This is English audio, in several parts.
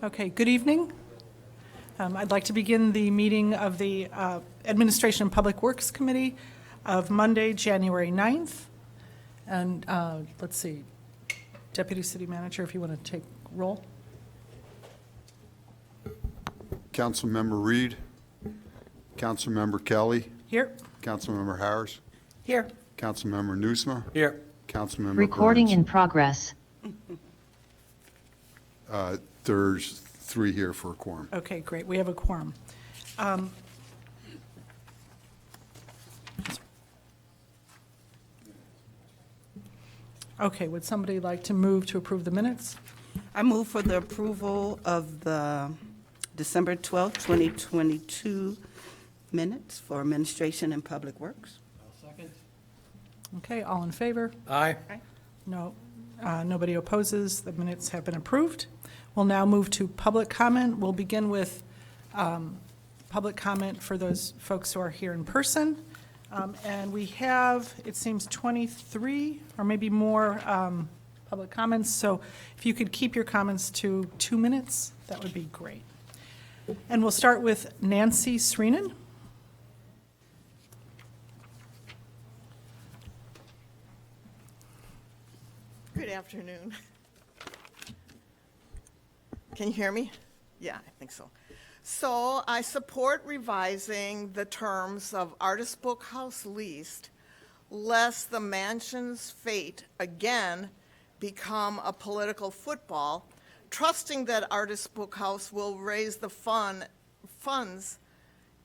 Okay, good evening. I'd like to begin the meeting of the Administration and Public Works Committee of Monday, January 9th. And let's see, Deputy City Manager, if you want to take roll. Councilmember Reed, Councilmember Kelly, Here? Councilmember Harris, Here. Councilmember Nusma, Here. Councilmember Recording in Burns. progress. There's 3 here for a quorum. Okay, great, we have a quorum. Okay, would somebody like to move to approve the minutes? I move for the approval of the December 12th, 2022 minutes for Administration and Public Works. Okay, all in favor? Aye. No, nobody opposes. The minutes have been approved. We'll now move to public comment. We'll begin with public comment for those folks who are here in person. And we have, it seems, 23 or maybe more public comments. So if you could keep your comments to 2 minutes, that would be great. And we'll start with Nancy Sreenan. Good afternoon. Can you hear me? Yeah, I think so. So I support revising the terms of Artist Book House leased, lest the mansion's fate again become a political football, trusting that Artist Book House will raise the funds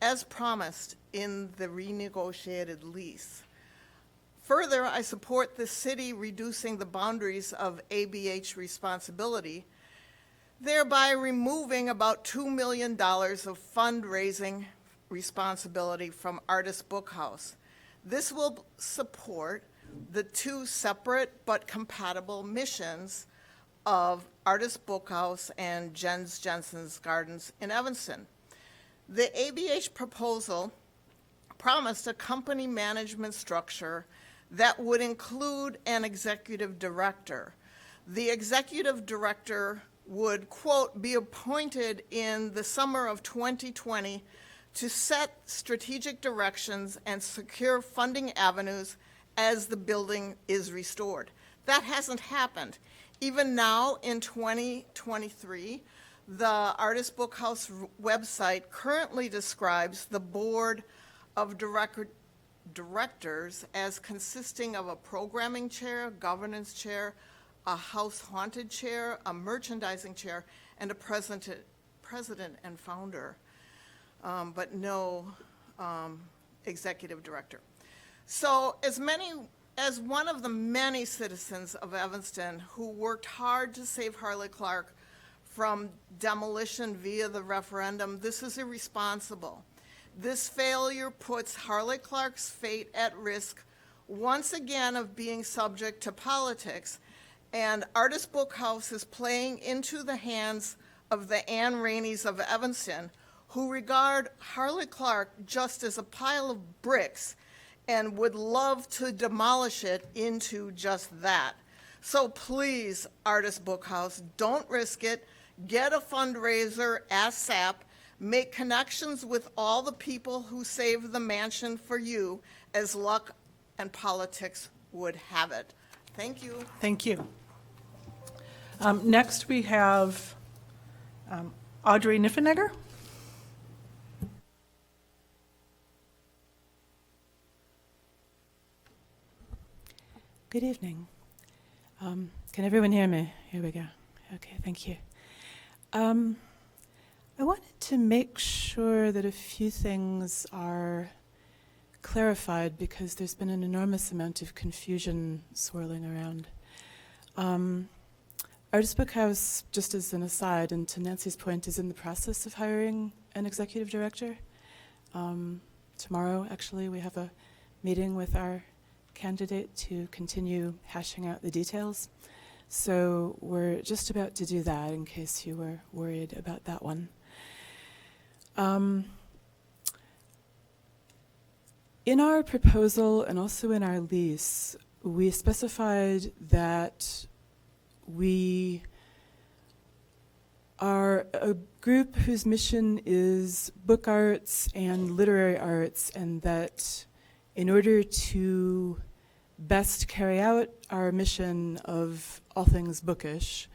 as promised in the renegotiated lease. Further, I support the city reducing the boundaries of ABH responsibility, thereby removing about $2 million of fundraising responsibility from Artist Book House. This will support the 2 separate but compatible missions of Artist Book House and Jens Jensen's Gardens in Evanston. The ABH proposal promised a company management structure that would include an executive director. The executive director would, quote, be appointed in the summer of 2020 to set strategic directions and secure funding avenues as the building is restored. That hasn't happened. Even now in 2023, the Artist Book House website currently describes the board of directors as consisting of a programming chair, governance chair, a house haunted chair, a merchandising chair, and a president and founder, but no executive director. So as one of the many citizens of Evanston who worked hard to save Harley Clark from demolition via the referendum, this is irresponsible. This failure puts Harley Clark's fate at risk once again of being subject to politics, and Artist Book House is playing into the hands of the Ann Rainey's of Evanston, who regard Harley Clark just as a pile of bricks and would love to demolish it into just that. So please, Artist Book House, don't risk it. Get a fundraiser ASAP. Make connections with all the people who saved the mansion for you, as luck and politics would have it. Thank you. Thank you. Next, we have Audrey Niffenegger. Good evening. Can everyone hear me? Here we go. Okay, thank you. I wanted to make sure that a few things are clarified because there's been an enormous amount of confusion swirling around. Artist Book House, just as an aside, and to Nancy's point, is in the process of hiring an executive director. Tomorrow, actually, we have a meeting with our candidate to continue hashing out the details. So we're just about to do that in case you were worried about that one. In our proposal and also in our lease, we specified that we are a group whose mission is book arts and literary arts, and that in order to best carry out our mission of all things bookish,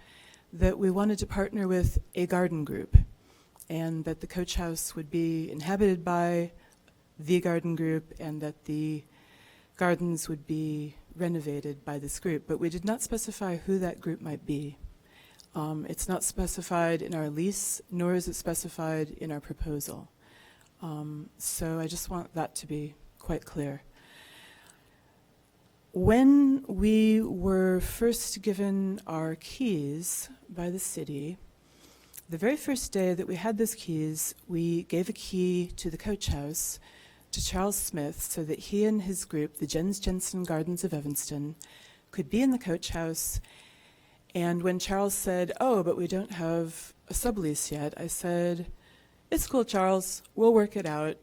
that we wanted to partner with a garden group, and that the Coach House would be inhabited by the garden group, and that the gardens would be renovated by this group. But we did not specify who that group might be. It's not specified in our lease, nor is it specified in our proposal. So I just want that to be quite clear. When we were first given our keys by the city, the very first day that we had those keys, we gave a key to the Coach House to Charles Smith so that he and his group, the Jens Jensen Gardens of Evanston, could be in the Coach House. And when Charles said, "Oh, but we don't have a sublease yet," I said, "It's cool, Charles. We'll work it out.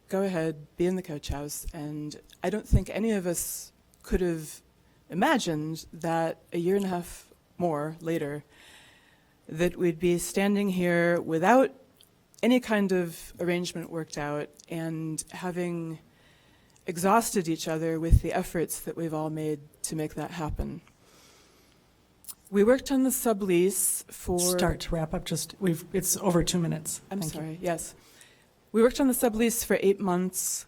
Go ahead, be in the Coach House." And I don't think any of us could have imagined that a year and a half more later, that we'd be standing here without any kind of arrangement worked out and having exhausted each other with the efforts that we've all made to make that happen. We worked on the sublease for... Start to wrap up, it's over 2 minutes. I'm Thank you. sorry, yes. We worked on the sublease for 8 months,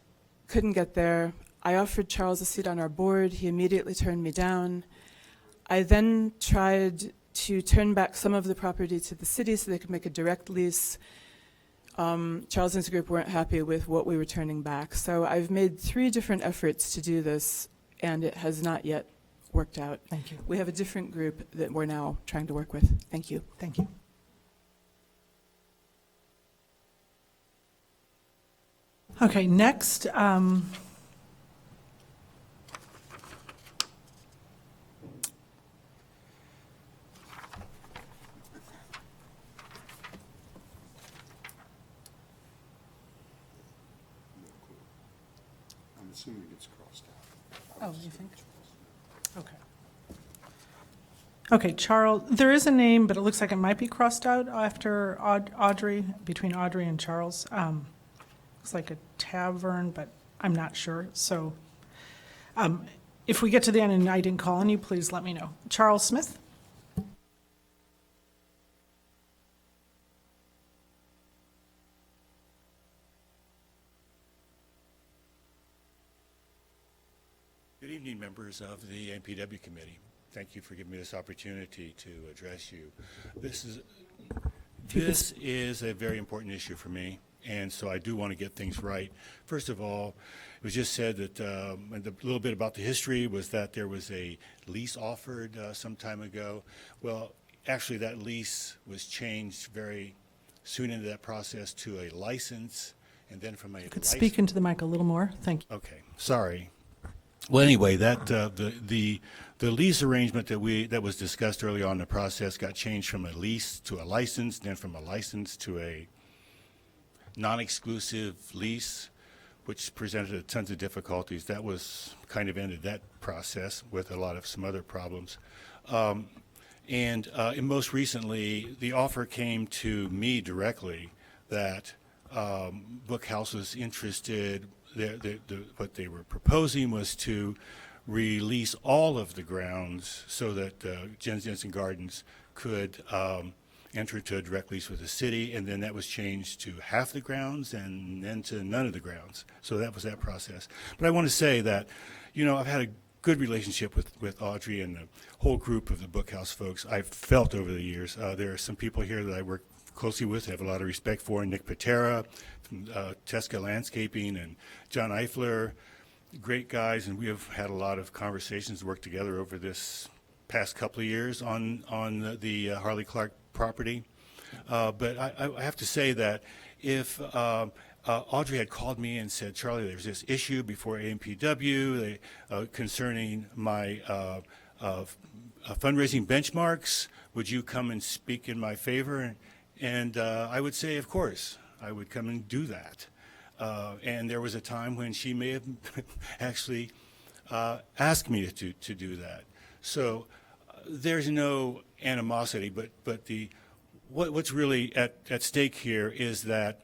couldn't get there. I offered Charles a seat on our board. He immediately turned me down. I then tried to turn back some of the property to the city so they could make a direct lease. Charles and his group weren't happy with what we were turning back. So I've made 3 different efforts to do this, and it has not yet worked out. Thank you. We have a different group that we're now trying to work with. Thank you. Thank you. Okay, next, I'm assuming it's crossed out. oh, you think? Okay. Okay, Charles, there is a name, but it looks like it might be crossed out after Audrey, between Audrey and Charles. Looks like a tavern, but I'm not sure. So if we get to the end and I didn't call on you, please let me know. Charles Smith? Good evening, members of the NPW committee. Thank you for giving me this opportunity to address you. This is a very important issue for me, and so I do want to get things right. First of all, it was just said that a little bit about the history was that there was a lease offered some time ago. Well, actually, that lease was changed very soon into that process to a license, and then from a Could speak into the mic a little more. Thank you. Okay, sorry. Well, anyway, that the lease arrangement that was discussed early on in the process got changed from a lease to a license, then from a license to a non-exclusive lease, which presented tons of difficulties. That was kind of ended that process with a lot of some other problems. And most recently, the offer came to me directly that Bookhouse was interested. What they were proposing was to release all of the grounds so that Jens Jensen Gardens could enter into a direct lease with the city, and then that was changed to half the grounds and then to none of the grounds. So that was that process. But I want to say that, I've had a good relationship with Audrey and the whole group of the Bookhouse folks. I've felt over the years. There are some people here that I work closely with, have a lot of respect for, Nick Patera, Tesca Landscaping, and John Eifler, great guys, and we have had a lot of conversations, worked together over this past couple of years on the Harley Clark property. But I have to say that if Audrey had called me and said, "Charlie, there's this issue before AMPW concerning my fundraising benchmarks, would you come and speak in my favor?" And I would say, of course, I would come and do that. And there was a time when she may have actually asked me to do that. So there's no animosity, but what's really at stake here is that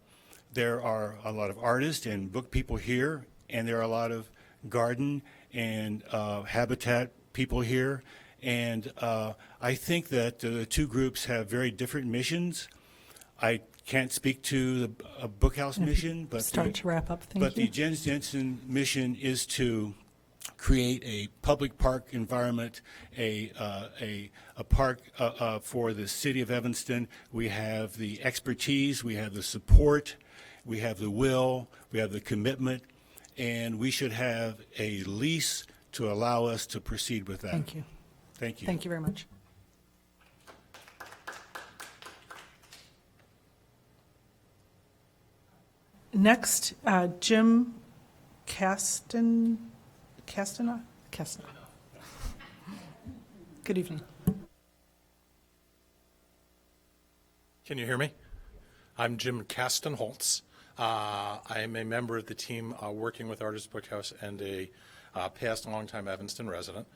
there are a lot of artists and book people here, and there are a lot of garden and habitat people here. And I think that the two groups have very different missions. I can't speak to the Bookhouse mission, but Start to wrap up, thank but the you. Jens Jensen mission is to create a public park environment, a park for the city of Evanston. We have the expertise, we have the support, we have the will, we have the commitment, and we should have a lease to allow us to proceed with that. Thank you. Thank you. Thank you very much. Next, Jim Castana? Good evening. Can you hear me? I'm Jim Kastenholtz. I am a member of the team working with Artist Bookhouse and a past longtime Evanston resident.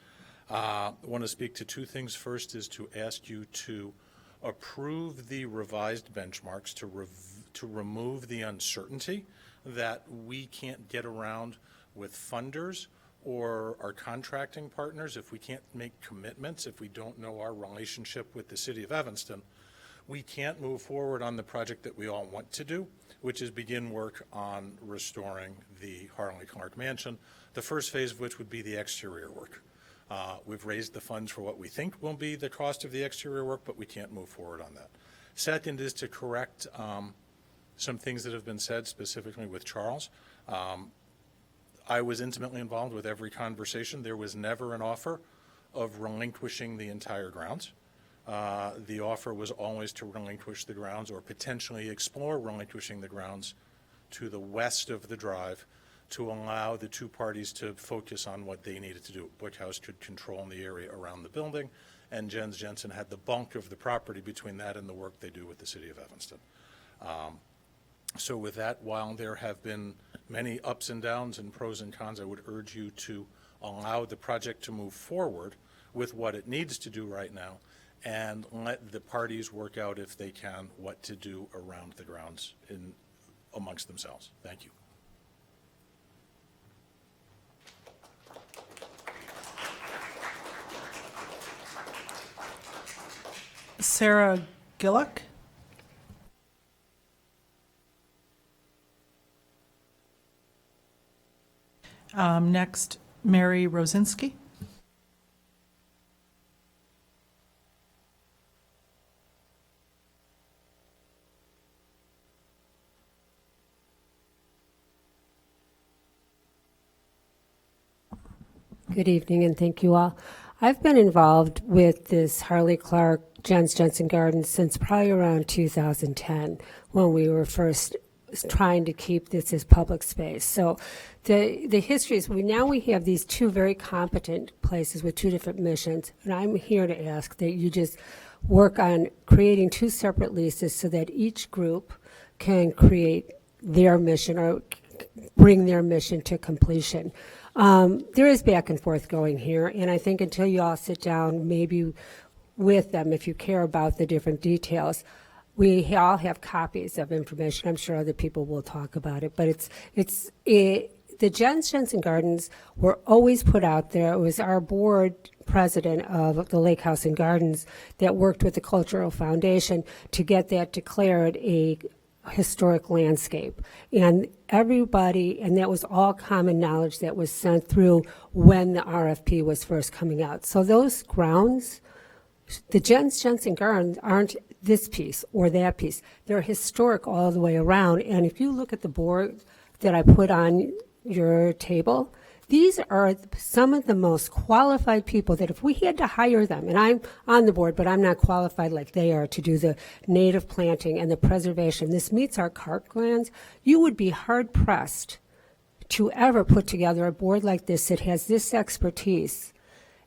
I want to speak to two things. First is to ask you to approve the revised benchmarks to remove the uncertainty that we can't get around with funders or our contracting partners if we can't make commitments, if we don't know our relationship with the city of Evanston. We can't move forward on the project that we all want to do, which is begin work on restoring the Harley Clark Mansion, the first phase of which would be the exterior work. We've raised the funds for what we think will be the cost of the exterior work, but we can't move forward on that. Second is to correct some things that have been said, specifically with Charles. I was intimately involved with every conversation. There was never an offer of relinquishing the entire grounds. The offer was always to relinquish the grounds or potentially explore relinquishing the grounds to the west of the drive to allow the two parties to focus on what they needed to do. Bookhouse could control the area around the building, and Jens Jensen had the bulk of the property between that and the work they do with the city of Evanston. So with that, while there have been many ups and downs and pros and cons, I would urge you to allow the project to move forward with what it needs to do right now and let the parties work out, if they can, what to do around the grounds amongst themselves. Thank you. Sarah Gillick? Next, Mary Rosinski. Good evening, and thank you all. I've been involved with this Harley Clark Jens Jensen Garden since probably around 2010, when we were first trying to keep this as public space. So the history is we have these two very competent places with two different missions, and I'm here to ask that you just work on creating two separate leases so that each group can create their mission or bring their mission to completion. There is back and forth going here, and I think until you all sit down, maybe with them, if you care about the different details, we all have copies of information. I'm sure other people will talk about it, but the Jens Jensen Gardens were always put out there. It was our board president of the Lake House and Gardens that worked with the Cultural Foundation to get that declared a historic landscape. And everybody, and that was all common knowledge that was sent through when the RFP was first coming out. So those grounds, the Jens Jensen Gardens aren't this piece or that piece. They're historic all the way around. And if you look at the board that I put on your table, these are some of the most qualified people that if we had to hire them, and I'm on the board, but I'm not qualified like they are to do the native planting and the preservation. This meets our parklands. You would be hard pressed to ever put together a board like this that has this expertise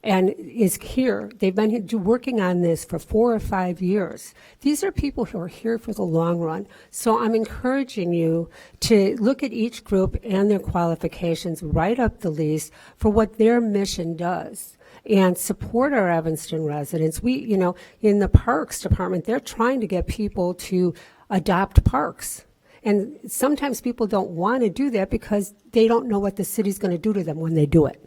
and is here. They've been working on this for 4 or 5 years. These are people who are here for the long run. So I'm encouraging you to look at each group and their qualifications, write up the lease for what their mission does, and support our Evanston residents. We, in the Parks Department, they're trying to get people to adopt parks. And sometimes people don't want to do that because they don't know what the city's going to do to them when they do it.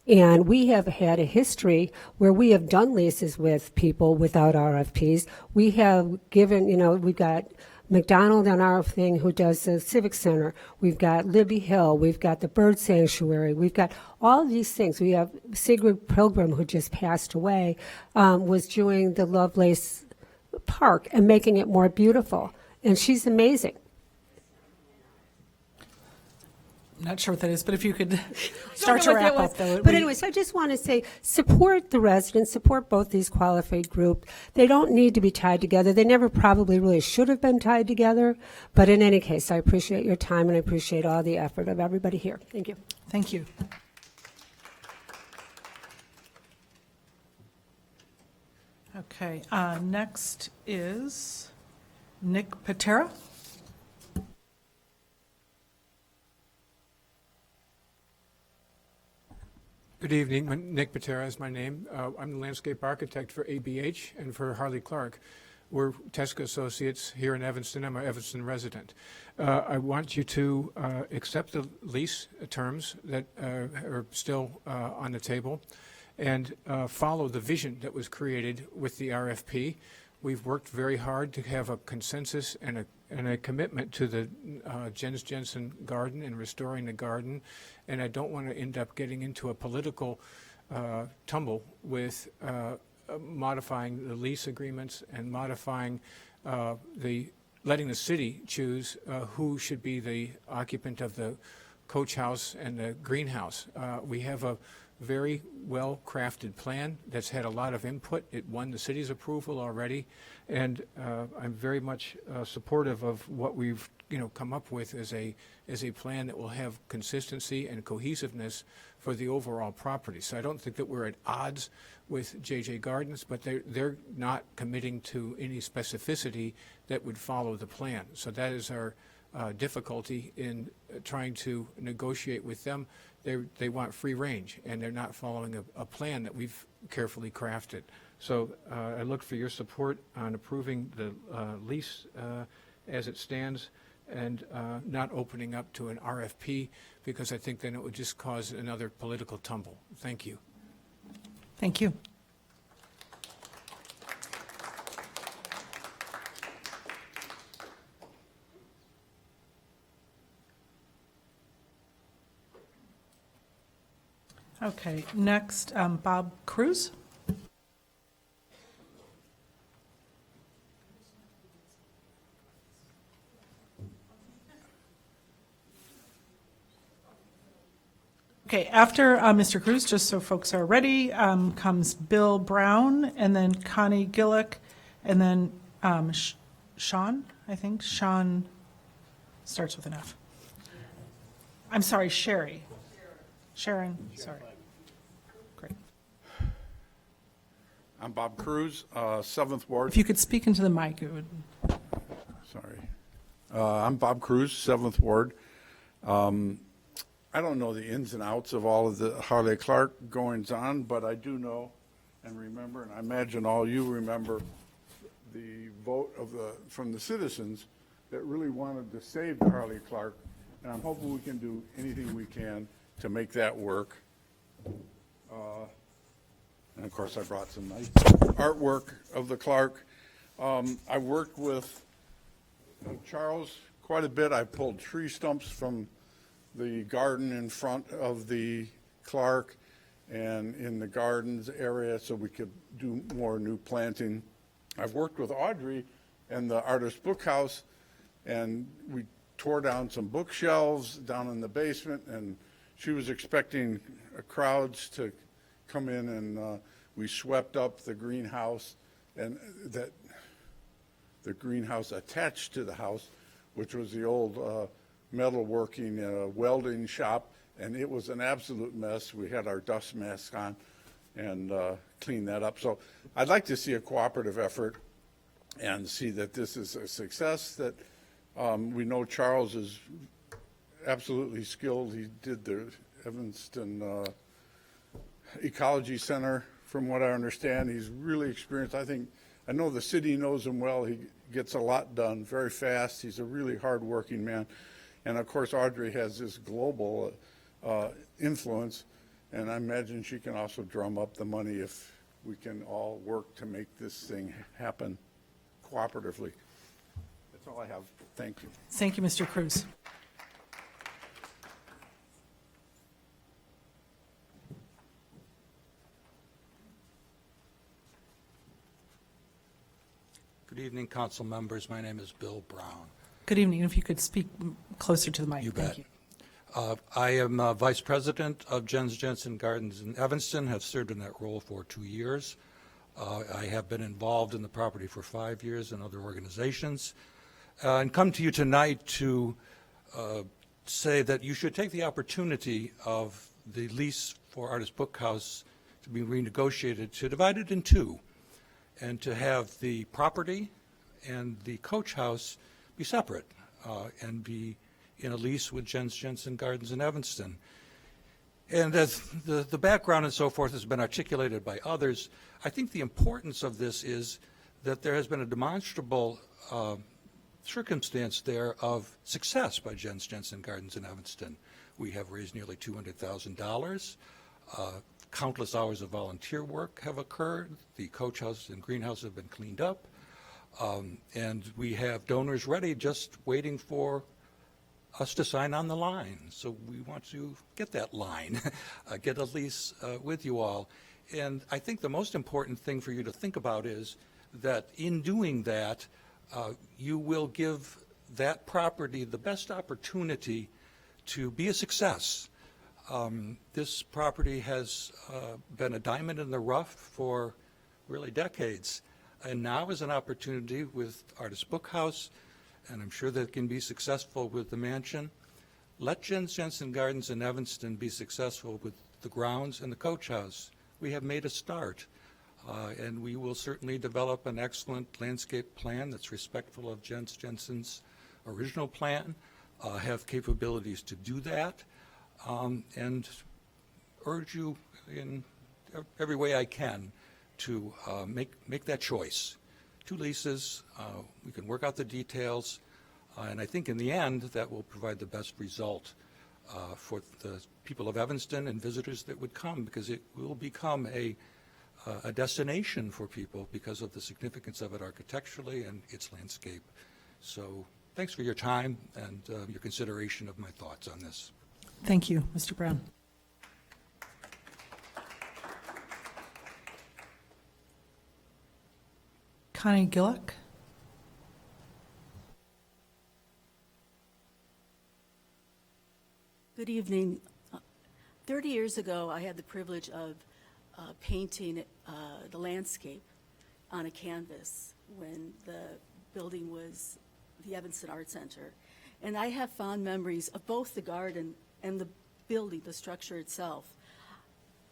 And we have had a history where we have done leases with people without RFPs. We have given, we've got McDonald on our thing who does the Civic Center. We've got Libby Hill. We've got the Bird Sanctuary. We've got all of these things. We have Sigrid Pilgrim, who just passed away, was doing the Lovelace Park and making it more beautiful. And she's amazing. Not sure what that is, but if you could Don't start know to what that wrap was. up, though. But anyways, I just want to say, support the residents, support both these qualified groups. They don't need to be tied together. They never probably really should have been tied together. But in any case, I appreciate your time and I appreciate all the effort of everybody here. Thank you. Thank you. Okay, next is Nick Patera. Good evening. Nick Patera is my name. I'm the landscape architect for ABH and for Harley Clark. We're Tesca Associates here in Evanston. I'm an Evanston resident. I want you to accept the lease terms that are still on the table and follow the vision that was created with the RFP. We've worked very hard to have a consensus and a commitment to the Jens Jensen garden and restoring the garden. And I don't want to end up getting into a political tumble with modifying the lease agreements and modifying letting the city choose who should be the occupant of the coach house and the greenhouse. We have a very well-crafted plan that's had a lot of input. It won the city's approval already, and I'm very much supportive of what we've come up with as a plan that will have consistency and cohesiveness for the overall property. So I don't think that we're at odds with JJ Gardens, but they're not committing to any specificity that would follow the plan. So that is our difficulty in trying to negotiate with them. They want free range, and they're not following a plan that we've carefully crafted. So I look for your support on approving the lease as it stands and not opening up to an RFP, because I think then it would just cause another political tumble. Thank you. Thank you. Okay, next, Bob Cruz. Okay, after Mr. Cruz, just so folks are ready, comes Bill Brown, and then Connie Gillick, and then Sean, I think. Sean starts with an F. I'm sorry, Sherry. Sharon, sorry. Great. I'm Bob Cruz, 7th Ward. If you could speak into the mic, it would. Sorry. I'm Bob Cruz, 7th Ward. I don't know the ins and outs of all of the Harley Clark goings-on, but I do know and remember, and I imagine all you remember, the vote from the citizens that really wanted to save the Harley Clark, and I'm hoping we can do anything we can to make that work. And of course, I brought some nice artwork of the Clark. I worked with Charles quite a bit. I pulled tree stumps from the garden in front of the Clark and in the gardens area so we could do more new planting. I've worked with Audrey and the Artist Book House, and we tore down some bookshelves down in the basement, and she was expecting crowds to come in, and we swept up the greenhouse, and that the greenhouse attached to the house, which was the old metalworking welding shop, and it was an absolute mess. We had our dust masks on, and clean that up. So I'd like to see a cooperative effort and see that this is a success, that we know Charles is absolutely skilled. He did the Evanston Ecology Center, from what I understand. He's really experienced. I know the city knows him well. He gets a lot done very fast. He's a really hard-working man. And of course, Audrey has this global influence, and I imagine she can also drum up the money if we can all work to make this thing happen cooperatively. That's all I have. Thank you. Thank you, Mr. Cruz. Good evening, council members. My name is Bill Brown. Good evening. If you could speak closer to the mic. You Thank bet. you. I am Vice President of Jens Jensen Gardens in Evanston, have served in that role for 2 years. I have been involved in the property for 5 years in other organizations, and come to you tonight to say that you should take the opportunity of the lease for Artist Bookhouse to be renegotiated, to divide it in two, and to have the property and the coach house be separate and be in a lease with Jens Jensen Gardens in Evanston. And as the background and so forth has been articulated by others, I think the importance of this is that there has been a demonstrable circumstance there of success by Jens Jensen Gardens in Evanston. We have raised nearly $200,000. Countless hours of volunteer work have occurred. The coach house and greenhouse have been cleaned up. And we have donors ready, just waiting for us to sign on the line. So we want to get that line, get a lease with you all. And I think the most important thing for you to think about is that in doing that, you will give that property the best opportunity to be a success. This property has been a diamond in the rough for really decades. And now is an opportunity with Artist Bookhouse, and I'm sure that can be successful with the mansion. Let Jens Jensen Gardens in Evanston be successful with the grounds and the coach house. We have made a start, and we will certainly develop an excellent landscape plan that's respectful of Jens Jensen's original plan, have capabilities to do that, and urge you in every way I can to make that choice. 2 leases, we can work out the details, and I think in the end that will provide the best result for the people of Evanston and visitors that would come, because it will become a destination for people because of the significance of it architecturally and its landscape. So thanks for your time and your consideration of my thoughts on this. Thank you, Mr. Brown. Connie Gillick. Good evening. 30 years ago, I had the privilege of painting the landscape on a canvas when the building was the Evanston Art Center. And I have fond memories of both the garden and the building, the structure itself.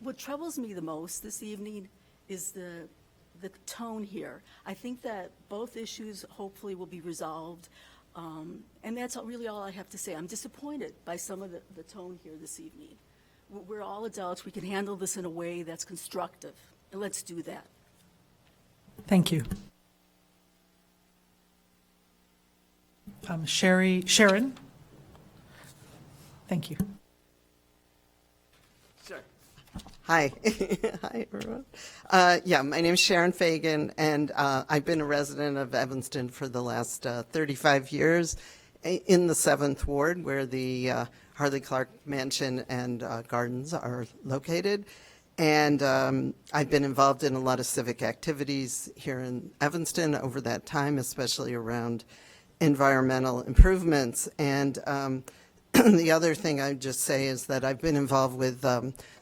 What troubles me the most this evening is the tone here. I think that both issues hopefully will be resolved, and that's really all I have to say. I'm disappointed by some of the tone here this evening. We're all adults. We can handle this in a way that's constructive, and let's do that. Thank you. Sharon. Thank you. Sure. Hi. Hi, everyone. My name is Sharon Fagan, and I've been a resident of Evanston for the last 35 years in the 7th Ward, where the Harley Clark Mansion and Gardens are located. And I've been involved in a lot of civic activities here in Evanston over that time, especially around environmental improvements. And the other thing I'd just say is that I've been involved with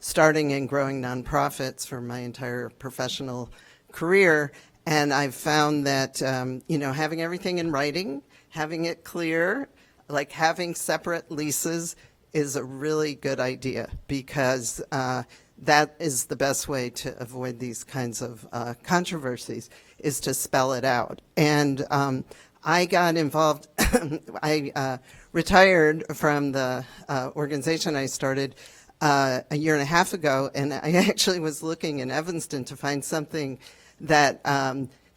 starting and growing nonprofits for my entire professional career, and I've found that having everything in writing, having it clear, like having separate leases is a really good idea, because that is the best way to avoid these kinds of controversies, is to spell it out. And I got involved, I retired from the organization I started a year and a half ago, and I actually was looking in Evanston to find something that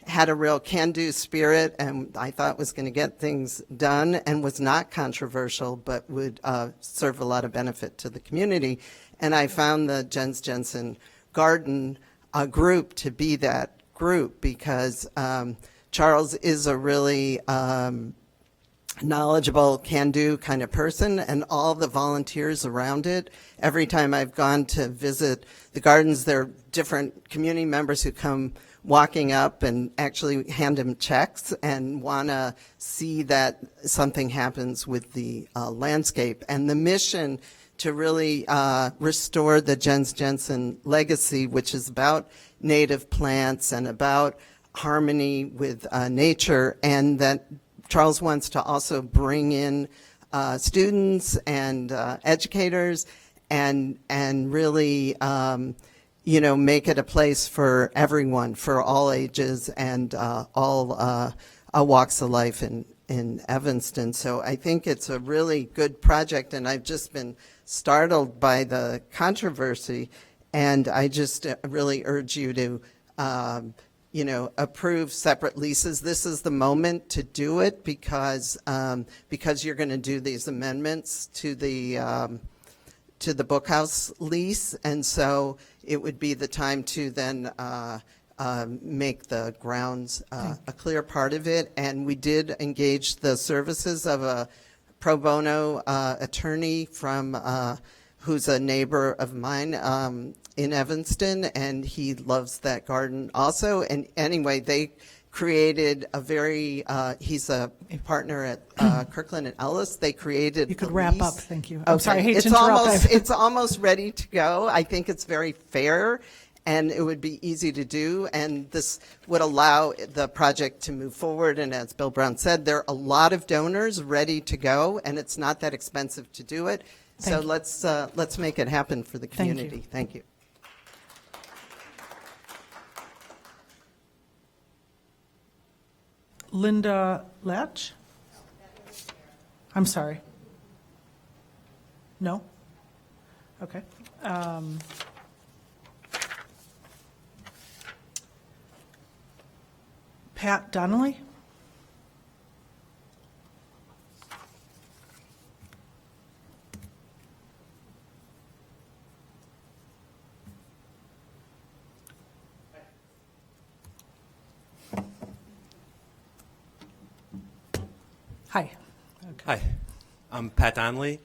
had a real can-do spirit, and I thought was going to get things done and was not controversial, but would serve a lot of benefit to the community. And I found the Jens Jensen Garden group to be that group, because Charles is a really knowledgeable, can-do kind of person, and all the volunteers around it. Every time I've gone to visit the gardens, there are different community members who come walking up and actually hand him checks and want to see that something happens with the landscape. And the mission to really restore the Jens Jensen legacy, which is about native plants and about harmony with nature, and that Charles wants to also bring in students and educators and really make it a place for everyone, for all ages and all walks of life in Evanston. So I think it's a really good project, and I've just been startled by the controversy, and I just really urge you to approve separate leases. This is the moment to do it, because you're going to do these amendments to the Bookhouse lease, and so it would be the time to then make the grounds a clear part of it. And we did engage the services of a pro bono attorney from who's a neighbor of mine in Evanston, and he loves that garden also. And anyway, they created a very, he's a partner at Kirkland and Ellis. They created. You could the wrap lease. up, thank you. I'm sorry, I hate It's to interrupt. it's almost ready to go. I think it's very fair, and it would be easy to do, and this would allow the project to move forward. And as Bill Brown said, there are a lot of donors ready to go, and it's not that expensive to do it. So let's make it happen for the Thank you. community. Thank you. Linda Latch? I'm sorry. No? Okay. Pat Donnelly? Hi. Hi, I'm Pat Donnelly.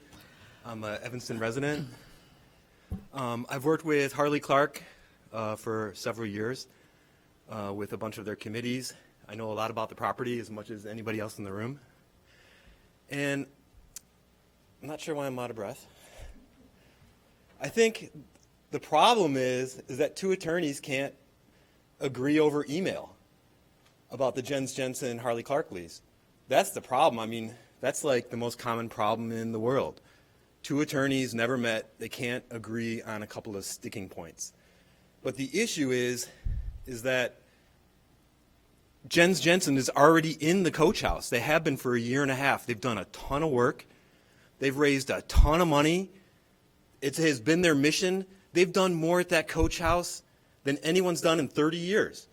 I'm an Evanston resident. I've worked with Harley Clark for several years with a bunch of their committees. I know a lot about the property as much as anybody else in the room. And I'm not sure why I'm out of breath. I think the problem is that two attorneys can't agree over email about the Jens Jensen Harley Clark lease. That's the problem. I mean, that's like the most common problem in the world. Two attorneys never met. They can't agree on a couple of sticking points. But the issue is that Jens Jensen is already in the coach house. They have been for a year and a half. They've done a ton of work. They've raised a ton of money. It has been their mission. They've done more at that coach house than anyone's done in 30 years.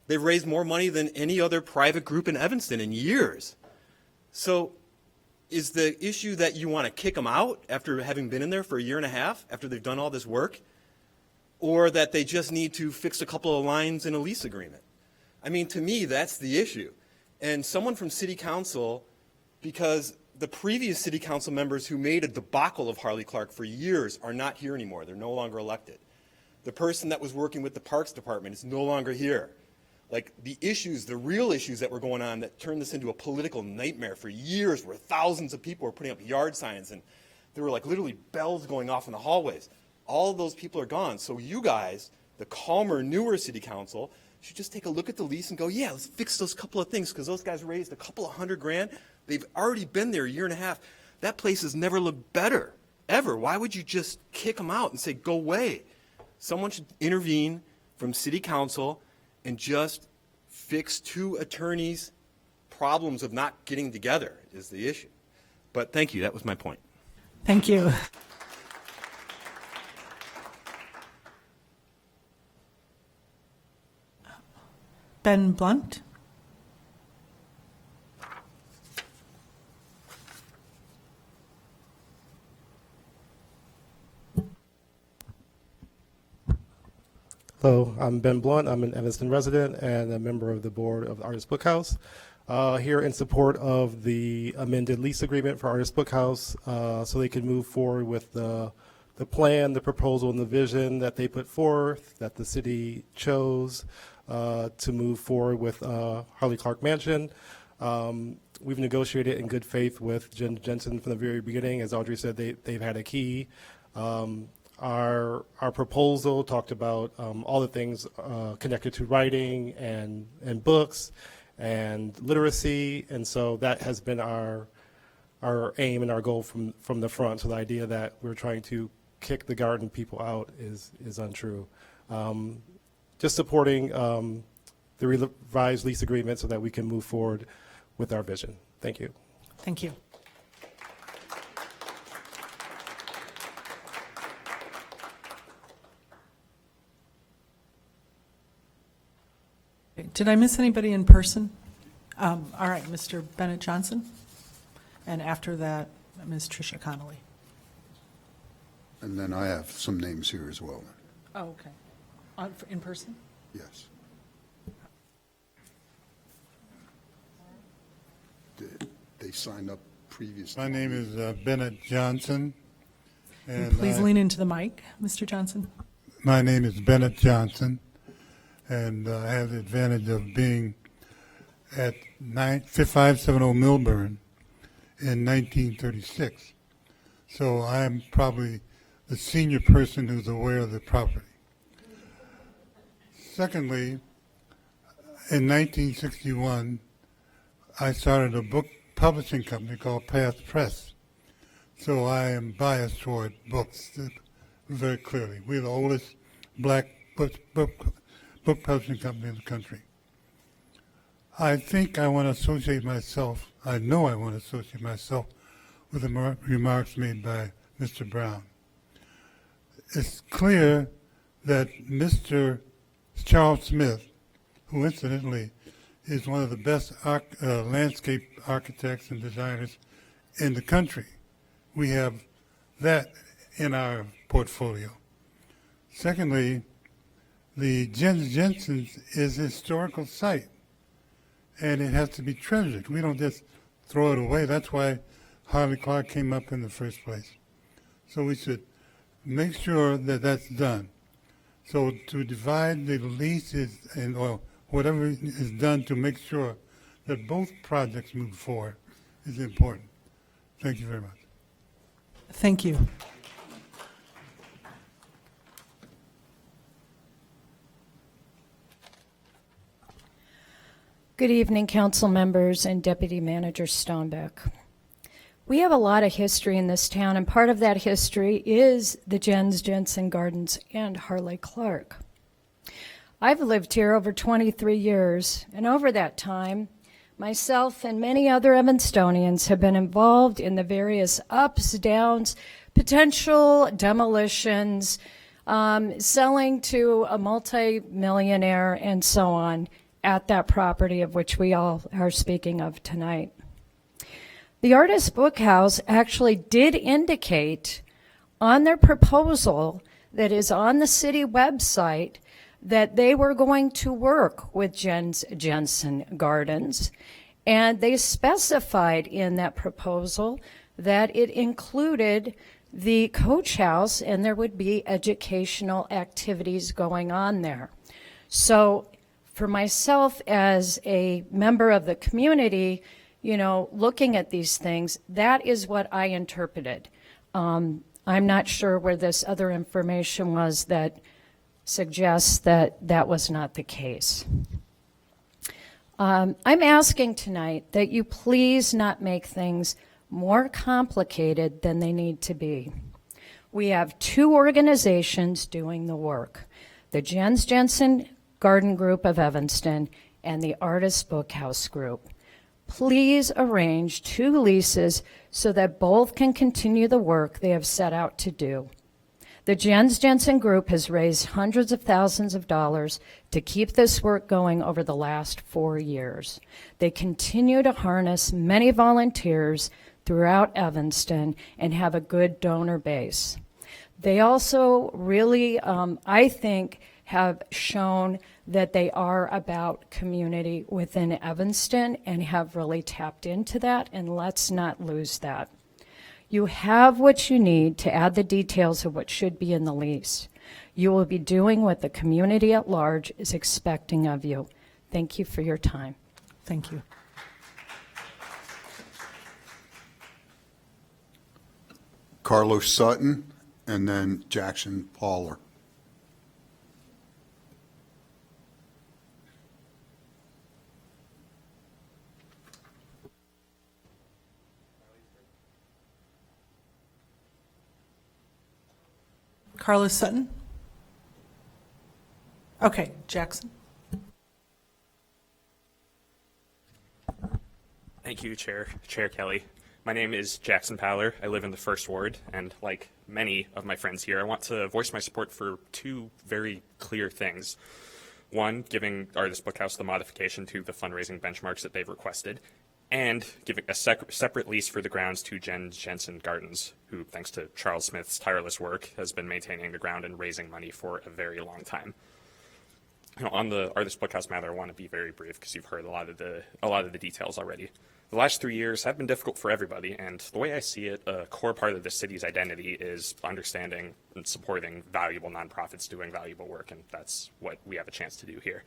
They've raised more money than any other private group in Evanston in years. So is the issue that you want to kick them out after having been in there for a year and a half, after they've done all this work, or that they just need to fix a couple of lines in a lease agreement? I mean, to me, that's the issue. And someone from City Council, because the previous City Council members who made a debacle of Harley Clark for years are not here anymore. They're no longer elected. The person that was working with the Parks Department is no longer here. Like, the issues, the real issues that were going on that turned this into a political nightmare for years, where thousands of people were putting up yard signs and there were like literally bells going off in the hallways. All of those people are gone. So you guys, the calmer, newer City Council, should just take a look at the lease and go, yeah, let's fix those couple of things, because those guys raised a couple of $100,000. They've already been there a year and a half. That place has never looked better, ever. Why would you just kick them out and say, go away? Someone should intervene from city council and just fix two attorneys' problems of not getting together is the issue. But thank you, that was my point. Thank you. Ben Blunt? Hello, I'm Ben Blunt. I'm an Evanston resident and a member of the board of the Artist Bookhouse. Here in support of the amended lease agreement for Artist Bookhouse, so they can move forward with the plan, the proposal, and the vision that they put forth, that the city chose to move forward with Harley Clark Mansion. We've negotiated in good faith with Jen Jensen from the very beginning. As Audrey said, they've had a key. Our proposal talked about all the things connected to writing and books and literacy, and so that has been our aim and our goal from the front. So the idea that we're trying to kick the garden people out is untrue. Just supporting the revised lease agreement so that we can move forward with our vision. Thank you. Thank you. Did I miss anybody in person? All right, Mr. Bennett Johnson, and after that, Ms. Tricia Connolly. And then I have some names here as well. Oh, okay. In person? Yes. They signed up previously. My name is Bennett Johnson. And please lean into the mic, Mr. Johnson. My name is Bennett Johnson, and I have the advantage of being at 570 Milburn in 1936. So I am probably the senior person who's aware of the property. Secondly, in 1961, I started a book publishing company called Path Press. So I am biased toward books very clearly. We're the oldest black book publishing company in the country. I think I want to associate myself, I know I want to associate myself with the remarks made by Mr. Brown. It's clear that Mr. Charles Smith, who incidentally is one of the best landscape architects and designers in the country, we have that in our portfolio. Secondly, the Jens Jensen's is a historical site, and it has to be treasured. We don't just throw it away. That's why Harley Clark came up in the first place. So we should make sure that that's done. So to divide the leases or whatever is done to make sure that both projects move forward is important. Thank you very much. Thank you. Good evening, council members and Deputy Manager Stonebeck. We have a lot of history in this town, and part of that history is the Jens Jensen Gardens and Harley Clark. I've lived here over 23 years, and over that time, myself and many other Evanstonians have been involved in the various ups, downs, potential demolitions, selling to a multi-millionaire, and so on at that property of which we all are speaking of tonight. The Artist Bookhouse actually did indicate on their proposal that is on the city website that they were going to work with Jens Jensen Gardens, and they specified in that proposal that it included the coach house and there would be educational activities going on there. So for myself as a member of the community, you know, looking at these things, that is what I interpreted. I'm not sure where this other information was that suggests that that was not the case. I'm asking tonight that you please not make things more complicated than they need to be. We have two organizations doing the work, the Jens Jensen Garden Group of Evanston and the Artist Bookhouse Group. Please arrange two leases so that both can continue the work they have set out to do. The Jens Jensen Group has raised hundreds of thousands of dollars to keep this work going over the last 4 years. They continue to harness many volunteers throughout Evanston and have a good donor base. They also really, I think, have shown that they are about community within Evanston and have really tapped into that, and let's not lose that. You have what you need to add the details of what should be in the lease. You will be doing what the community at large is expecting of you. Thank you for your time. Thank you. Carlos Sutton, and then Jackson Pauler. Carlos Sutton? Okay, Jackson. Thank you, Chair Kelly. My name is Jackson Powler. I live in the First Ward, and like many of my friends here, I want to voice my support for two very clear things. One, giving Artist Bookhouse the modification to the fundraising benchmarks that they've requested, and giving a separate lease for the grounds to Jens Jensen Gardens, who, thanks to Charles Smith's tireless work, has been maintaining the ground and raising money for a very long time. You know, on the Artist Bookhouse matter, I want to be very brief because you've heard a lot of the details already. The last 3 years have been difficult for everybody, and the way I see it, a core part of the city's identity is understanding and supporting valuable nonprofits doing valuable work, and that's what we have a chance to do here.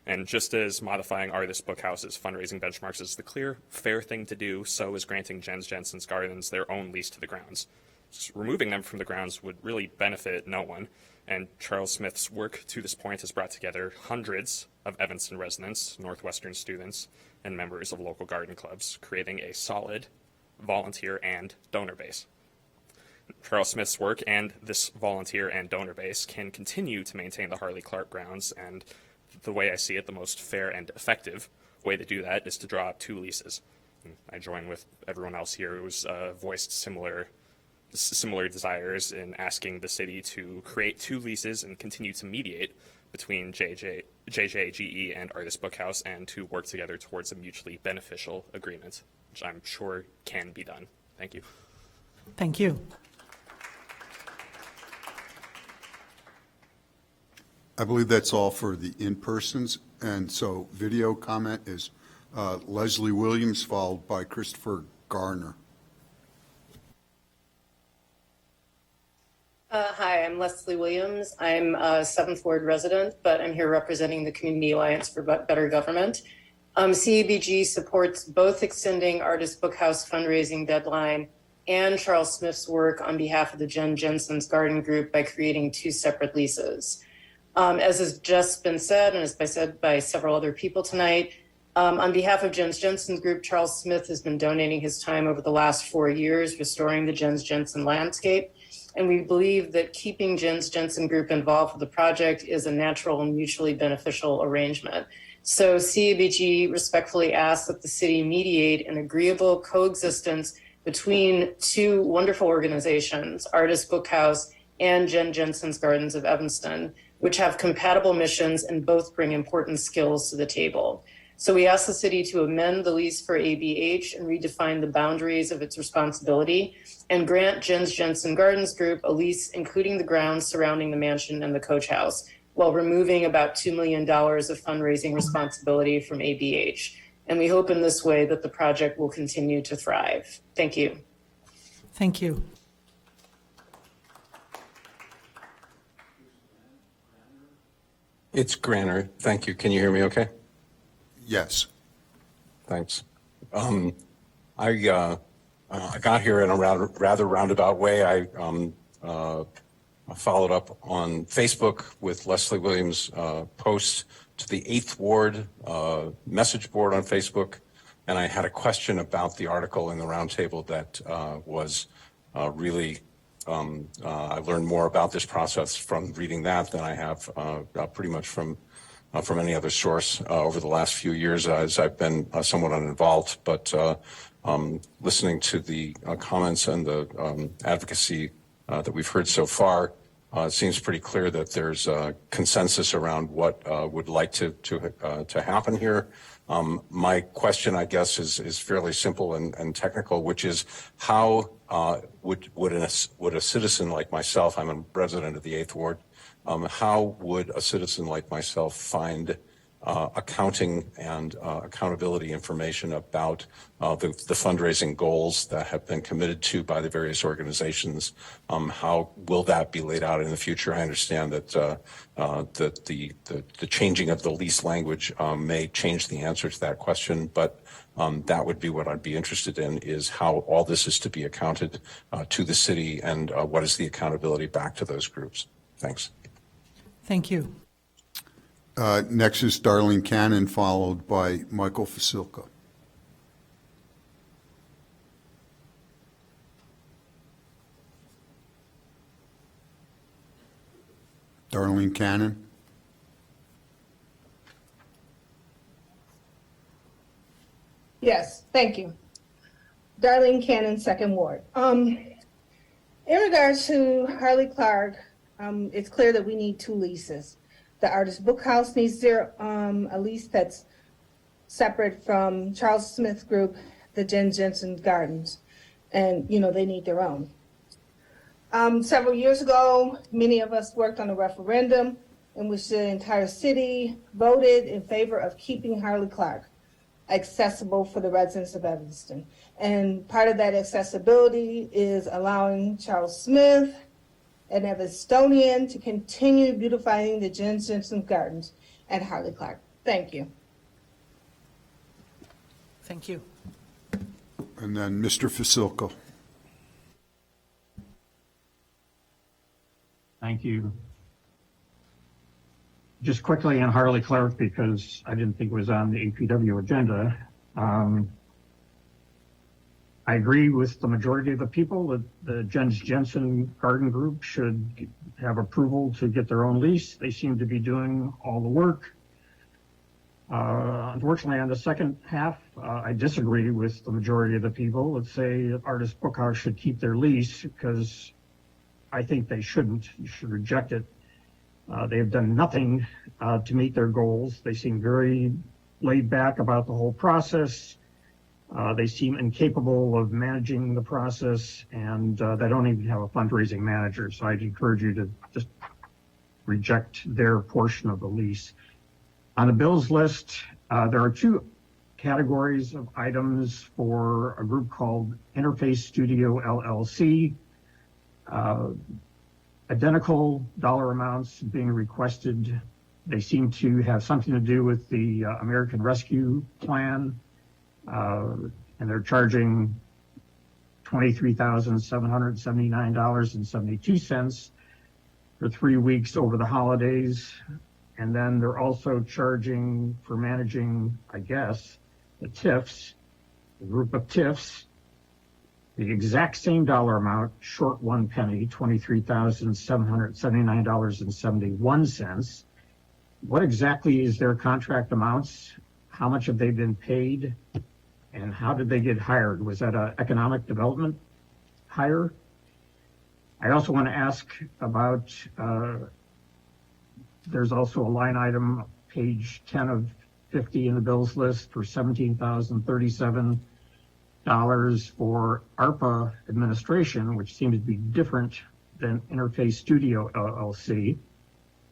And just as modifying Artist Bookhouse's fundraising benchmarks is the clear, fair thing to do, so is granting Jens Jensen's Gardens their own lease to the grounds. Just removing them from the grounds would really benefit no one, and Charles Smith's work to this point has brought together hundreds of Evanston residents, Northwestern students, and members of local garden clubs, creating a solid volunteer and donor base. Charles Smith's work and this volunteer and donor base can continue to maintain the Harley Clark grounds, and the way I see it, the most fair and effective way to do that is to draw up two leases. And I join with everyone else here who's voiced similar desires in asking the city to create two leases and continue to mediate between JJGE and Artist Bookhouse and to work together towards a mutually beneficial agreement, which I'm sure can be done. Thank you. Thank you. I believe that's all for the in-persons, and so video comment is Leslie Williams, followed by Christopher Garner. Hi, I'm Leslie Williams. I'm a 7th Ward resident, but I'm here representing the Community Alliance for Better Government. CABG supports both extending Artist Bookhouse fundraising deadline and Charles Smith's work on behalf of the Jens Jensen's Garden Group by creating two separate leases. As has just been said, and as been said by several other people tonight, on behalf of Jens Jensen's Group, Charles Smith has been donating his time over the last 4 years, restoring the Jens Jensen landscape. And we believe that keeping Jens Jensen Group involved with the project is a natural and mutually beneficial arrangement. So CABG respectfully asks that the city mediate an agreeable coexistence between two wonderful organizations, Artist Bookhouse and Jens Jensen's Gardens of Evanston, which have compatible missions and both bring important skills to the table. So we ask the city to amend the lease for ABH and redefine the boundaries of its responsibility and grant Jens Jensen Gardens Group a lease including the grounds surrounding the mansion and the coach house, while removing about $2 million of fundraising responsibility from ABH. And we hope in this way that the project will continue to thrive. Thank you. Thank you. It's Granner. Thank you. Can you hear me okay? Yes. Thanks. I got here in a rather roundabout way. I followed up on Facebook with Leslie Williams' post to the 8th Ward message board on Facebook, and I had a question about the article in the roundtable that was really I learned more about this process from reading that than I have pretty much from any other source over the last few years, as I've been somewhat uninvolved. But listening to the comments and the advocacy that we've heard so far, it seems pretty clear that there's a consensus around what would like to happen here. My question, I guess, is fairly simple and technical, which is how would a citizen like myself, I'm a resident of the 8th Ward, how would a citizen like myself find accounting and accountability information about the fundraising goals that have been committed to by the various organizations? How will that be laid out in the future? I understand that the changing of the lease language may change the answer to that question, but that would be what I'd be interested in, is how all this is to be accounted to the city, and what is the accountability back to those groups. Thanks. Thank you. Next is Darlene Cannon, followed by Michael Fasilka. Darlene Cannon. Yes, thank you. Darlene Cannon, Second Ward. In regards to Harley Clark, it's clear that we need 2 leases. The Artist Book House needs a lease that's separate from Charles Smith Group, the Jens Jensen Gardens, and they need their own. Several years ago, many of us worked on a referendum in which the entire city voted in favor of keeping Harley Clark accessible for the residents of Evanston. And part of that accessibility is allowing Charles Smith, an Evanstonian, to continue beautifying the Jens Jensen Gardens at Harley Clark. Thank you. Thank you. And then Mr. Fasilka. Thank you. Just quickly on Harley Clark, because I didn't think it was on the APW agenda. I agree with the majority of the people that the Jens Jensen Garden Group should have approval to get their own lease. They seem to be doing all the work. Unfortunately, on the second half, I disagree with the majority of the people that say that Artist Book House should keep their lease, because I think they shouldn't. You should reject it. They have done nothing to meet their goals. They seem very laid back about the whole process. They seem incapable of managing the process, and they don't even have a fundraising manager. So I'd encourage you to just reject their portion of the lease. On the bills list, there are 2 categories of items for a group called Interface Studio LLC. Identical dollar amounts being requested. They seem to have something to do with the American Rescue Plan, and they're charging $23,779.72 for 3 weeks over the holidays. And then they're also charging for managing, I guess, the TIFs, the group of TIFs, the exact same dollar amount, short 1 penny, $23,779.71. What exactly is their contract amounts? How much have they been paid? And how did they get hired? Was that an economic development hire? I also want to ask about, there's also a line item, page 10 of 50 in the bills list, for $17,037 for ARPA administration, which seems to be different than Interface Studio LLC.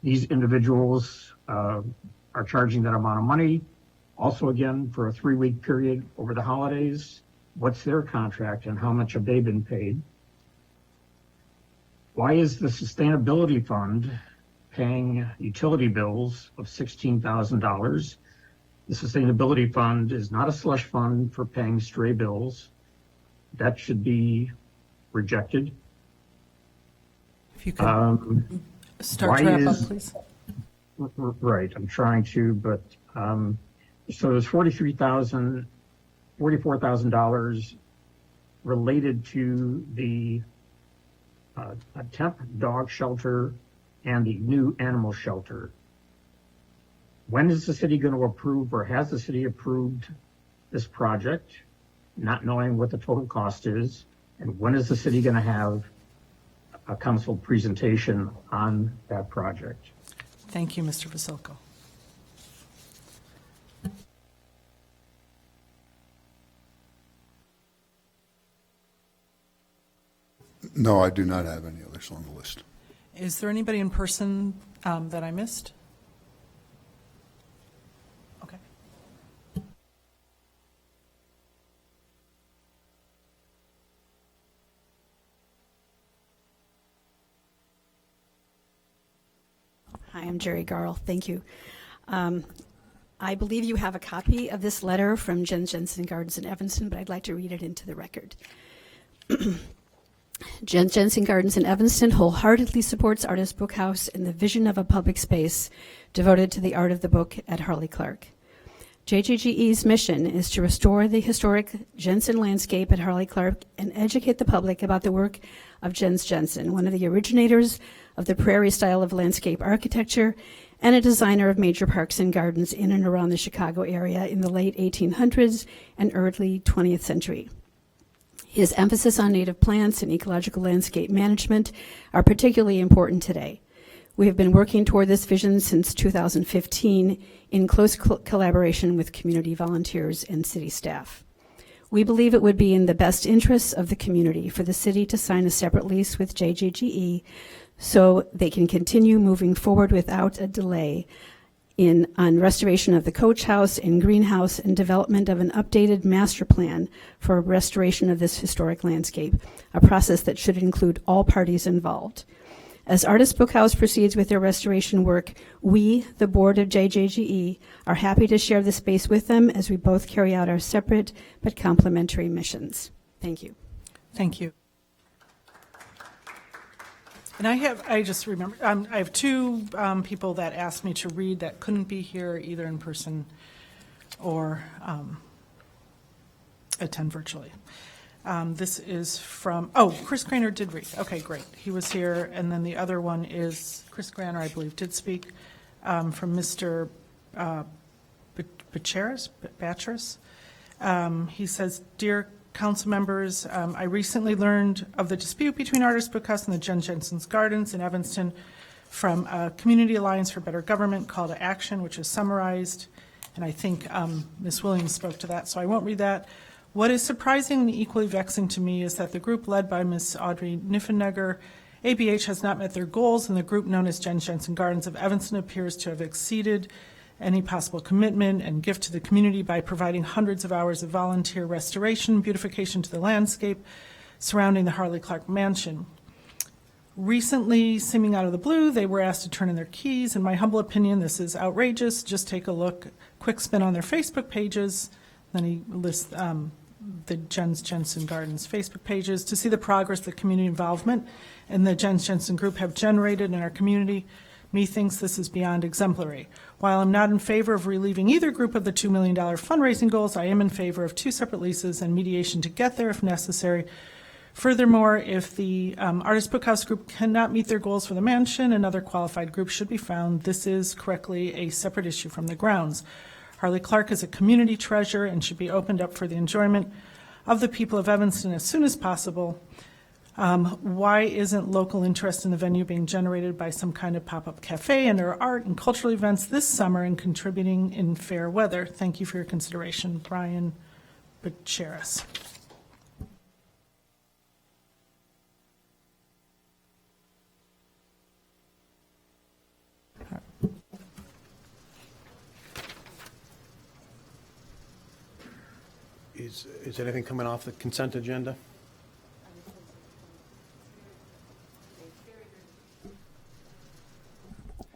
These individuals are charging that amount of money. Also, again, for a 3-week period over the holidays. What's their contract and how much have they been paid? Why is the Sustainability Fund paying utility bills of $16,000? The Sustainability Fund is not a slush fund for paying stray bills. That should be rejected. If you could start to wrap up, please. Right, I'm trying to, but so there's $44,000 related to the a temp dog shelter and the new animal shelter. When is the city going to approve, or has the city approved this project, not knowing what the total cost is? And when is the city going to have a council presentation on that project? Thank you, Mr. Vasilko. No, I do not have any others on the list. Is there anybody in person that I missed? Okay. Hi, I'm Jerry Garl. Thank you. I believe you have a copy of this letter from Jens Jensen Gardens in Evanston, but I'd like to read it into the record. Jens Jensen Gardens in Evanston wholeheartedly supports Artist Book House and the vision of a public space devoted to the art of the book at Harley Clark. JGGE's mission is to restore the historic Jensen landscape at Harley Clark and educate the public about the work of Jens Jensen, one of the originators of the prairie style of landscape architecture and a designer of major parks and gardens in and around the Chicago area in the late 1800s and early 20th century. His emphasis on native plants and ecological landscape management are particularly important today. We have been working toward this vision since 2015 in close collaboration with community volunteers and city staff. We believe it would be in the best interests of the community for the city to sign a separate lease with JGGE so they can continue moving forward without a delay on restoration of the coach house and greenhouse and development of an updated master plan for restoration of this historic landscape, a process that should include all parties involved. As Artist Book House proceeds with their restoration work, we, the board of JJGE, are happy to share the space with them as we both carry out our separate but complementary missions. Thank you. Thank you. And I just remember, I have two people that asked me to read that couldn't be here either in person or attend virtually. This is from, Chris Graner did read. Okay, great. He was here. And then the other one is, Chris Graner, I believe, did speak from Mr. Batcheris. He says, "Dear council members, I recently learned of the dispute between Artist Book House and the Jens Jensen Gardens in Evanston from a Community Alliance for Better Government call to action, which is summarized, and I think Ms. Williams spoke to that, so I won't read that. What is surprising and equally vexing to me is that the group led by Ms. Audrey Niffenegger, ABH, has not met their goals, and the group known as Jens Jensen Gardens of Evanston appears to have exceeded any possible commitment and gift to the community by providing hundreds of hours of volunteer restoration, beautification to the landscape surrounding the Harley Clark Mansion. Recently, seeming out of the blue, they were asked to turn in their keys. In my humble opinion, this is outrageous. Just take a look, quick spin on their Facebook pages. Then he lists the Jens Jensen Gardens Facebook pages to see the progress the community involvement and the Jens Jensen Group have generated in our community. Methinks this is beyond exemplary. While I'm not in favor of relieving either group of the $2 million fundraising goals, I am in favor of two separate leases and mediation to get there if necessary. Furthermore, if the Artist Book House Group cannot meet their goals for the mansion, another qualified group should be found. This is correctly a separate issue from the grounds. Harley Clark is a community treasure and should be opened up for the enjoyment of the people of Evanston as soon as possible. Why isn't local interest in the venue being generated by some kind of pop-up cafe and or art and cultural events this summer and contributing in fair weather? Thank you for your consideration, Brian Batcheris. Is anything coming off the consent agenda?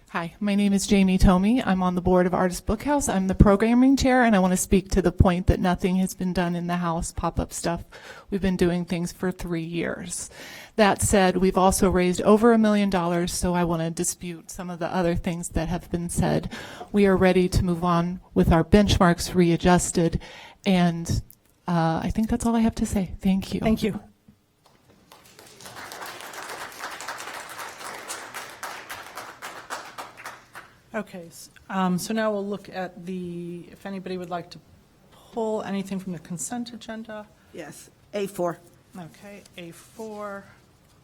Hi, my name is Jamie Tomey. I'm on the board of Artist Book House. I'm the programming chair, and I want to speak to the point that nothing has been done in the house, pop-up stuff. We've been doing things for 3 years. That said, we've also raised over $1 million, so I want to dispute some of the other things that have been said. We are ready to move on with our benchmarks readjusted, and I think that's all I have to say. Thank you. Thank you. Okay, so now we'll look at if anybody would like to pull anything from the consent agenda. Yes, A4. Okay, A4,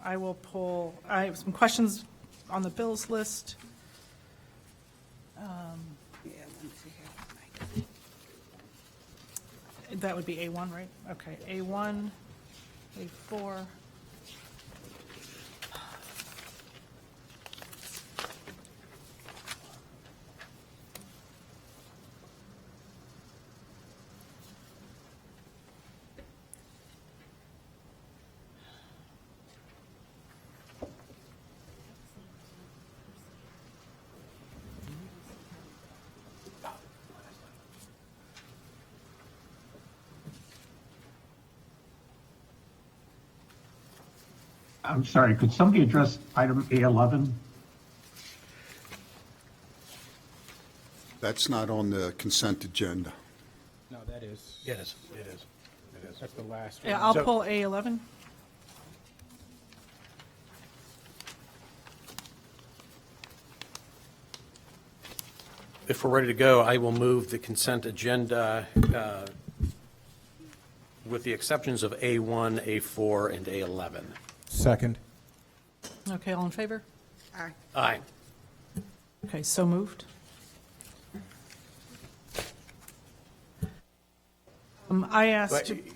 I will pull, I have some questions on the bills list. That would be A1, right? Okay, A1, A4. I'm sorry, could somebody address item A11? That's not on the consent agenda. No, that is. It is. It is. It is. That's the last one. Yeah, I'll pull A11. If we're ready to go, I will move the consent agenda with the exceptions of A1, A4, and A11. Second. Okay, all in favor? Aye. Aye. Okay, so moved. I asked, Wait.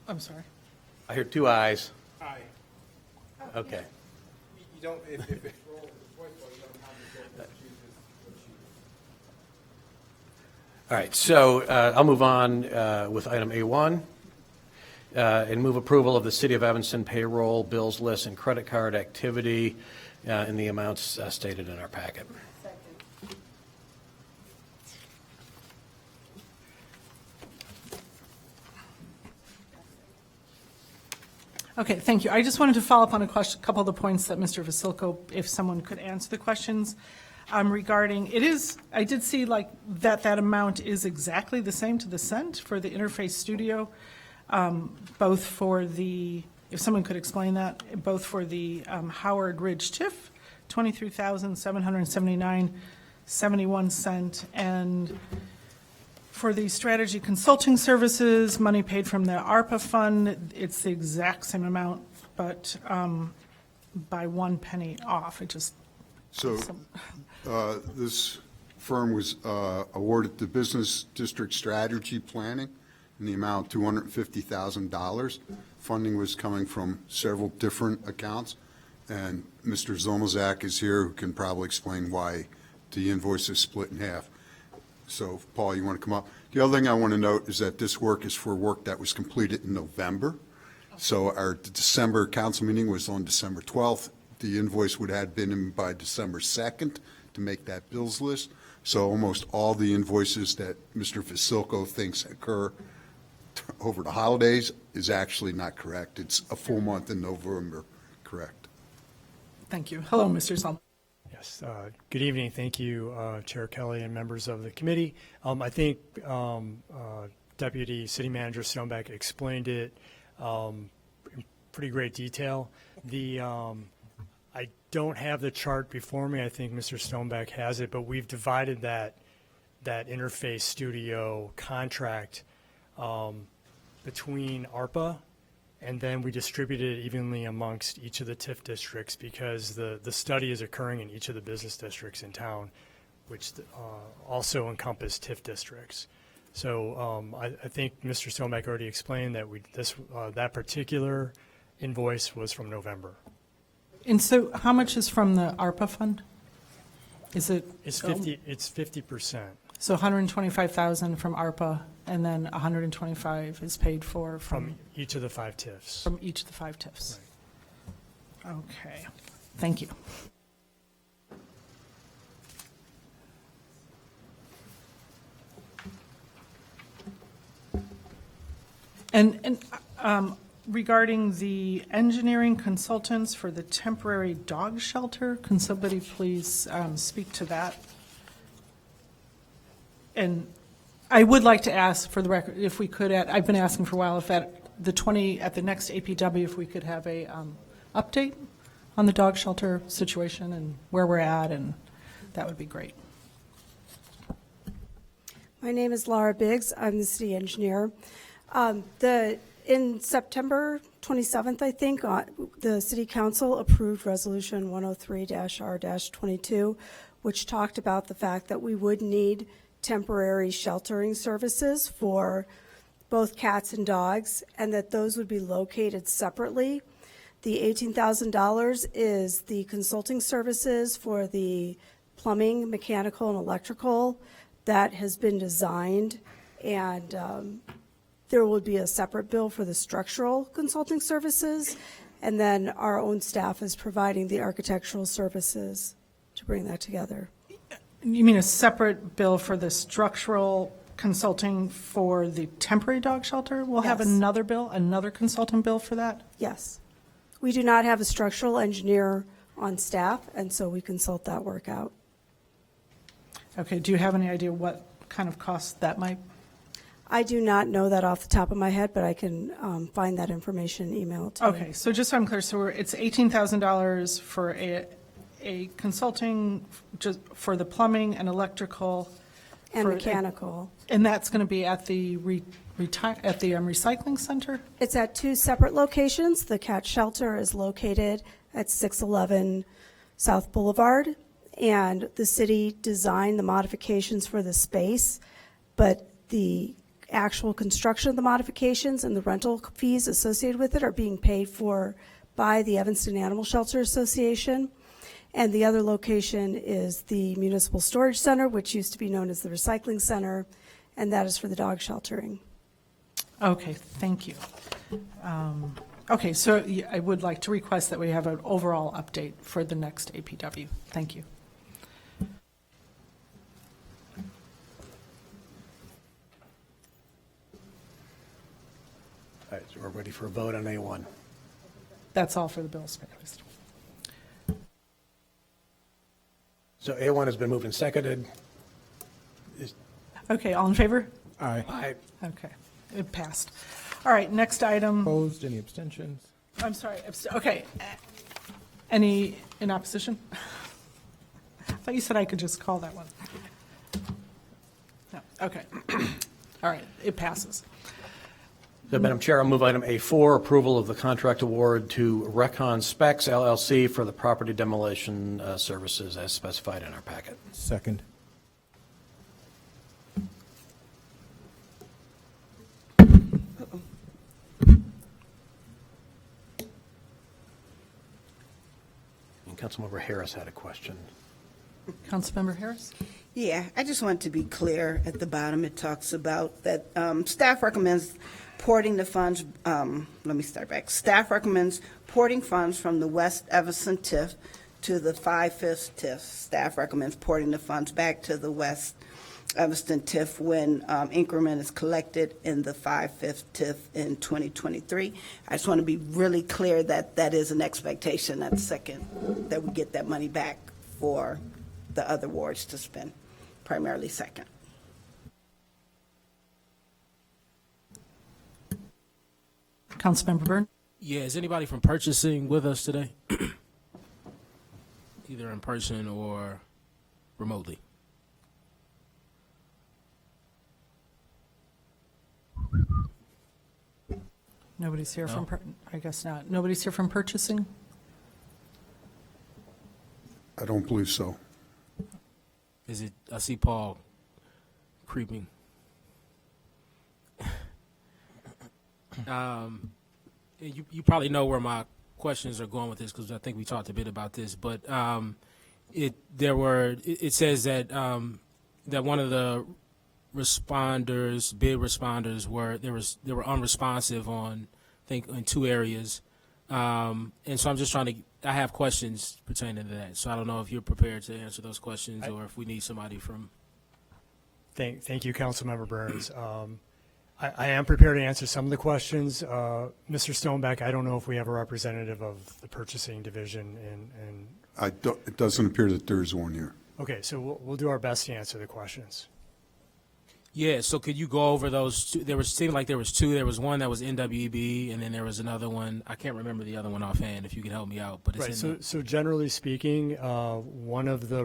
I'm sorry. I hear two ayes. Aye. Okay. You don't, if All right, so I'll move on with item A1 and move approval of the City of Evanston payroll, bills list, and credit card activity in the amounts stated in our packet. Okay, thank you. I just wanted to follow up on a couple of the points that Mr. Vasilko, if someone could answer the questions regarding, I did see like that amount is exactly the same to the cent for the Interface Studio, both for the, if someone could explain that, both for the Howard Ridge TIF, $23,779.71, and for the strategy consulting services, money paid from the ARPA fund, it's the exact same amount, but by 1 penny off. It just. So this firm was awarded the Business District Strategy Planning in the amount of $250,000. Funding was coming from several different accounts, and Mr. Zolmazak is here who can probably explain why the invoice is split in half. So, Paul, you want to come up? The other thing I want to note is that this work is for work that was completed in November. So our December council meeting was on December 12th. The invoice would have been in by December 2nd to make that bills list. So almost all the invoices that Mr. Vasilko thinks occur over the holidays is actually not correct. It's a full month in November, correct? Thank you. Hello, Mr. Zolmazak. Yes, good evening. Thank you, Chair Kelly and members of the committee. I think Deputy City Manager Stonebeck explained it in pretty great detail. I don't have the chart before me. I think Mr. Stonebeck has it, but we've divided that Interface Studio contract between ARPA, and then we distributed it evenly amongst each of the TIF districts because the study is occurring in each of the business districts in town, which also encompass TIF districts. So I think Mr. Stonebeck already explained that that particular invoice was from November. And so how much is from the ARPA fund? Is it? It's 50%. So 125,000 from ARPA, and then 125 is paid for From each of the 5 TIFs. From each of the 5 TIFs. Right. Okay, thank you. And regarding the engineering consultants for the temporary dog shelter, can somebody please speak to that? And I would like to ask, for the record, if we could, I've been asking for a while, if at the next APW, if we could have a update on the dog shelter situation and where we're at, and that would be great. My name is Laura Biggs. I'm the city engineer. In September 27th, I think, the City Council approved Resolution 103-R-22, which talked about the fact that we would need temporary sheltering services for both cats and dogs, and that those would be located separately. The $18,000 is the consulting services for the plumbing, mechanical, and electrical that has been designed, and there will be a separate bill for the structural consulting services, and then our own staff is providing the architectural services to bring that together. You mean a separate bill for the structural consulting for the temporary dog shelter? We'll have Yes. another bill, another consultant bill for that? Yes. We do not have a structural engineer on staff, and so we consult that work out. Okay, do you have any idea what kind of cost that might? I do not know that off the top of my head, but I can find that information and email it to you. Okay, so just so I'm clear, so it's $18,000 for a consulting just for the plumbing and electrical. And mechanical. And that's going to be at the recycling center? It's at two separate locations. The cat shelter is located at 611 South Boulevard, and the city designed the modifications for the space, but the actual construction of the modifications and the rental fees associated with it are being paid for by the Evanston Animal Shelter Association. And the other location is the Municipal Storage Center, which used to be known as the Recycling Center, and that is for the dog sheltering. Okay, thank you. Okay, so I would like to request that we have an overall update for the next APW. Thank you. All right, so we're ready for a vote on A1. That's all for the bills. So A1 has been moved and seconded. Okay, all in favor? Aye. Aye. Okay, it passed. All right, next item. Opposed? Any abstentions? I'm sorry, okay. Any in opposition? I thought you said I could just call that one. No, okay. All right, it passes. So, Madam Chair, I'll move item A4, approval of the contract award to Recon Specs LLC for the property demolition services as specified in our packet. Second. And Councilmember Harris had a question. Councilmember Harris? Yeah, I just want to be clear. At the bottom, it talks about that staff recommends porting the funds, let me start back. Staff recommends porting funds from the West Evanston TIF to the 5/5 TIF. Staff recommends porting the funds back to the West Evanston TIF when increment is collected in the 5/5 TIF in 2023. I just want to be really clear that that is an expectation that that we get that money back for the other wards to spend, primarily second. Councilmember Byrne? Yeah, is anybody from purchasing with us today? Either in person or remotely? Nobody's here No. from, I guess not. Nobody's here from purchasing? I don't believe so. Is it, I see Paul creeping. You probably know where my questions are going with this because I think we talked a bit about this, but it says that that one of the bid responders they were unresponsive on, I think, in two areas, and so I'm just I have questions pertaining to that. So I don't know if you're prepared to answer those questions or if we need somebody from. Thank you, Councilmember Burns. I am prepared to answer some of the questions. Mr. Stonebeck, I don't know if we have a representative of the purchasing division and It doesn't appear that there is one here. okay, so we'll do our best to answer the questions. Yeah, so could you go over those two? Seemed like there was two. There was one that was NWEB, and then there was another one. I can't remember the other one offhand. If you could help me out, but it's Right. So generally speaking, one of the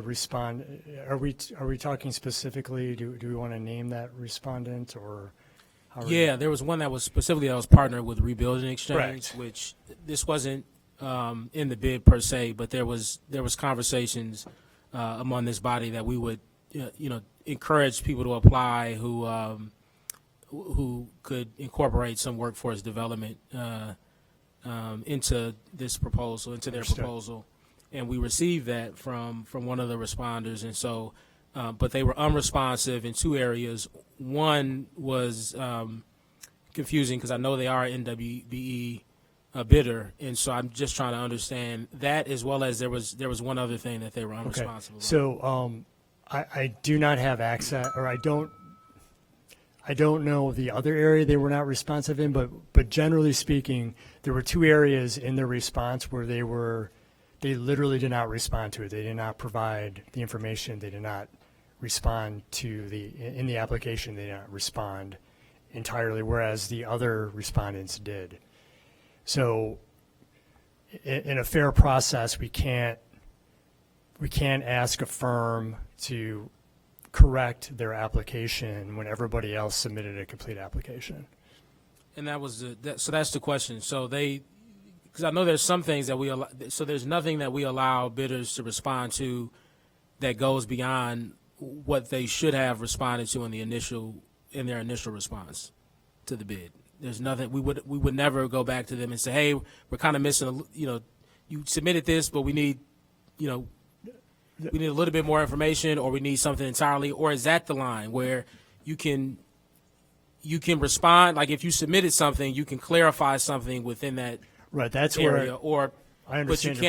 are we talking specifically? Do we want to name that respondent or? How Yeah, there was one that was partnered with Rebuilding Exchange, Correct. which this wasn't in the bid per se, but there was conversations among this body that we would encourage people to apply who could incorporate some workforce development into this proposal, into their Understood. proposal, and we received that from one of the responders, and so. But they were unresponsive in two areas. One was confusing because I know they are NWBE bidder, and so I'm just trying to understand that, as well as there was one other thing that they were unresponsive about. So I do not have access, or I don't know the other area they were not responsive in, but generally speaking, there were two areas in their response where they literally did not respond to it. They did not provide the information. They did not respond to in the application. They did not respond entirely, whereas the other respondents did. So in a fair process, we can't ask a firm to correct their application when everybody else submitted a complete application. And that was so that's the question. So because I know there's some things that we allow, so there's nothing that we allow bidders to respond to that goes beyond what they should have responded to in their initial response to the bid. There's nothing we would never go back to them and say, hey, we're kind of missing you submitted this, but we need a little bit more information, or we need something entirely. Or is that the line where you can respond, like if you submitted something, you can clarify something within that Right, that's area, where I understand. But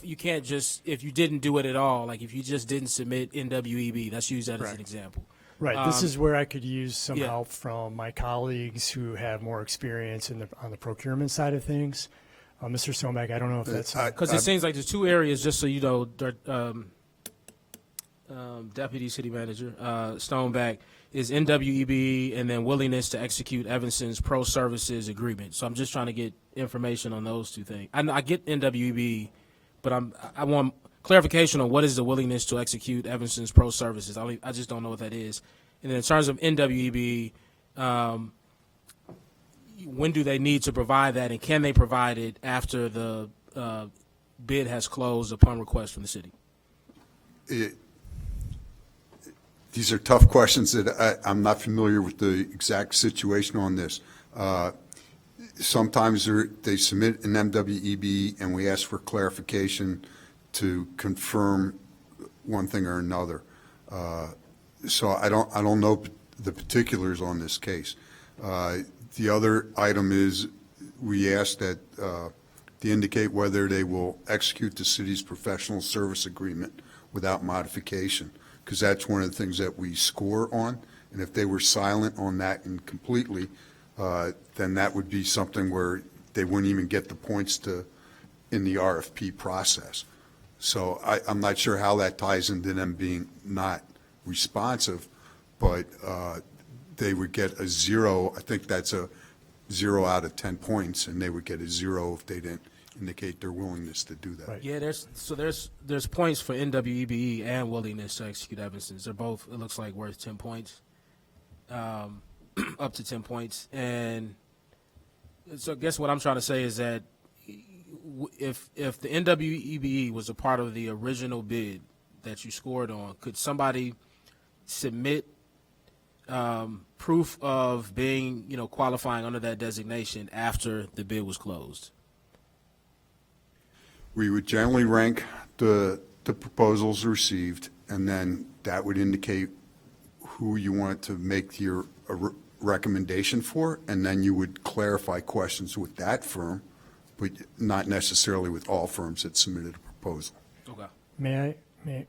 you can't just, if you didn't do it at all, like if you just didn't submit NWEB, let's use that as an example. Right, this is where I could use some yeah. help from my colleagues who have more experience on the procurement side of things. Mr. Stoneback, I don't know if that's because it seems like there's two areas. Just so you know, Deputy City Manager Stoneback is NWEB, and then willingness to execute Evanston's pro services agreement. So I'm just trying to get information on those two things. I get NWEB, but I want clarification on what is the willingness to execute Evanston's pro services. I just don't know what that is. And then in terms of NWEB, when do they need to provide that, and can they provide it after the bid has closed upon request from the city? These are tough questions that I'm not familiar with the exact situation on this. Sometimes they submit an MWEB and we ask for clarification to confirm one thing or another. So I don't know the particulars on this case. The other item is we ask that they indicate whether they will execute the city's professional service agreement without modification, because that's one of the things that we score on. And if they were silent on that and completely, then that would be something where they wouldn't even get the points in the RFP process. So I'm not sure how that ties into them being not responsive, but they would get a 0. I think that's a 0 out of 10 points, and they would get a 0 if they didn't indicate their willingness to do that. Right. Yeah, there's points for NWEBE and willingness to execute Evanston's. They're both, it looks like, worth 10 points, up to 10 points. And so I guess what I'm trying to say is that if the NWEBE was a part of the original bid that you scored on, could somebody submit proof of being, qualifying under that designation after the bid was closed? We would generally rank the proposals received, and then that would indicate who you want to make your recommendation for, and then you would clarify questions with that firm, but not necessarily with all firms that submitted a proposal. Okay. May I?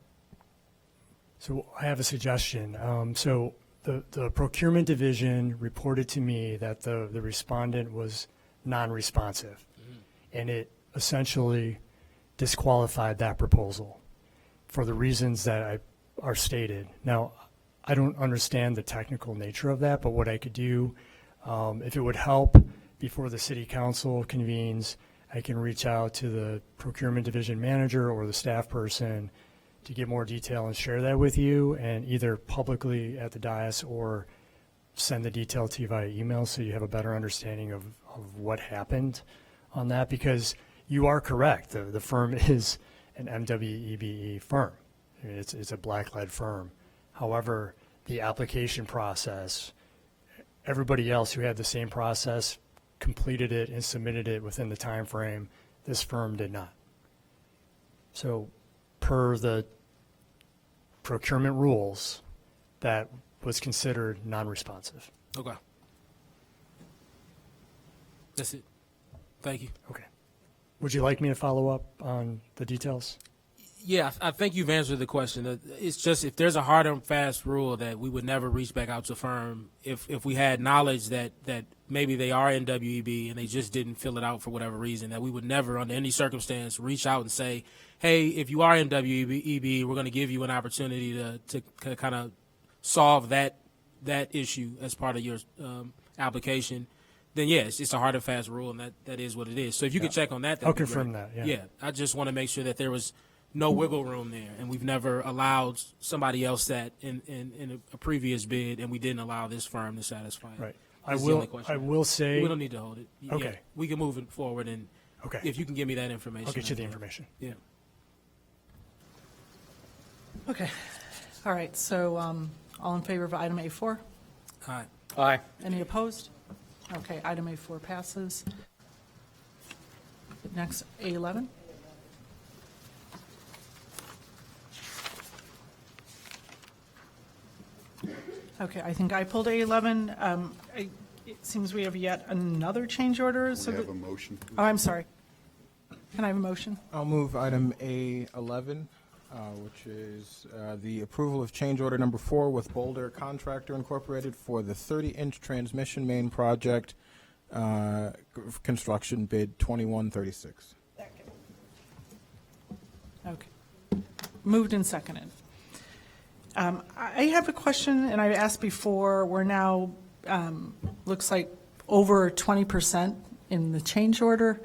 So I have a suggestion. So the procurement division reported to me that the respondent was non-responsive, and it essentially disqualified that proposal for the reasons that are stated. Now, I don't understand the technical nature of that, but what I could do, if it would help before the city council convenes, I can reach out to the procurement division manager or the staff person to get more detail and share that with you, and either publicly at the dais or send the detail to you via email so you have a better understanding of what happened on that, because you are correct. The firm is an MWEBE firm. I mean, it's a black-led firm. However, the application process, everybody else who had the same process completed it and submitted it within the time frame. This firm did not. So per the procurement rules, that was considered non-responsive. Okay. That's it. Thank you. Okay. Would you like me to follow up on the details? Yeah, I think you've answered the question. It's just if there's a hard and fast rule that we would never reach back out to firm if we had knowledge that maybe they are in WEB and they just didn't fill it out for whatever reason, that we would never under any circumstance reach out and say, hey, if you are in WEB, we're going to give you an opportunity to kind of solve that issue as part of your application. Then yes, it's a hard and fast rule, and that is what it is. So if you could check on that, I'll confirm that. Yeah, I just want to make sure that there was no wiggle room there, and we've never allowed somebody else that in a previous bid, and we didn't allow this firm to satisfy it. Right. That's the only question. I will say we don't need to hold it. Okay. Yeah, we can move it forward, and okay, if you can give me that information, I'll get you the information. Yeah. Okay. All right, so all in favor of item A4? Aye. Aye. Any opposed? Okay, item A4 passes. Next, A11. Okay, I think I pulled A11. It seems we have yet another change order. We have a motion. Oh, I'm sorry. Can I have a motion? I'll move item A11, which is the approval of change order number 4 with Boulder Contractor Incorporated for the 30-inch transmission main project, construction bid 2136. Okay. Moved and seconded. I have a question, and I asked before, we're now, looks like over 20% in the change order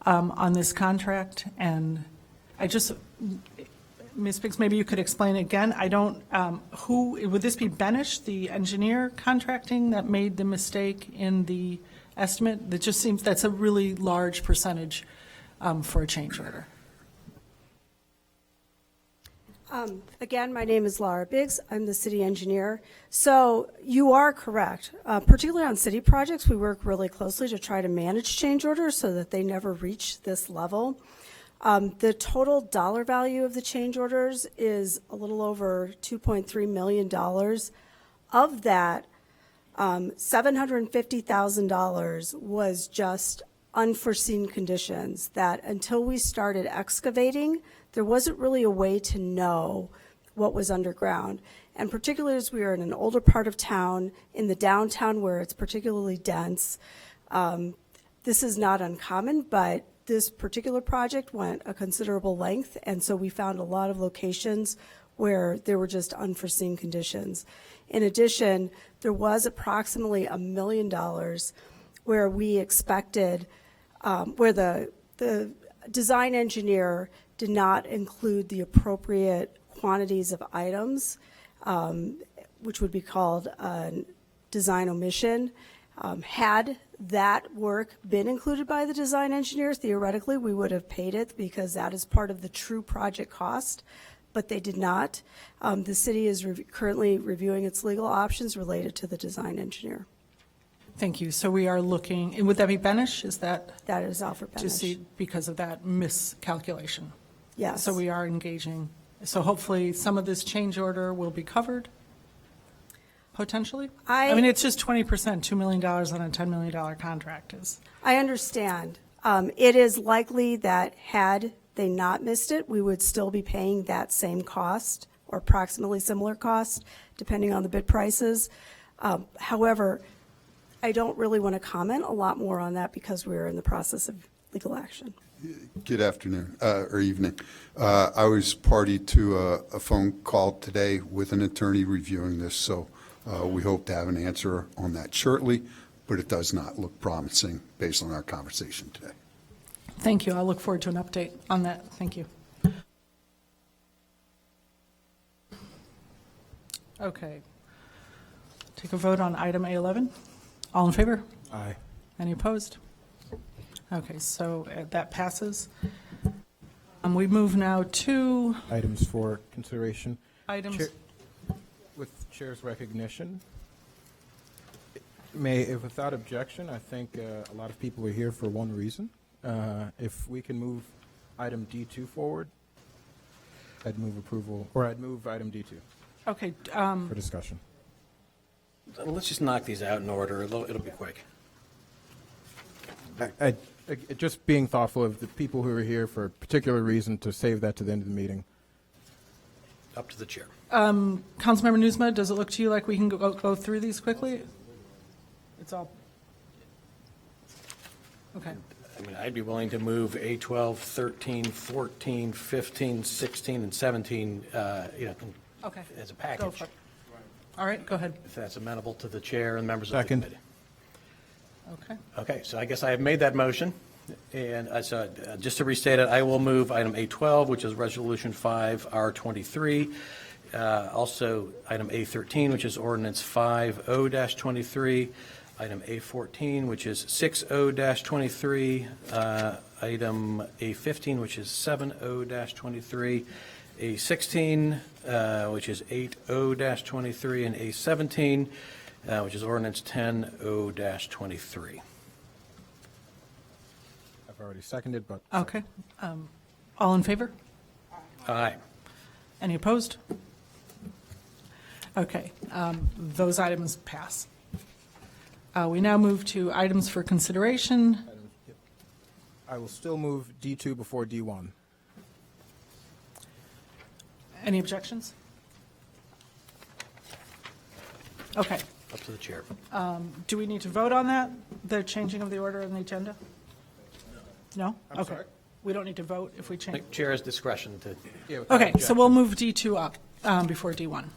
on this contract, and I just, Ms. Biggs, maybe you could explain again. I don't, would this be Benish, the engineer contracting, that made the mistake in the estimate? That just seems, that's a really large percentage for a change order. Again, my name is Laura Biggs. I'm the city engineer. So you are correct. Particularly on city projects, we work really closely to try to manage change orders so that they never reach this level. The total dollar value of the change orders is a little over $2.3 million. Of that, $750,000 was just unforeseen conditions that until we started excavating, there wasn't really a way to know what was underground. And particularly as we are in an older part of town, in the downtown where it's particularly dense, this is not uncommon, but this particular project went a considerable length, and so we found a lot of locations where there were just unforeseen conditions. In addition, there was approximately $1 million where we expected, where the design engineer did not include the appropriate quantities of items, which would be called design omission. Had that work been included by the design engineer, theoretically, we would have paid it because that is part of the true project cost, but they did not. The city is currently reviewing its legal options related to the design engineer. Thank you. So we are looking, and would that be Benish? Is that? That is Alfred Benish. To see, because of that miscalculation. Yes. So we are engaging. So hopefully some of this change order will be covered, potentially? I mean, it's just 20%, $2 million on a $10 million contract is. I understand. It is likely that had they not missed it, we would still be paying that same cost or approximately similar cost, depending on the bid prices. However, I don't really want to comment a lot more on that because we're in the process of legal action. Good afternoon, or evening. I was party to a phone call today with an attorney reviewing this, so we hope to have an answer on that shortly, but it does not look promising based on our conversation today. Thank you. I'll look forward to an update on that. Thank you. Okay. Take a vote on item A11. All in favor? Aye. Any opposed? Okay, so that passes. We move now to Items for consideration. items. Chair- With Chair's recognition, if without objection, I think a lot of people are here for one reason. If we can move item D2 forward, I'd move approval, or I'd move item D2 Okay, for discussion. Let's just knock these out in order. It'll be quick. Just being thoughtful of the people who are here for a particular reason, to save that to the end of the meeting. Up to the chair. Councilmember Newsma, does it look to you like we can go through these quickly? It's all, okay. I mean, I'd be willing to move A12, 13, 14, 15, 16, and 17, Okay. as a Go package, for it. All right, go ahead. if that's amenable to the chair and members of the Second. committee. Okay. Okay, so I guess I have made that motion, and just to restate it, I will move item A12, which is Resolution 5R23, also item A13, which is Ordinance 50-23, item A14, which is 60-23, item A15, which is 70-23, A16, which is 80-23, and A17, which is Ordinance 10-0-23. I've already seconded, but. Okay. All in favor? Aye. Any opposed? Okay, those items pass. We now move to items for consideration. I will still move D2 before D1. Any objections? Okay. Up to the chair. Do we need to vote on that, the changing of the order on the agenda? No? I'm Okay. sorry? We don't need to vote if we The change? chair's discretion to. Yeah, without Okay, so objection. we'll move D2 up before D1.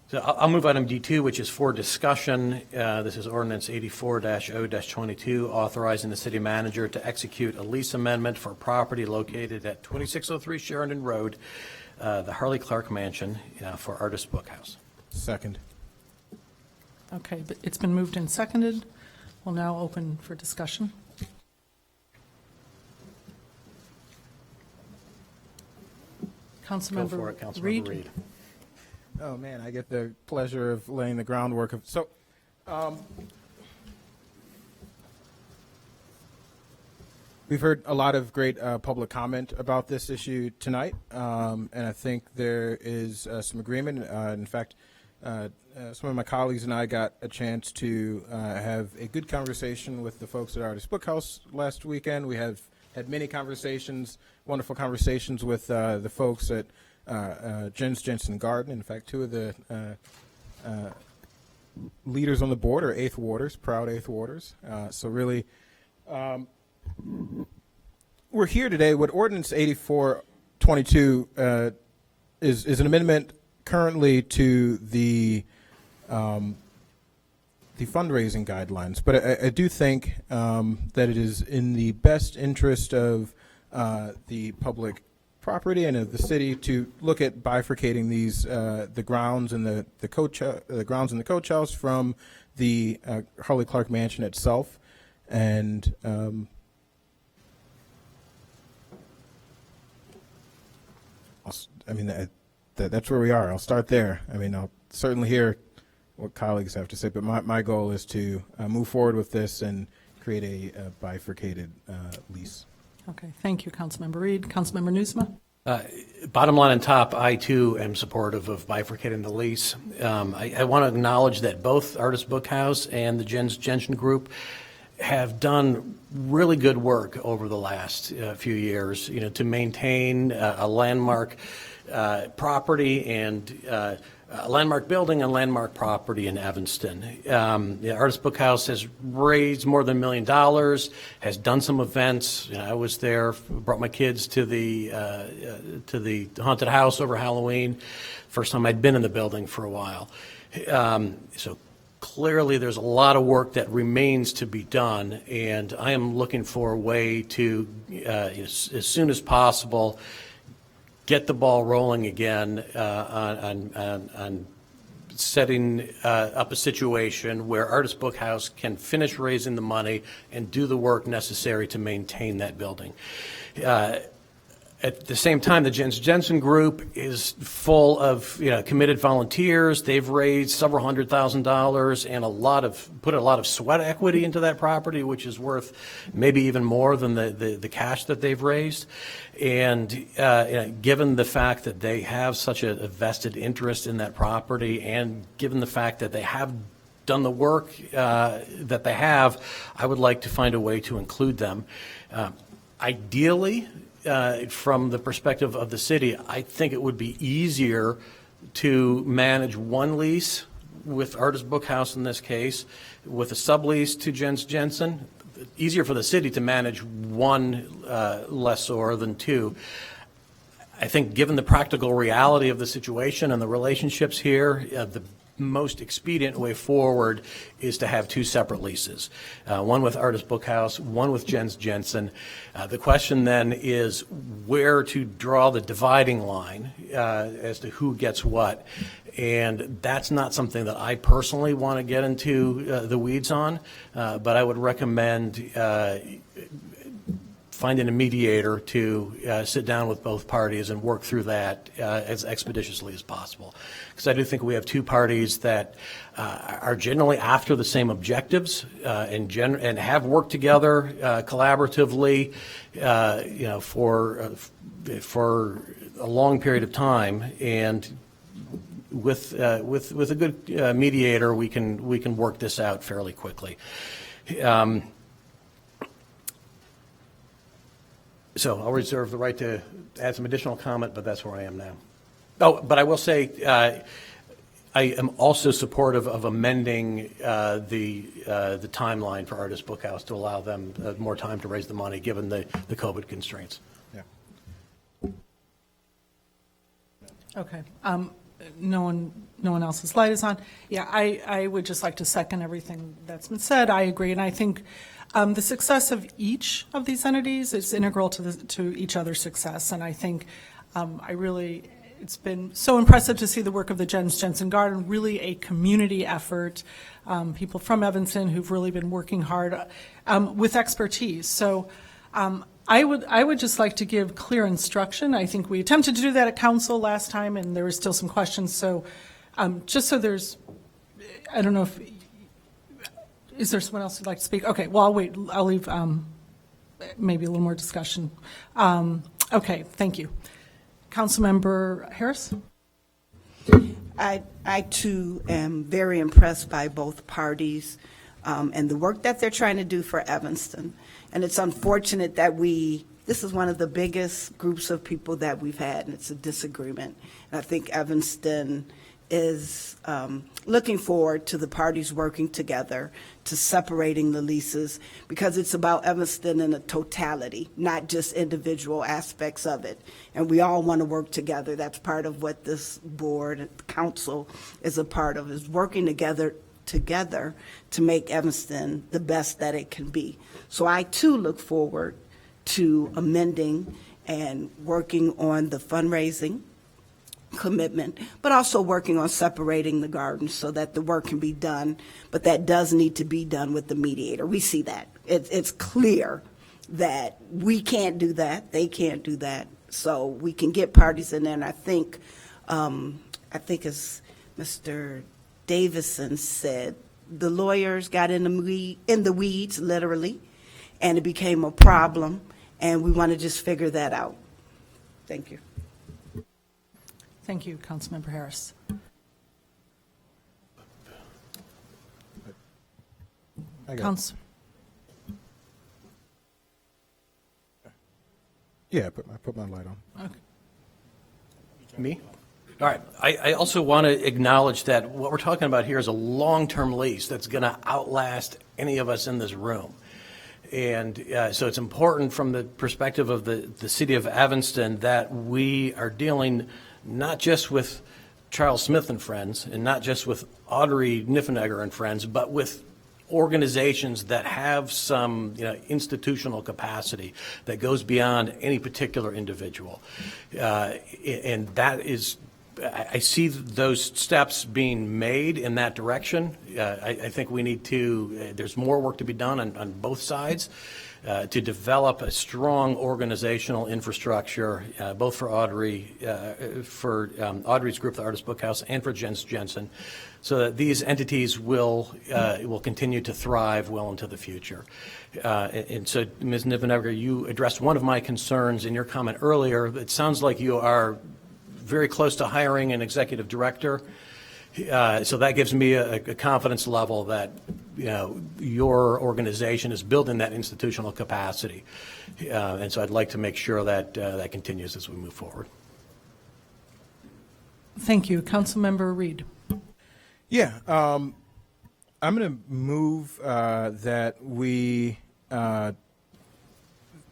So I'll move item D2, which is for discussion. This is ordinance 84-0-22, authorizing the city manager to execute a lease amendment for property located at 2603 Sheridan Road, the Harley Clark Mansion, for Artist Bookhouse. Second. Okay, but it's been moved and seconded. We'll now open for discussion. Go for it, Councilmember Councilmember Reed. Reed. Oh, man, I get the pleasure of laying the groundwork of, so, we've heard a lot of great public comment about this issue tonight, and I think there is some agreement. In fact, some of my colleagues and I got a chance to have a good conversation with the folks at Artist Bookhouse last weekend. We have had many conversations, wonderful conversations with the folks at Jens Jensen Garden. In fact, two of the leaders on the board are eighth warders, proud eighth warders. So really, we're here today. What Ordinance 84-22 is an amendment currently to the fundraising guidelines, but I do think that it is in the best interest of the public property and of the city to look at bifurcating these the grounds and the coach house from the Harley Clark Mansion itself, and that's where we are. I'll start there. I mean, I'll certainly hear what colleagues have to say, but my goal is to move forward with this and create a bifurcated lease. Okay, thank you, Councilmember Reed. Councilmember Newsma? Bottom line on top, I too am supportive of bifurcating the lease. I want to acknowledge that both Artist Bookhouse and the Jens Jensen Group have done really good work over the last few years, to maintain a landmark property and a landmark building and landmark property in Evanston. The Artist Book House has raised more than $1 million, has done some events. I was there, brought my kids to the haunted house over Halloween. First time I'd been in the building for a while. So clearly there's a lot of work that remains to be done, and I am looking for a way to, as soon as possible, get the ball rolling again on setting up a situation where Artist Book House can finish raising the money and do the work necessary to maintain that building. At the same time, the Jens Jensen Group is full of committed volunteers. They've raised several $100,000 and put a lot of sweat equity into that property, which is worth maybe even more than the cash that they've raised. And given the fact that they have such a vested interest in that property, and given the fact that they have done the work that they have, I would like to find a way to include them. Ideally, from the perspective of the city, I think it would be easier to manage one lease with Artist Book House in this case, with a sublease to Jens Jensen. Easier for the city to manage one lessor than two. I think given the practical reality of the situation and the relationships here, the most expedient way forward is to have two separate leases, one with Artist Book House, one with Jens Jensen. The question then is where to draw the dividing line as to who gets what, and that's not something that I personally want to get into the weeds on, but I would recommend finding a mediator to sit down with both parties and work through that as expeditiously as possible. Because I do think we have two parties that are generally after the same objectives and have worked together collaboratively, for a long period of time. And with a good mediator, we can work this out fairly quickly. So I'll reserve the right to add some additional comment, but that's where I am now. Oh, but I will say I am also supportive of amending the timeline for Artist Book House to allow them more time to raise the money, given the COVID constraints. Yeah. Okay. No one else's light is on. Yeah, I would just like to second everything that's been said. I agree, and I think the success of each of these entities is integral to each other's success. And I think it's been so impressive to see the work of the Jens Jensen Garden, really a community effort. People from Evanston who've really been working hard with expertise. So I would just like to give clear instruction. I think we attempted to do that at council last time, and there were still some questions. So just so there's, I don't know if, is there someone else who'd like to speak? Okay, well, I'll wait. I'll leave maybe a little more discussion. Okay, thank you. Councilmember Harris? I too am very impressed by both parties and the work that they're trying to do for Evanston. And it's unfortunate that this is one of the biggest groups of people that we've had, and it's a disagreement. And I think Evanston is looking forward to the parties working together to separating the leases, because it's about Evanston in a totality, not just individual aspects of it. And we all want to work together. That's part of what this board and council is a part of, is working together to make Evanston the best that it can be. So I too look forward to amending and working on the fundraising commitment, but also working on separating the gardens so that the work can be done, but that does need to be done with the mediator. We see that. It's clear that we can't do that, they can't do that, so we can get parties in there. And I think as Mr. Davison said, the lawyers got in the weeds, literally, and it became a problem, and we want to just figure that out. Thank you. Thank you, Councilmember Harris. Council. Yeah, I put my light on. Okay. Me? All right. I also want to acknowledge that what we're talking about here is a long-term lease that's going to outlast any of us in this room. And so it's important from the perspective of the city of Evanston that we are dealing not just with Charles Smith and Friends and not just with Audrey Niffenegger and Friends, but with organizations that have some institutional capacity that goes beyond any particular individual. And that is, I see those steps being made in that direction. I think we need to, there's more work to be done on both sides to develop a strong organizational infrastructure, both for Audrey, for Audrey's group, the Artist Book House, and for Jens Jensen, so that these entities will continue to thrive well into the future. And so, Ms. Niffenegger, you addressed one of my concerns in your comment earlier. It sounds like you are very close to hiring an executive director. So that gives me a confidence level that your organization is building that institutional capacity. And so I'd like to make sure that that continues as we move forward. Thank you. Councilmember Reed. Yeah, I'm going to move that we,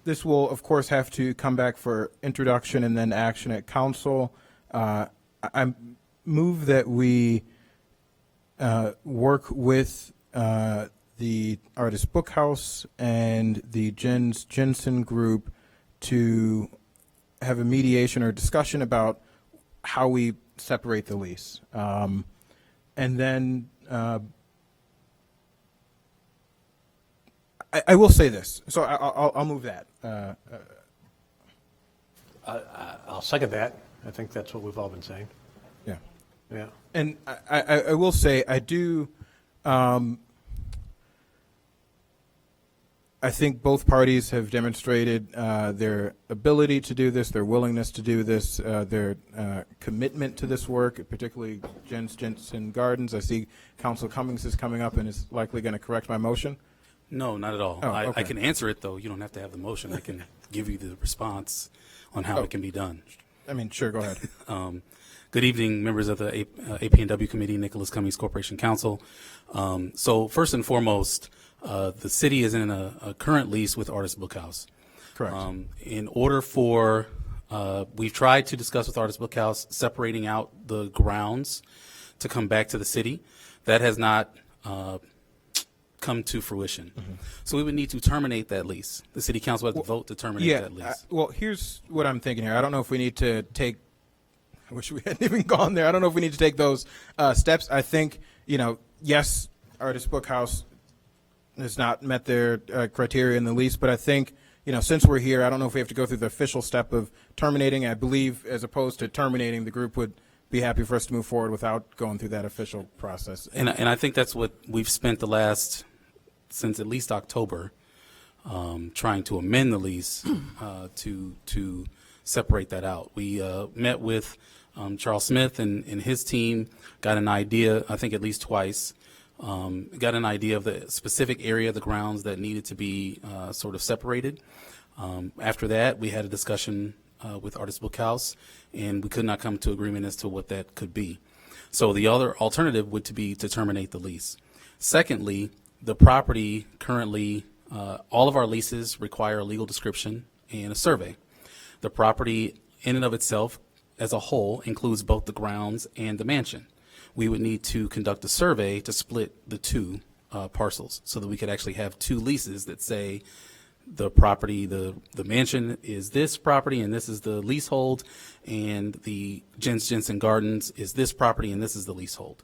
this will, of course, have to come back for introduction and then action at council. I move that we work with the Artist Book House and the Jens Jensen group to have a mediation or discussion about how we separate the lease. And then I will say this, so I'll move that. I'll second that. I think that's what we've all been saying. Yeah. Yeah. And I will say, I do, I think both parties have demonstrated their ability to do this, their willingness to do this, their commitment to this work, particularly Jens Jensen Gardens. I see Council Cummings is coming up and is likely going to correct my motion. No, not at all. Oh, okay. I can answer it, though. You don't have to have the motion. I can give you the response on how it can be done. I mean, sure, go ahead. Good evening, members of the AP&W Committee, Nicholas Cummings Corporation Council. So first and foremost, the city is in a current lease with Artist Book House. Correct. In order for, we've tried to discuss with Artist Book House separating out the grounds to come back to the city. That has not come to fruition. Mm-hmm. So we would need to terminate that lease. The city council has to vote to terminate that lease. Well, here's what I'm thinking here. I don't know if we need to take, I wish we hadn't even gone there. I don't know if we need to take those steps. I think, yes, Artist Book House has not met their criteria in the lease, but I think, since we're here, I don't know if we have to go through the official step of terminating. I believe, as opposed to terminating, the group would be happy for us to move forward without going through that official process. And I think that's what we've spent the last, since at least October, trying to amend the lease to separate that out. We met with Charles Smith and his team, got an idea, I think at least twice, got an idea of the specific area of the grounds that needed to be sort of separated. After that, we had a discussion with Artist Book House, and we could not come to agreement as to what that could be. So the other alternative would be to terminate the lease. Secondly, the property currently, all of our leases require a legal description and a survey. The property in and of itself as a whole includes both the grounds and the mansion. We would need to conduct a survey to split the two parcels so that we could actually have two leases that say the property, the mansion is this property and this is the leasehold, and the Jens Jensen Gardens is this property and this is the leasehold.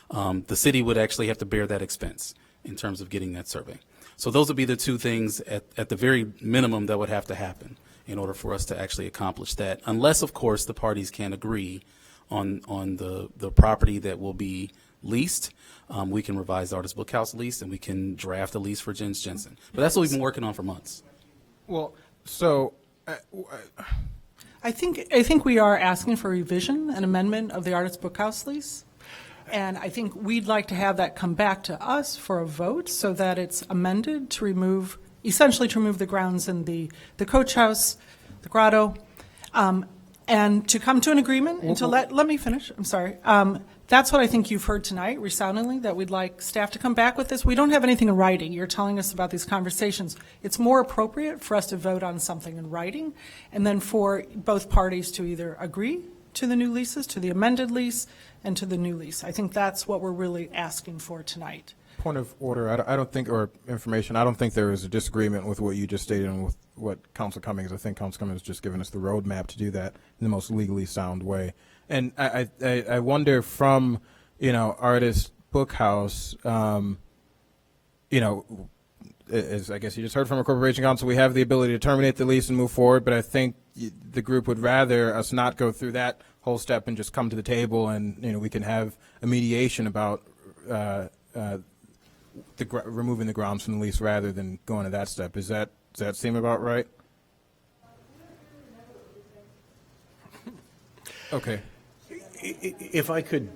The city would actually have to bear that expense in terms of getting that survey. So those would be the two things at the very minimum that would have to happen in order for us to actually accomplish that, unless, of course, the parties can agree on the property that will be leased. We can revise the Artist Book House lease, and we can draft a lease for Jens Jensen. But that's what we've been working on for months. Well, so I think we are asking for revision and amendment of the Artist Book House lease. And I think we'd like to have that come back to us for a vote so that it's amended to essentially to remove the grounds in the coach house, the grotto. And to come to an agreement and to let me finish, I'm sorry. That's what I think you've heard tonight resoundingly, that we'd like staff to come back with this. We don't have anything in writing. You're telling us about these conversations. It's more appropriate for us to vote on something in writing, and then for both parties to either agree to the new leases, to the amended lease, and to the new lease. I think that's what we're really asking for tonight. Point of order, I don't think, or information, I don't think there is a disagreement with what you just stated and with what Council Cummings, I think Council Cummings has just given us the roadmap to do that in the most legally sound way. And I wonder from, Artist Bookhouse, as I guess you just heard from a corporation council, we have the ability to terminate the lease and move forward, but I think the group would rather us not go through that whole step and just come to the table and, we can have a mediation about removing the grounds from the lease rather than going to that step. Does that seem about right? Okay. If I could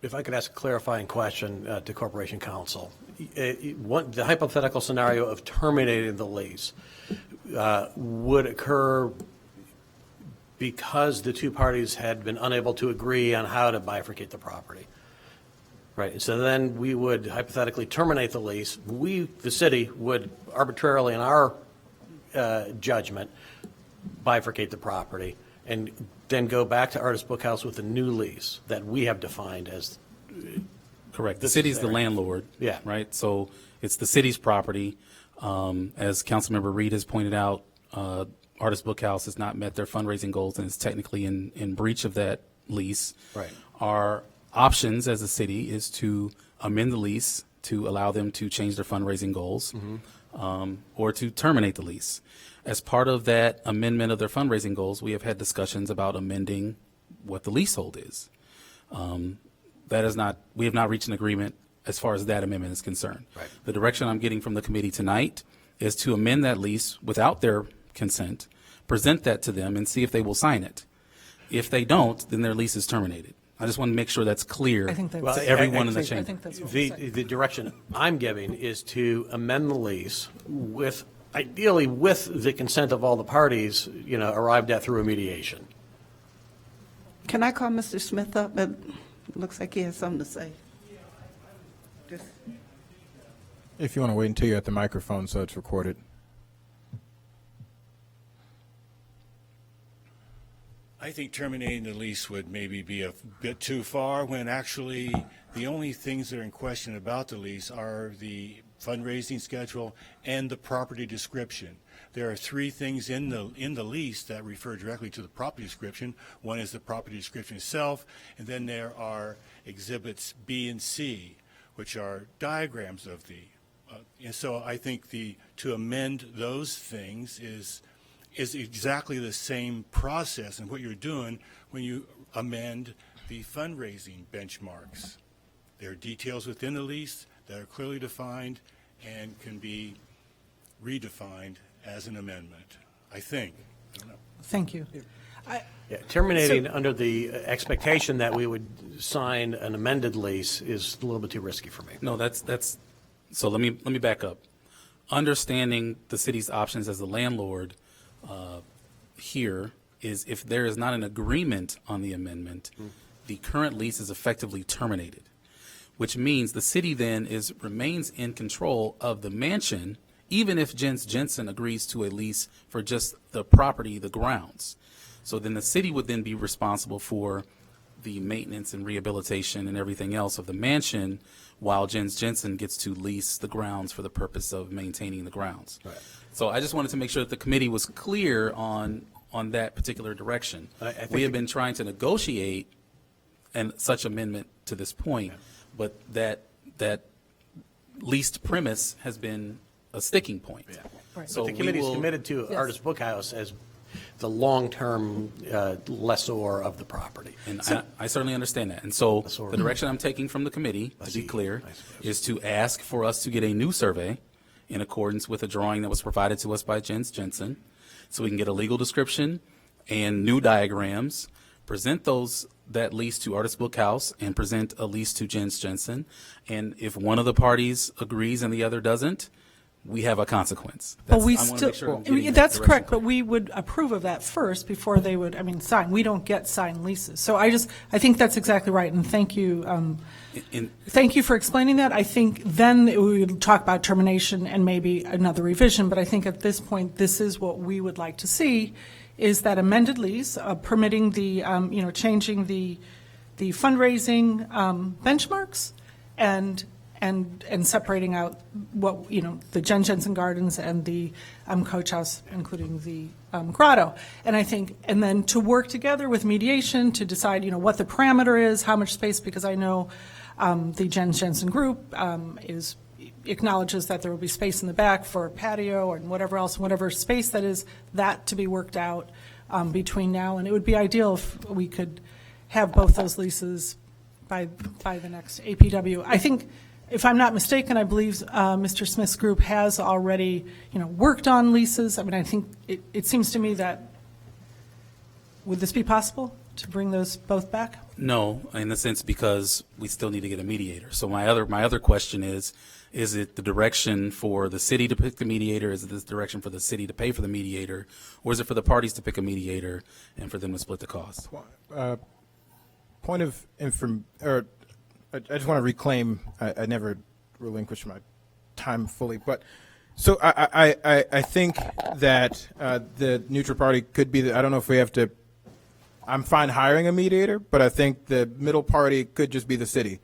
ask a clarifying question to Corporation Counsel, the hypothetical scenario of terminating the lease would occur because the two parties had been unable to agree on how to bifurcate the property. Right, so then we would hypothetically terminate the lease. We, the city, would arbitrarily, in our judgment, bifurcate the property and then go back to Artist Bookhouse with a new lease that we have defined as. Correct. The city's the landlord. Yeah. Right. So it's the city's property. As Councilmember Reed has pointed out, Artist Bookhouse has not met their fundraising goals and is technically in breach of that lease. Right. Our options as a city is to amend the lease to allow them to change their fundraising goals, or to terminate the lease. As part of that amendment of their fundraising goals, we have had discussions about amending what the leasehold is. We have not reached an agreement as far as that amendment is concerned. Right. The direction I'm getting from the committee tonight is to amend that lease without their consent, present that to them, and see if they will sign it. If they don't, then their lease is terminated. I just want to make sure that's clear to everyone in the chamber. I think that's what we're saying. The direction I'm giving is to amend the lease with, ideally with the consent of all the parties, arrived at through a mediation. Can I call Mr. Smith up? It looks like he has something to say. If you want to wait until you're at the microphone so it's recorded. I think terminating the lease would maybe be a bit too far when actually the only things that are in question about the lease are the fundraising schedule and the property description. There are three things in the lease that refer directly to the property description. One is the property description itself, and then there are exhibits B and C, which are diagrams of the. And so I think to amend those things is exactly the same process and what you're doing when you amend the fundraising benchmarks. There are details within the lease that are clearly defined and can be redefined as an amendment, I think. I don't know. Thank you. Terminating under the expectation that we would sign an amended lease is a little bit too risky for me. No, that's so let me back up. Understanding the city's options as the landlord here is if there is not an agreement on the amendment, the current lease is effectively terminated, which means the city then remains in control of the mansion, even if Jens Jensen agrees to a lease for just the property, the grounds. So then the city would then be responsible for the maintenance and rehabilitation and everything else of the mansion, while Jens Jensen gets to lease the grounds for the purpose of maintaining the grounds. Right. So I just wanted to make sure that the committee was clear on that particular direction. We have been trying to negotiate such amendment to this point, but that leased premise has been a sticking point. Yeah. Right. So the committee is committed to Artist Bookhouse as the long-term lessor of the property. And I certainly understand that. And so the direction I'm taking from the committee, to be clear, is to ask for us to get a new survey in accordance with a drawing that was provided to us by Jens Jensen, so we can get a legal description and new diagrams, present that lease to Artist Bookhouse, and present a lease to Jens Jensen. And if one of the parties agrees and the other doesn't, we have a consequence. But we I wanna still, make sure I'm getting that that's direction correct, but we would approve of that first before they would, sign. We don't get signed leases. So I think that's exactly right, and thank you. Thank you for explaining that. I think then we would talk about termination and maybe another revision, but I think at this point, this is what we would like to see, is that amended lease permitting the, changing the fundraising benchmarks and separating out what, the Jen Jensen Gardens and the Coach House, including the Grotto. And I think, and then to work together with mediation to decide, what the parameter is, how much space, because I know the Jen Jensen group acknowledges that there will be space in the back for patio and whatever else, whatever space that is, that to be worked out between now. And it would be ideal if we could have both those leases by the next APW. I think, if I'm not mistaken, I believe Mr. Smith's group has already, worked on leases. I think it seems to me that, would this be possible to bring those both back? No, in the sense because we still need to get a mediator. So my other question is it the direction for the city to pick the mediator? Is it this direction for the city to pay for the mediator? Or is it for the parties to pick a mediator and for them to split the cost? Point of I just want to reclaim, I never relinquished my time fully, but so I think that the neutral party could be, I don't know if we have to, I'm fine hiring a mediator, but I think the middle party could just be the city.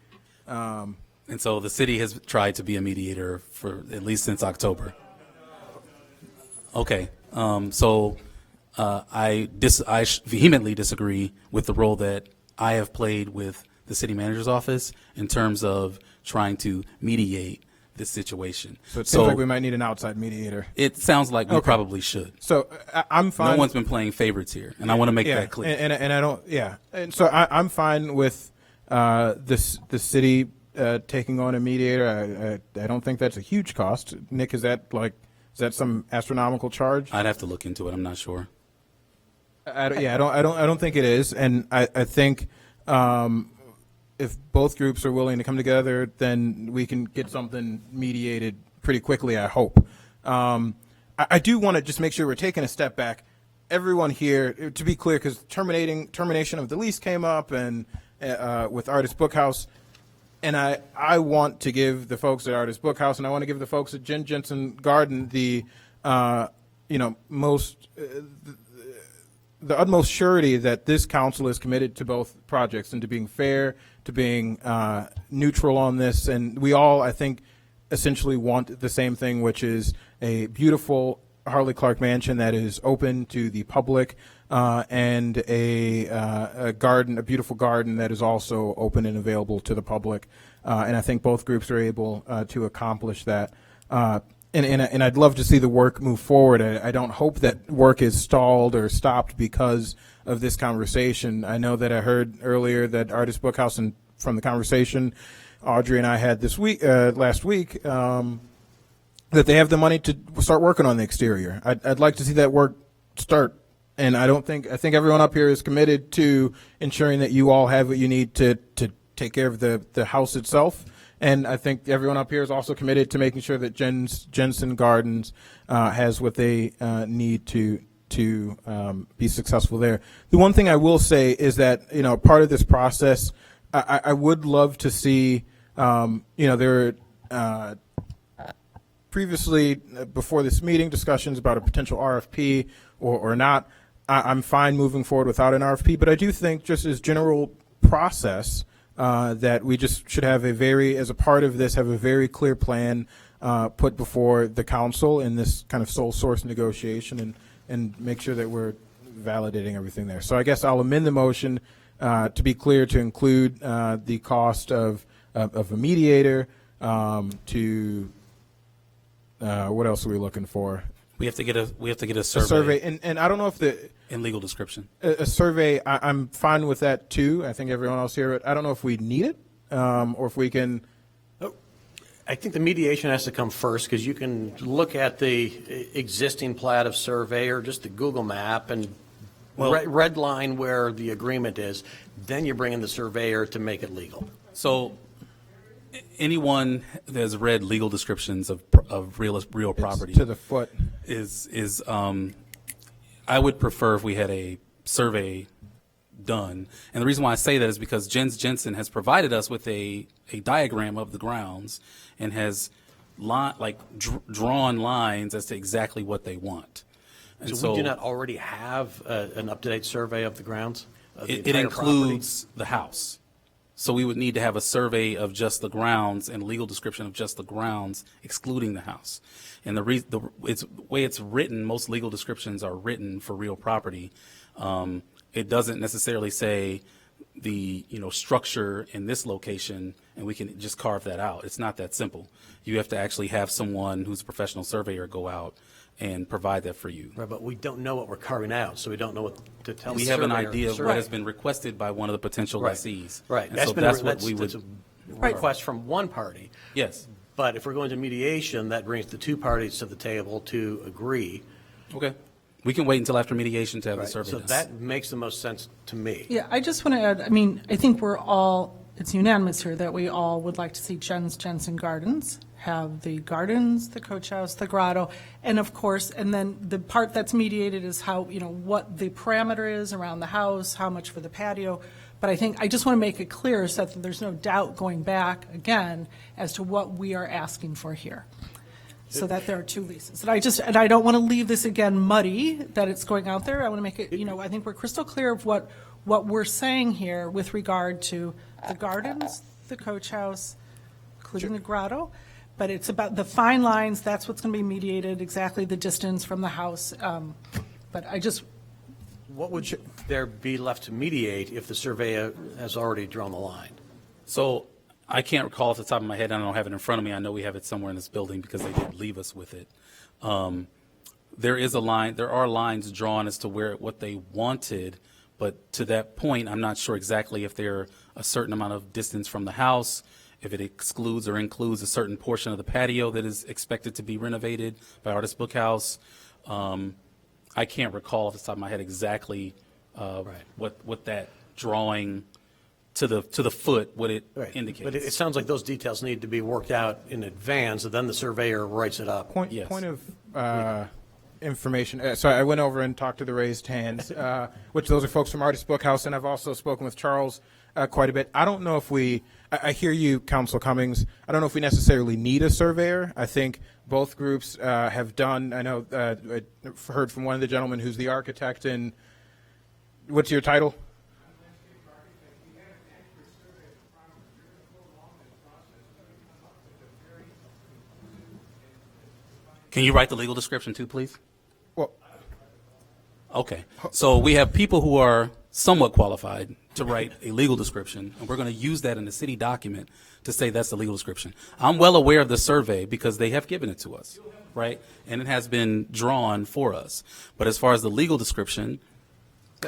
And so the city has tried to be a mediator for at least since October. Okay, so I vehemently disagree with the role that I have played with the city manager's office in terms of trying to mediate this situation. So it seems like we might need an outside mediator. It sounds like we probably should. So I'm fine. No one's been playing favorites here, and I want to make that clear. And I don't, and so I'm fine with the city taking on a mediator. I don't think that's a huge cost. Nick, is that some astronomical charge? I'd have to look into it. I'm not sure. I don't think it is, and I think if both groups are willing to come together, then we can get something mediated pretty quickly, I hope. I do want to just make sure we're taking a step back. Everyone here, to be clear, because termination of the lease came up and with Artist Bookhouse, and I want to give the folks at Artist Bookhouse and I want to give the folks at Jen Jensen Garden the utmost surety that this council is committed to both projects and to being fair, to being neutral on this. And we all, I think, essentially want the same thing, which is a beautiful Harley Clark mansion that is open to the public and a garden, a beautiful garden that is also open and available to the public. And I think both groups are able to accomplish that. And I'd love to see the work move forward. I don't hope that work is stalled or stopped because of this conversation. I know that I heard earlier that Artist Bookhouse, and from the conversation Audrey and I had last week, that they have the money to start working on the exterior. I'd like to see that work start. And I think everyone up here is committed to ensuring that you all have what you need to take care of the house itself. And I think everyone up here is also committed to making sure that Jensen Gardens has what they need to be successful there. The one thing I will say is that, part of this process, I would love to see, there are previously, before this meeting, discussions about a potential RFP or not. I'm fine moving forward without an RFP, but I do think just as general process, that we just should have as a part of this, have a very clear plan put before the council in this kind of sole source negotiation and make sure that we're validating everything there. So I guess I'll amend the motion to be clear to include the cost of a mediator to what else are we looking for? We have to get a survey. A survey, and I don't know if in legal description. A survey, I'm fine with that too. I think everyone else here. I don't know if we need it or if we can. I think the mediation has to come first because you can look at the existing plat of survey or just the Google map and red line where the agreement is. Then you bring in the surveyor to make it legal. So anyone that has read legal descriptions of of real property. to the foot. Is I would prefer if we had a survey done. And the reason why I say that is because Jens Jensen has provided us with a diagram of the grounds and has drawn lines as to exactly what they want. And So we do not already have an up-to-date survey of the grounds? Of the it entire includes the house. So we would need to have a survey of just the grounds and legal description of just the grounds, excluding the house. And the way it's written, most legal descriptions are written for real property. It doesn't necessarily say the structure in this location, and we can just carve that out. It's not that simple. You have to actually have someone who's a professional surveyor go out and provide that for you. Right, but we don't know what we're carving out, so we don't know what to tell We the have an surveyor. idea of what has been requested by one of the potential Right. lessees. Right, And that's so been that's a, what that's, we would. that's a request from one party. Yes. But if we're going to mediation, that brings the two parties to the table to agree. Okay. We can wait until after mediation to have the Right, survey so done. that makes the most sense to me. Yeah, I just want to add, I think it's unanimous here that we all would like to see Jens Jensen Gardens have the gardens, the coach house, the grotto, and of course, and then the part that's mediated is how, what the parameter is around the house, how much for the patio. But I just want to make it clear so that there's no doubt going back again as to what we are asking for here. So that there are two leases. And I don't want to leave this again muddy, that it's going out there. I want to make it, I think we're crystal clear of what we're saying here with regard to the gardens, the coach house, including the grotto. But it's about the fine lines, that's what's going to be mediated, exactly the distance from the house. But What would there be left to mediate if the surveyor has already drawn the line? So I can't recall off the top of my head. I don't have it in front of me. I know we have it somewhere in this building because they did leave us with it. There is a line. There are lines drawn as to what they wanted, but to that point, I'm not sure exactly if they're a certain amount of distance from the house, if it excludes or includes a certain portion of the patio that is expected to be renovated by Artist Bookhouse. I can't recall off the top of my head exactly what that drawing to the foot, what it indicates. But it sounds like those details need to be worked out in advance, and then the surveyor writes it up. Point of information. So I went over and talked to the raised hands, which those are folks from Artist Bookhouse, and I've also spoken with Charles quite a bit. I don't know if I hear you, Council Cummings. I don't know if we necessarily need a surveyor. I think both groups have done, I know, I heard from one of the gentlemen who's the architect, and what's your title? Can you write the legal description too, please? Well, okay. So we have people who are somewhat qualified to write a legal description, and we're going to use that in the city document to say that's the legal description. I'm well aware of the survey because they have given it to us, right? And it has been drawn for us. But as far as the legal description,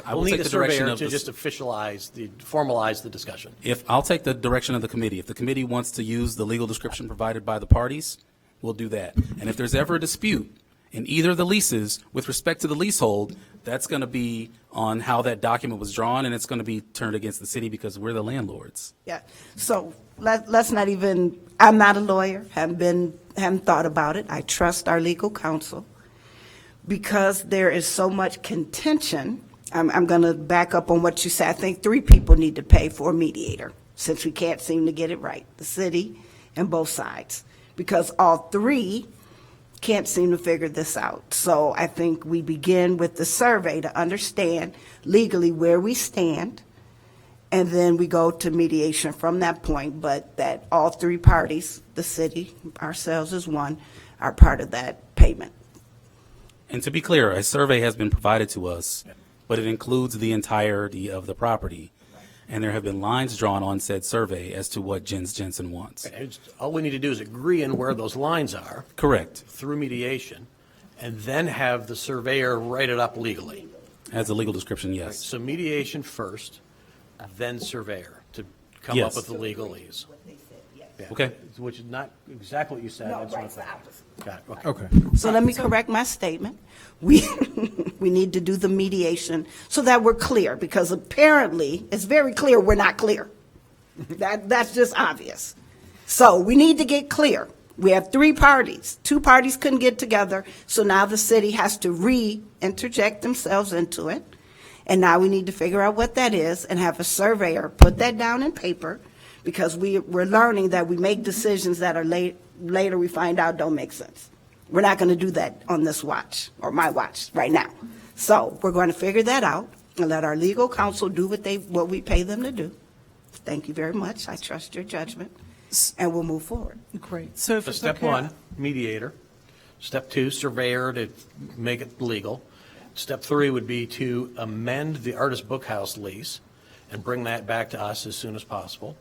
I will We'll take need the a direction surveyor of to the just formalize the discussion. If I'll take the direction of the committee. If the committee wants to use the legal description provided by the parties, we'll do that. And if there's ever a dispute in either of the leases with respect to the leasehold, that's going to be on how that document was drawn, and it's going to be turned against the city because we're the landlords. Yeah, so let's not even, I'm not a lawyer, haven't thought about it. I trust our legal counsel. Because there is so much contention, I'm going to back up on what you said. I think 3 people need to pay for a mediator, since we can't seem to get it right, the city and both sides, because all 3 can't seem to figure this out. So I think we begin with the survey to understand legally where we stand, and then we go to mediation from that point, but that all 3 parties, the city, ourselves as one, are part of that payment. And to be clear, a survey has been provided to us, but it includes the entirety of the property. And there have been lines drawn on said survey as to what Jens Jensen wants. All we need to do is agree on where those lines are. Correct. Through mediation, and then have the surveyor write it up legally. As a legal description, yes. So mediation first, then surveyor to come Yes. up with the legalese. Yeah. Okay. Which is not exactly what you said. No, That's right, what it's the I thought. Got it. Okay. So let me correct my statement. We need to do the mediation so that we're clear, because apparently it's very clear we're not clear. That's just obvious. So we need to get clear We have three parties. Two parties couldn't get together, so now the city has to re-interject themselves into it. And now we need to figure out what that is and have a surveyor put that down in paper, because we're learning that we make decisions that are later we find out don't make sense. We're not going to do that on this watch, or my watch, right now. So we're going to figure that out and let our legal counsel do what we pay them to do. Thank you very much. I trust your judgment, and we'll move forward. Great. So if So it's step okay- one, mediator. Step two, surveyor to make it legal. Step three would be to amend the Artist Bookhouse lease and bring that back to us as soon as possible.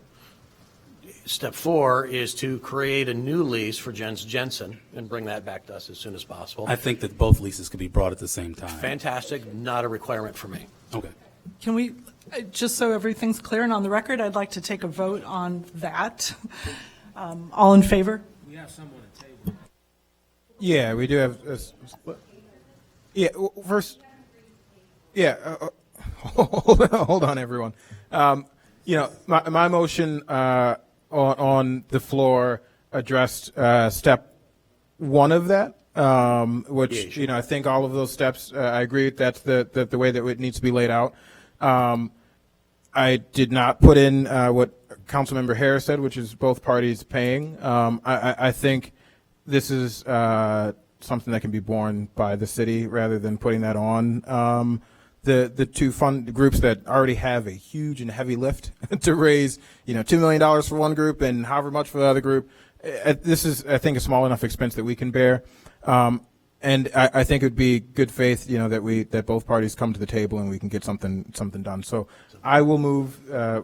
Step four is to create a new lease for Jens Jensen and bring that back to us as soon as possible. I think that both leases could be brought at the same time. Fantastic, not a requirement for me. Okay. Can we, just so everything's clear and on the record, I'd like to take a vote on that. All in favor? We have someone at the table. Yeah, we do have. First. Yeah, hold on, everyone. My motion on the floor addressed step one of that, which I think all of those steps. I agree that's the way that it needs to be laid out. I did not put in what Councilmember Harris said, which is both parties paying. I think this is something that can be borne by the city rather than putting that on the two fund groups that already have a huge and heavy lift to raise, $2 million for one group and however much for the other group. This is, I think, a small enough expense that we can bear. And I think it would be good faith, that both parties come to the table and we can get something done. So I will move the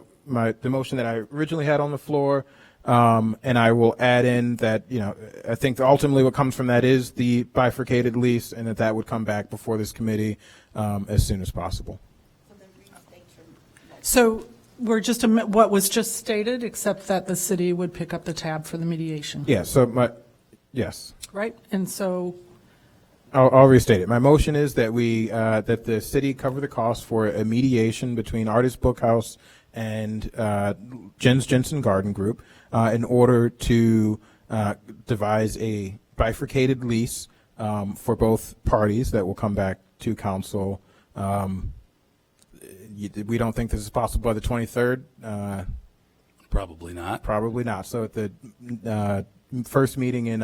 motion that I originally had on the floor, and I will add in that I think that ultimately what comes from that is the bifurcated lease, and that would come back before this committee as soon as possible. So we're just, what was just stated, except that the city would pick up the tab for the mediation. Yeah. So yes. Right? And so, I'll restate it. My motion is that that the city cover the cost for a mediation between Artist Bookhouse and Jens Jensen Garden Group in order to devise a bifurcated lease for both parties that will come back to council. We don't think this is possible by the 23rd. Probably not. Probably not. So at the first meeting in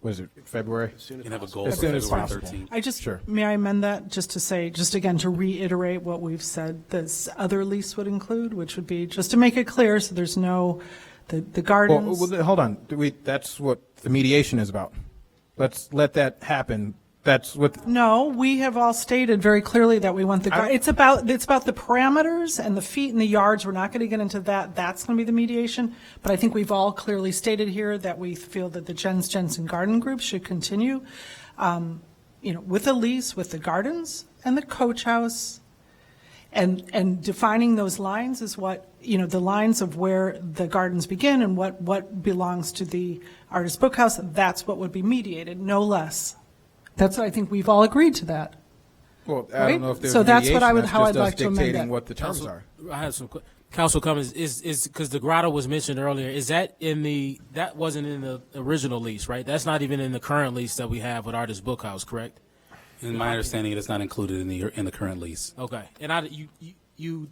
was it February? You can have a goal as for soon as February possible. 13th. May I amend that just to say, just again, to reiterate what we've said, this other lease would include, which would be, just to make it clear, so there's no, the gardens. Well, hold on. That's what the mediation is about. Let's let that happen. That's what. No, we have all stated very clearly that we want it's about the parameters and the feet and the yards. We're not going to get into that. That's going to be the mediation. But I think we've all clearly stated here that we feel that the Jens Jensen Garden Group should continue, with a lease with the gardens and the coach house, and defining those lines is what, the lines of where the gardens begin and what belongs to the Artist Bookhouse. That's what would be mediated, no less. That's what I think we've all agreed to that. Well, I Right? don't know if there's So that's what mediation. I would, That's how just I'd us like to amend dictating that. what the terms are. I have some council comments. Is because the grotto was mentioned earlier. Is that that wasn't in the original lease, right? That's not even in the current lease that we have with Artist Bookhouse, correct? In my understanding, it is not included in the current lease. Okay, and you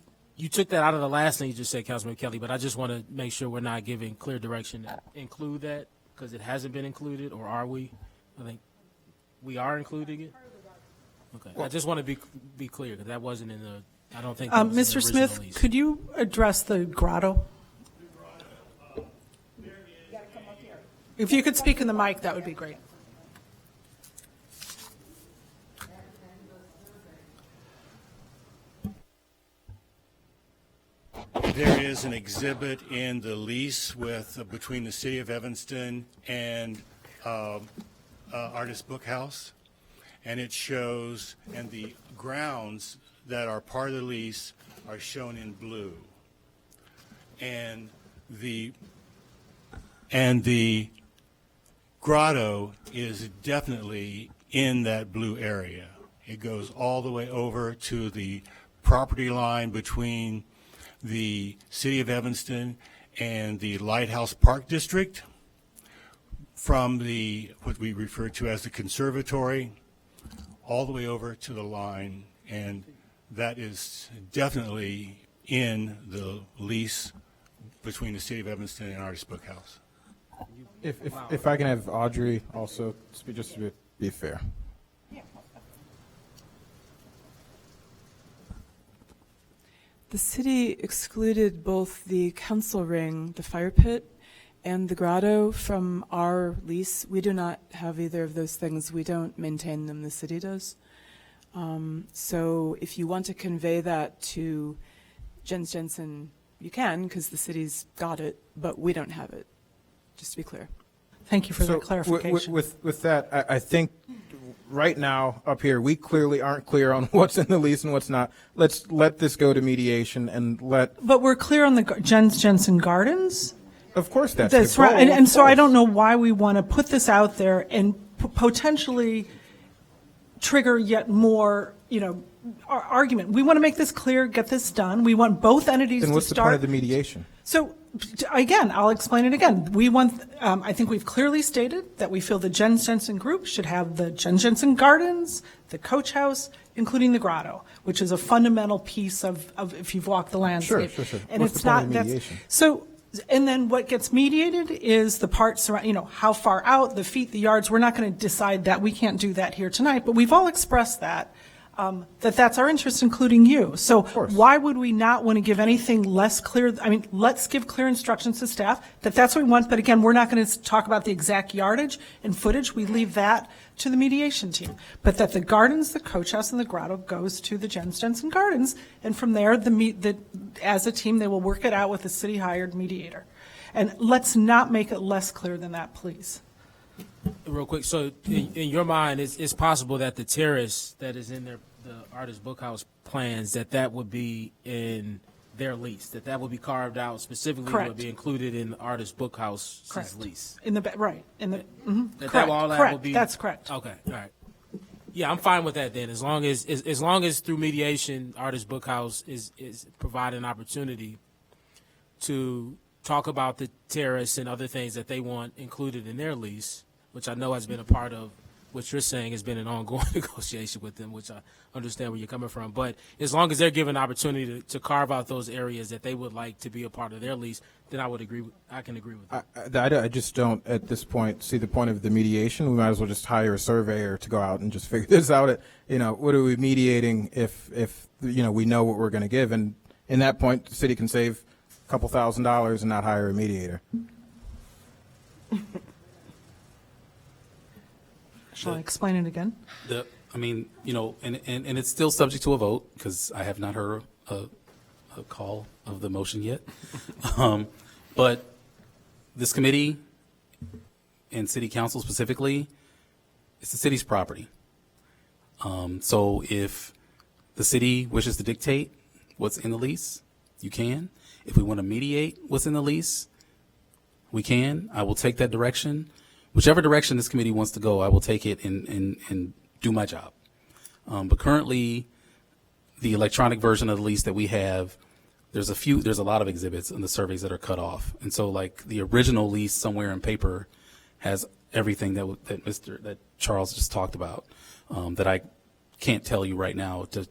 took that out of the last thing you just said, Councilman Kelly. But I just want to make sure we're not giving clear direction to include that because it hasn't been included, or are we? I think we are including it. Okay, I just want to be clear because that wasn't in the. I don't think. That was in the Mr. original Smith, lease. could you address the grotto? If you could speak in the mic, that would be great. There is an exhibit in the lease between the City of Evanston and Artist Bookhouse, and it shows, and the grounds that are part of the lease are shown in blue. And the grotto is definitely in that blue area. It goes all the way over to the property line between the City of Evanston and the Lighthouse Park District. from what we refer to as the conservatory all the way over to the line, and that is definitely in the lease between the City of Evanston and Artist Book House. If I can have Audrey also speak, just to be fair. The city excluded both the council ring, the fire pit, and the grotto from our lease. We do not have either of those things. We don't maintain them. The city does. So if you want to convey that to Jens Jensen, you can, because the city's got it, but we don't have it, just to be clear. Thank you for that clarification. With that, I think right now up here, we clearly aren't clear on what's in the lease and what's not. Let's let this go to mediation and let. But we're clear on the Jens Jensen Gardens? Of course, that's the right. goal, And so I don't know why we want to put this out there and potentially trigger yet more, argument. We want to make this clear, get this done. We want both entities to start. Then what's the point of the mediation? So, again, I'll explain it again. We want, I think we've clearly stated that we feel the Jens Jensen Group should have the Jens Jensen Gardens, the Coach House, including the Grotto, which is a fundamental piece of if you've walked the landscape. Sure. And What's it's the point not, of mediation? so, and then what gets mediated is the parts around, how far out, the feet, the yards. We're not going to decide that. We can't do that here tonight, but we've all expressed that. That's our interest, including you. So why would we not want to give anything less clear? I mean, let's give clear instructions to staff that that's what we want. But again, we're not going to talk about the exact yardage and footage. We leave that to the mediation team. But that the gardens, the Coach House, and the Grotto goes to the Jens Jensen Gardens. And from there, as a team, they will work it out with a city-hired mediator. And let's not make it less clear than that, please. Real quick, so in your mind, it's possible that the terrace that is in the Artist Book House plans, that would be in their lease, that would be carved out specifically, Correct. would be included in the Artist Book House's Correct. lease. In the right. In the That correct. all that Correct. would be, That's correct. Okay, all right. Yeah, I'm fine with that then. As long as through mediation, Artist Book House is providing an opportunity to talk about the terrace and other things that they want included in their lease, which I know has been a part of what you're saying has been an ongoing negotiation with them, which I understand where you're coming from. But as long as they're given an opportunity to carve out those areas that they would like to be a part of their lease, then I can agree with that. I just don't, at this point, see the point of the mediation. We might as well just hire a surveyor to go out and just figure this out. What are we mediating if we know what we're going to give? And in that point, the city can save a couple $1,000s and not hire a mediator. Shall I explain it again? And it's still subject to a vote because I have not heard a call of the motion yet. But this committee and city council specifically, it's the city's property. So if the city wishes to dictate what's in the lease, you can. If we want to mediate what's in the lease, we can. I will take that direction. Whichever direction this committee wants to go, I will take it and do my job. But currently, the electronic version of the lease that we have, there's a lot of exhibits in the surveys that are cut off. And so like the original lease somewhere in paper has everything that Charles just talked about, that I can't tell you right now to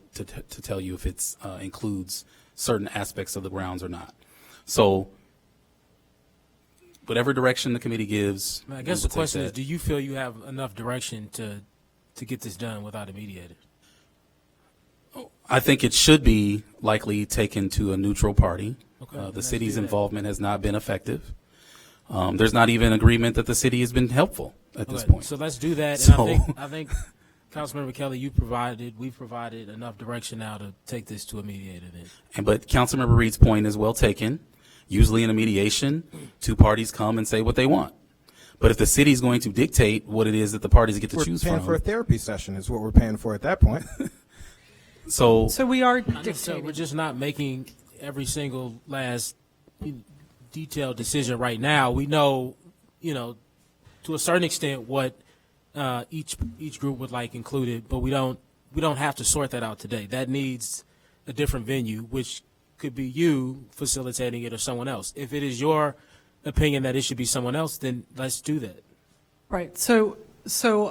tell you if it's includes certain aspects of the grounds or not. So whatever direction the committee gives. I guess the question is, do you feel you have enough direction to get this done without a mediator? I think it should be likely taken to a neutral party. Okay, the city's involvement has not been effective. There's not even agreement that the city has been helpful at this point. So let's do that. So, And I think Councilmember Kelly, we've provided enough direction now to take this to a mediator then. But Councilmember Reed's point is well taken. Usually in a mediation, two parties come and say what they want. But if the city's going to dictate what it is that the parties get to choose from. We're paying for a therapy session is what we're paying for at that point. So we are dictating. We're just not making every single last detailed decision right now. We know, to a certain extent what each group would like included, but we don't have to sort that out today. That needs a different venue, which could be you facilitating it or someone else. If it is your opinion that it should be someone else, then let's do that. Right, so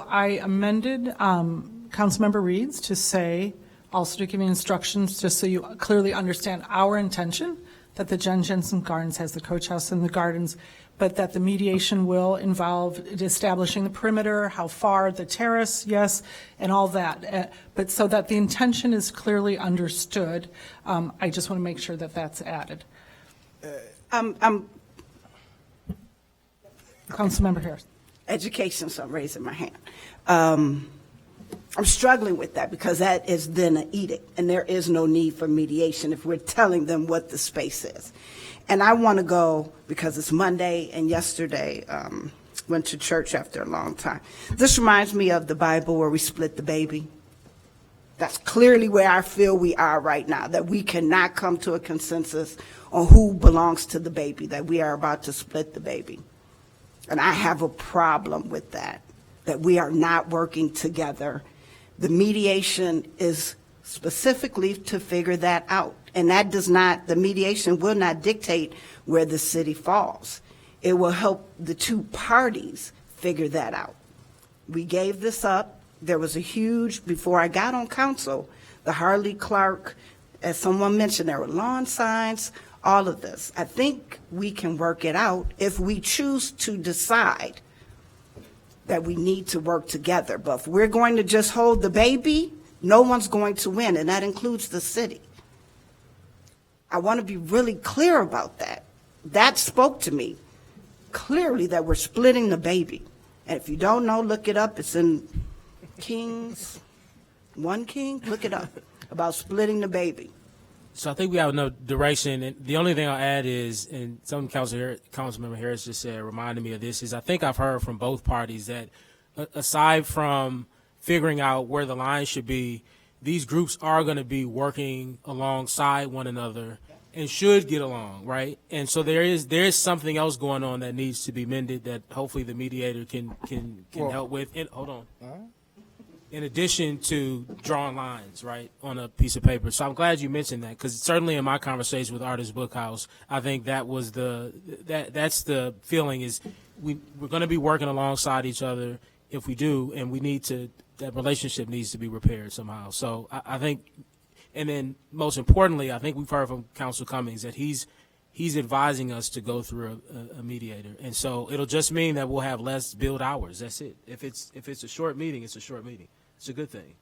I amended Councilmember Reed's to say, also to give you instructions, just so you clearly understand our intention, that the Jen Jensen Gardens has the coach house and the gardens, but that the mediation will involve establishing the perimeter, how far, the terrace, yes, and all that. But so that the intention is clearly understood, I just want to make sure that that's added. Councilmember Harris. Education, so I'm raising my hand. I'm struggling with that because that is then an edict, and there is no need for mediation if we're telling them what the space is. And I want to go, because it's Monday, and yesterday went to church after a long time. This reminds me of the Bible where we split the baby. That's clearly where I feel we are right now, that we cannot come to a consensus on who belongs to the baby, that we are about to split the baby. And I have a problem with that we are not working together. The mediation is specifically to figure that out. And that does not, the mediation will not dictate where the city falls. It will help the two parties figure that out. We gave this up. There was a huge, before I got on council, the Harley Clark, as someone mentioned, there were lawn signs, all of this. I think we can work it out if we choose to decide that we need to work together. But if we're going to just hold the baby, no one's going to win, and that includes the city. I want to be really clear about that. That spoke to me clearly, that we're splitting the baby. And if you don't know, look it up. It's in Kings, 1 King, look it up, about splitting the baby. So I think we have no direction, and the only thing I'll add is, and some Councilmember Harris just said, reminded me of this, is I think I've heard from both parties that aside from figuring out where the line should be, these groups are going to be working alongside one another and should get along, right? And so there is something else going on that needs to be mended that hopefully the mediator can help with. And, hold on. In addition to drawing lines, right, on a piece of paper. So I'm glad you mentioned that, because certainly in my conversation with Artist Bookhouse, I think that was that's the feeling, is we're going to be working alongside each other if we do, and we need to, that relationship needs to be repaired somehow. So I think, and then most importantly, I think we've heard from Council Cummings that he's advising us to go through a mediator, and so it'll just mean that we'll have less billed hours. That's it. If it's a short meeting, it's a short meeting. It's a good thing.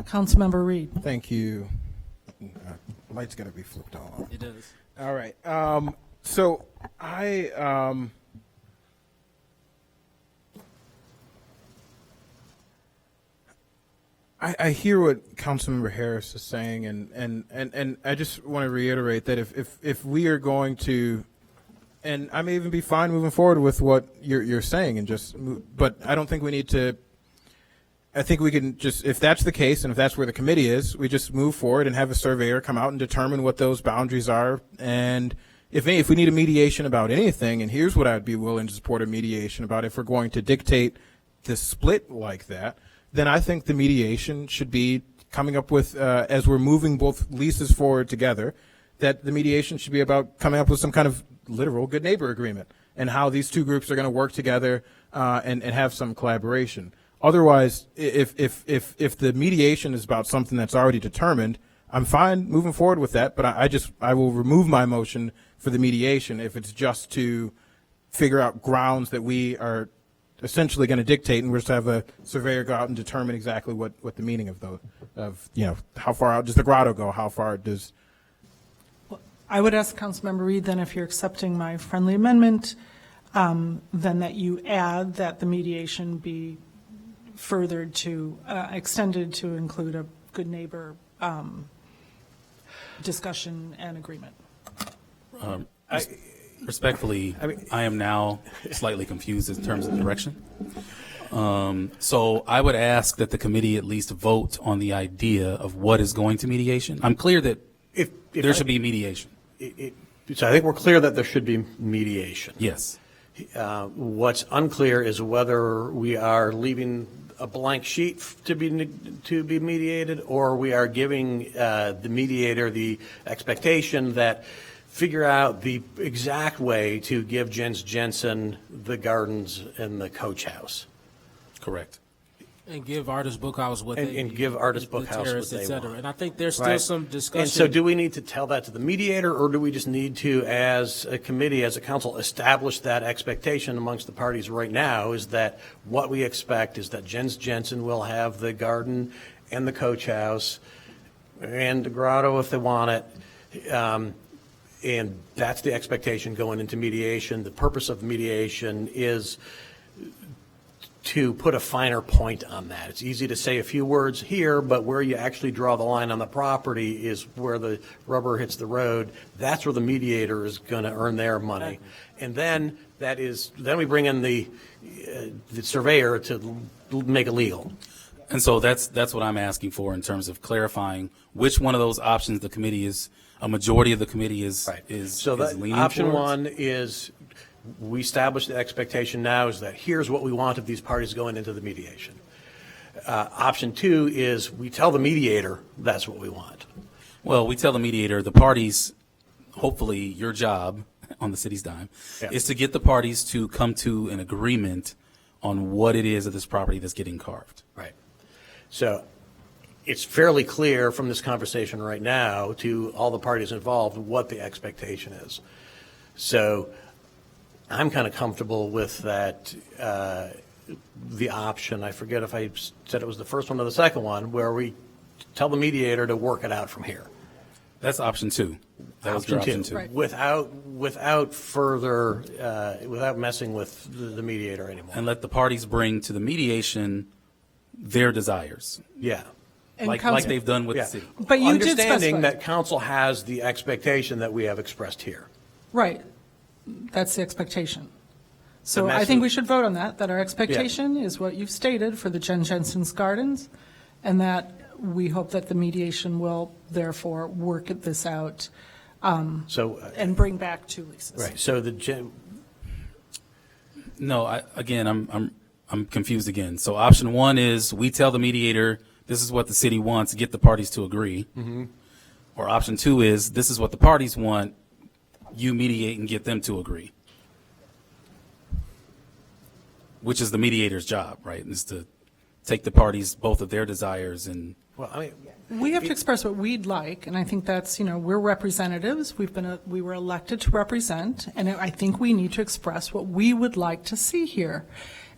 Councilmember Reed. Thank you. Light's got to be flipped on. It does. All right. So I hear what Councilmember Harris is saying, and I just want to reiterate that if we are going to, and I may even be fine moving forward with what you're saying, and but I don't think we need to. I think we can just, if that's the case, and if that's where the committee is, we just move forward and have a surveyor come out and determine what those boundaries are. And if we need a mediation about anything, and here's what I'd be willing to support a mediation about, if we're going to dictate the split like that, then I think the mediation should be coming up with, as we're moving both leases forward together, that the mediation should be about coming up with some kind of literal good neighbor agreement and how these two groups are going to work together and have some collaboration. Otherwise, if the mediation is about something that's already determined, I'm fine moving forward with that, but I will remove my motion for the mediation if it's just to figure out grounds that we are essentially going to dictate, and we're just have a surveyor go out and determine exactly what the meaning of how far out does the grotto go, how far does. I would ask Councilmember Reed then, if you're accepting my friendly amendment, then that you add that the mediation be furthered to, extended to include a good neighbor discussion and agreement. Respectfully, I am now slightly confused in terms of direction. So I would ask that the committee at least vote on the idea of what is going to mediation. I'm clear that if there should be mediation. So I think we're clear that there should be mediation. Yes. What's unclear is whether we are leaving a blank sheet to be mediated, or we are giving the mediator the expectation that figure out the exact way to give Jens Jensen the gardens and the coach house. Correct. And give Artist Bookhouse what they And give Artist the Bookhouse terrace, what they et cetera. want. And I think there's still Right. some discussion. And so do we need to tell that to the mediator, or do we just need to, as a committee, as a council, establish that expectation amongst the parties right now, is that what we expect is that Jens Jensen will have the garden and the coach house and the grotto if they want it. And that's the expectation going into mediation. The purpose of mediation is to put a finer point on that. It's easy to say a few words here, but where you actually draw the line on the property is where the rubber hits the road. That's where the mediator is going to earn their money. And then then we bring in the surveyor to make it legal. And so that's what I'm asking for in terms of clarifying which one of those options the committee is, a majority of the committee is So that leaning option towards. one is, we establish the expectation now is that here's what we want of these parties going into the mediation. Option two is we tell the mediator that's what we want. Well, we tell the mediator, the parties, hopefully your job on the city's dime, is to get the parties to come to an agreement on what it is of this property that's getting carved. Right. So it's fairly clear from this conversation right now to all the parties involved what the expectation is. So I'm kind of comfortable with that, the option, I forget if I said it was the first one or the second one, where we tell the mediator to work it out from here. That's option two. That was your option two. Right. Without further, without messing with the mediator anymore. And let the parties bring to the mediation their desires. Yeah. And Like they've done with the city. But you did Understanding specify. that council has the expectation that we have expressed here. Right. That's the expectation. So And I that's think what- we should vote on that, that our expectation is what you've stated for the Jen Jensen's Gardens, and that we hope that the mediation will therefore work this out and bring back two leases. Right, so No, I'm confused again. So option one is we tell the mediator this is what the city wants, get the parties to agree. Mhm. Or option two is this is what the parties want, you mediate and get them to agree. Which is the mediator's job, right? Is to take the parties, both of their desires and. Well, I mean, We have to express what we'd like, and I think that's, we're representatives, we were elected to represent, and I think we need to express what we would like to see here.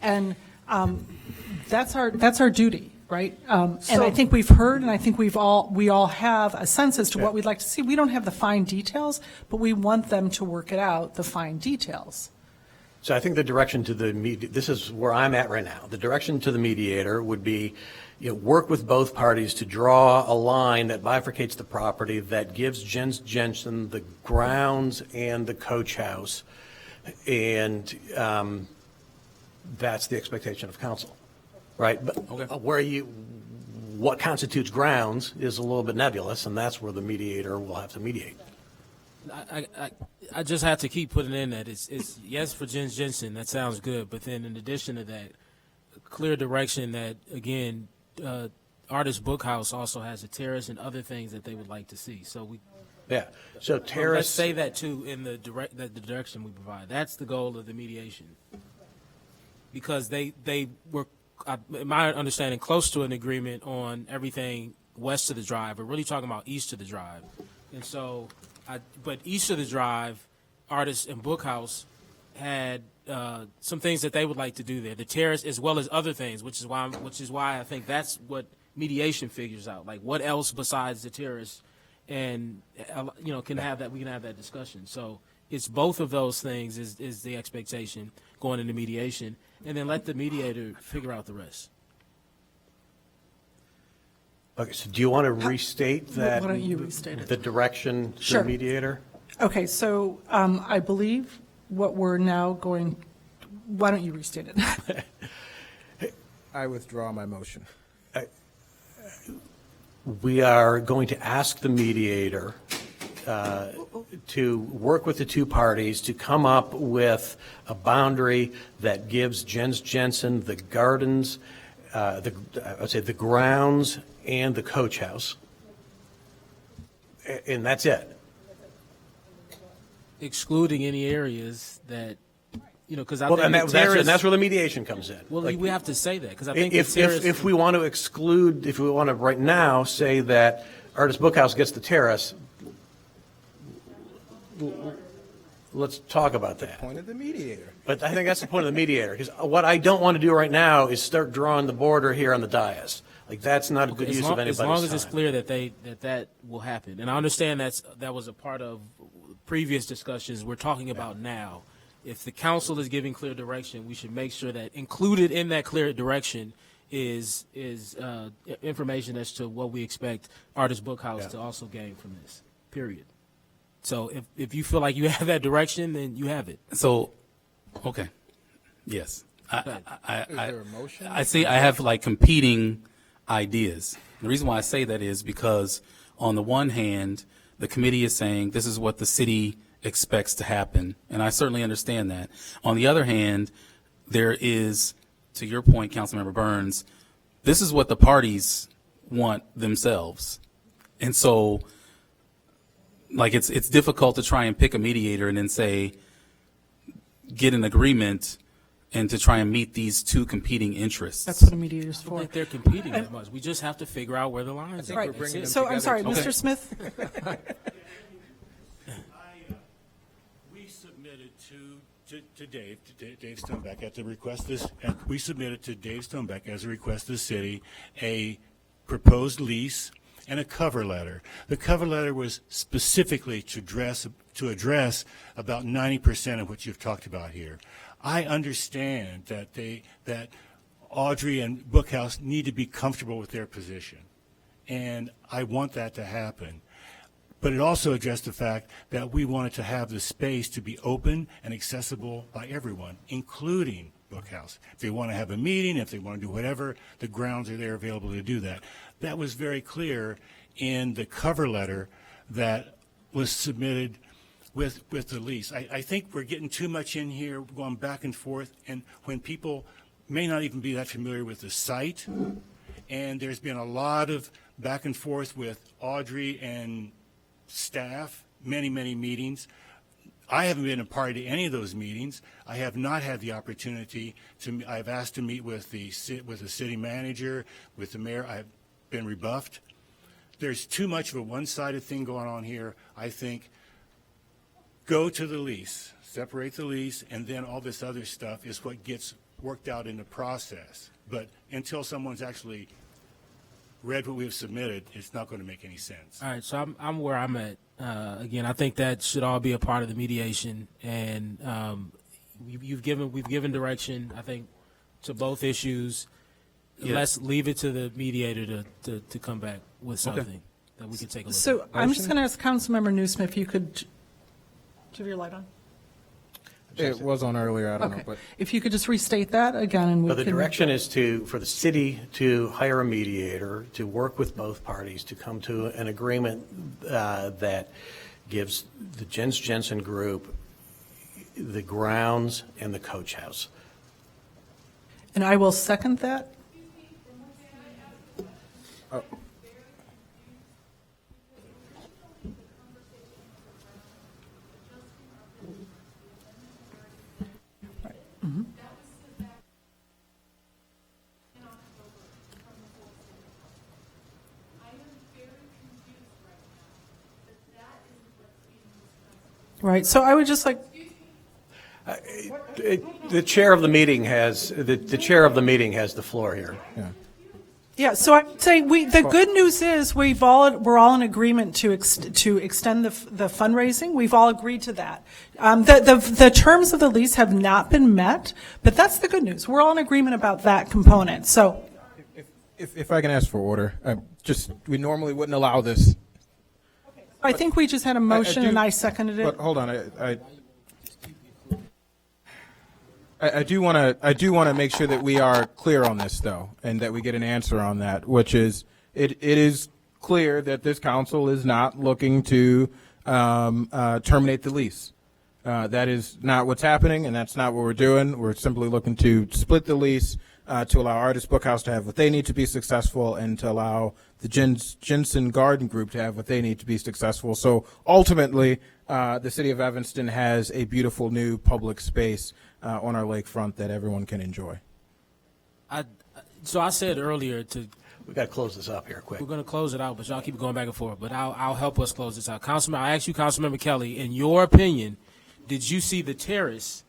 And that's our duty, right? And I think we've heard, and I think we all have a sense as to what we'd like to see. We don't have the fine details, but we want them to work it out, the fine details. So I think the direction to this is where I'm at right now. The direction to the mediator would be, work with both parties to draw a line that bifurcates the property, that gives Jens Jensen the grounds and the coach house. And that's the expectation of council, right? But what constitutes grounds is a little bit nebulous, and that's where the mediator will have to mediate. I just have to keep putting in that it's yes for Jens Jensen. That sounds good, but then in addition to that, clear direction that again, Artist Bookhouse also has a terrace and other things that they would like to see. So So terrace. Let's say that too in the direction we provide. That's the goal of the mediation, because they were, in my understanding, close to an agreement on everything west of the drive. We're really talking about east of the drive, and so. But east of the drive, Artist and Bookhouse had some things that they would like to do there. The terrace, as well as other things, which is why I think that's what mediation figures out. Like what else besides the terrace, and can have that. We can have that discussion. So it's both of those things is the expectation going into mediation, and then let the mediator figure out the rest. Okay, so do you want to restate that? Why don't you restate it? The direction to Sure. the mediator? Okay, so I believe what we're now going, why don't you restate it? I withdraw my motion. We are going to ask the mediator to work with the two parties to come up with a boundary that gives Jens Jensen the gardens, the grounds and the coach house. And that's it. excluding any areas that, because I Well, think and the terrace, that's where the mediation comes in. well, Like, we have to say that because I think if we want to exclude, if we want to right now say that Artist Bookhouse gets the terrace, let's talk about that. Point of the mediator. But I think that's the point of the mediator, because what I don't want to do right now is start drawing the border here on the dais. Like, that's not a good use of anybody's as long as it's time. clear that that will happen, and I understand that was a part of previous discussions. We're talking about now. If the council is giving clear direction, we should make sure that included in that clear direction is information as to what we expect Artist Bookhouse to also gain from this. Period. So if you feel like you have that direction, then you have it. So, okay, yes. Is there a motion? I see. I have like competing ideas. The reason why I say that is because on the one hand, the committee is saying this is what the city expects to happen, and I certainly understand that. On the other hand, there is, to your point, Councilmember Burns, this is what the parties want themselves, and so, like, it's difficult to try and pick a mediator and then say, get an agreement, and to try and meet these two competing interests. That's what a mediator's I don't for. think they're competing that much. We just have to figure out where the lines are. Right. That's bringing it. them So, I'm sorry, together. Mr. Smith? We submitted to Dave Stonebeck at the request this, and we submitted to Dave Stonebeck as a request of the city, a proposed lease and a cover letter. The cover letter was specifically to address about 90% of what you've talked about here. I understand that Audrey and Bookhouse need to be comfortable with their position, and I want that to happen. But it also addressed the fact that we wanted to have the space to be open and accessible by everyone, including Bookhouse. If they want to have a meeting, if they want to do whatever, the grounds are there available to do that. That was very clear in the cover letter that was submitted with the lease. I think we're getting too much in here, going back and forth, and when people may not even be that familiar with the site, and there's been a lot of back and forth with Audrey and staff, many meetings. I haven't been a party to any of those meetings. I have not had the opportunity to. I've asked to meet with the city manager, with the mayor. I've been rebuffed. There's too much of a one-sided thing going on here. I think go to the lease, separate the lease, and then all this other stuff is what gets worked out in the process. But until someone's actually read what we've submitted, it's not going to make any sense. All right, so I'm where I'm at. Again, I think that should all be a part of the mediation, and we've given direction, I think, to both issues. Yeah. Let's leave it to the mediator to come back with something that we can take a look So at. I'm just going to ask Councilmember Newsome if you could, do you have your light on? It was on earlier, I don't know, Okay. but If you could just restate that again, and we But the can. direction is for the city to hire a mediator, to work with both parties, to come to an agreement that gives the Jens Jensen Group the grounds and the coach house. And I will second that. Right, so I would just like, The chair of the meeting has the chair of the meeting has the floor here. yeah, so I'd say the good news is we're all in agreement to extend the fundraising. We've all agreed to that. The terms of the lease have not been met, but that's the good news. We're all in agreement about that component, so. if I can ask for order, we normally wouldn't allow this. I think we just had a motion and I seconded it. But hold on, I do want to make sure that we are clear on this, though, and that we get an answer on that, which is it is clear that this council is not looking to terminate the lease. That is not what's happening, and that's not what we're doing. We're simply looking to split the lease to allow Artist Bookhouse to have what they need to be successful, and to allow the Jensen Garden Group to have what they need to be successful. So ultimately, the city of Evanston has a beautiful new public space on our lakefront that everyone can enjoy. So I said earlier we got to close this up here quick. We're going to close it out, but y'all keep going back and forth. But I'll help us close this out. I asked you, Councilmember Kelly, in your opinion, did you see the terrace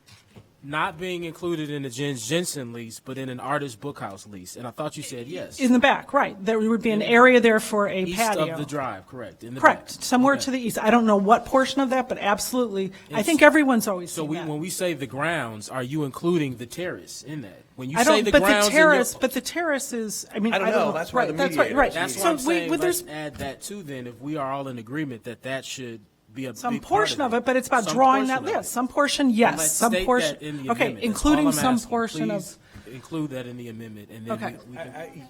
not being included in the Jens Jensen lease, but in an Artist Bookhouse lease? And I thought you said yes. In the back, right. There would be an area there for a patio. East of the drive, correct. In the Correct. back. Somewhere Okay. to the east. I don't know what portion of that, but absolutely. I think everyone's always So seen that. when we say the grounds, are you including the terrace in that? When you I say don't, the but grounds, the terrace, but the terrace is, I mean, I don't know. That's why right, the that's right, mediator right. is That's here. why I'm So saying but let's there's add that too. Then, if we are all in agreement that should be a some big portion part of it, but it's about Some drawing portion that of list. it. Some portion, Well, yes. let's Some state portion, that in the okay, amendment. That's including all I'm some asking. portion Please of. include that in the amendment, and then Okay. we can.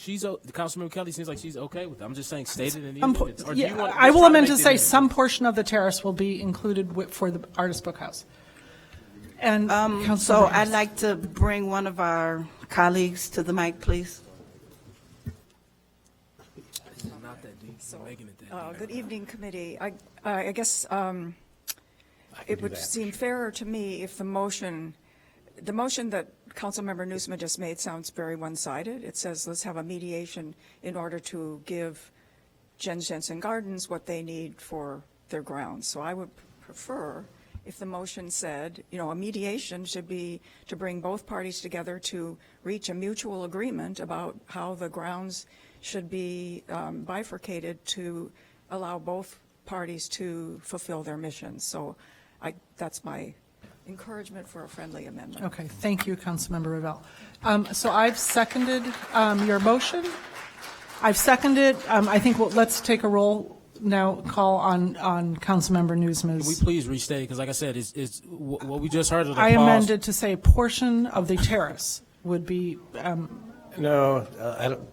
The Councilmember Kelly seems like she's okay with it. I'm just saying, state it in the Some po- amendment. Or do yeah, you want- I let's will try amend make to the say amendment. some portion of the terrace will be included for the Artist Bookhouse. And So Councilmember I'd like to bring one of our colleagues to the mic, please. It's not that deep. You're making it that deep. Good evening, committee. I guess it would seem fairer to me if the motion that Councilmember Newsome just made sounds very one-sided. It says, let's have a mediation in order to give Jens Jensen Gardens what they need for their grounds. So I would prefer if the motion said, a mediation should be to bring both parties together to reach a mutual agreement about how the grounds should be bifurcated to allow both parties to fulfill their missions. So that's my encouragement for a friendly amendment. Okay, thank you, Councilmember Revelle. So I've seconded your motion. I've seconded, I think let's take a roll now call on Councilmember Newsome's. Can we please restate? Because like I said, it's what we just heard of the I pause. amended to say a portion of the terrace would be, No, I don't.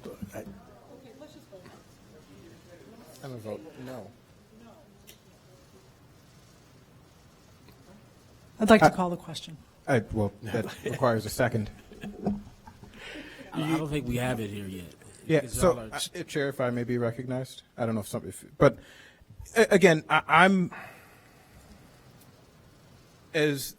I'm going to vote no. I'd like to call the question. Well, that requires a second. I don't think we have it here yet. Yeah, Because so, y'all are- Chair, if I may be recognized, I don't know but again, I'm, as,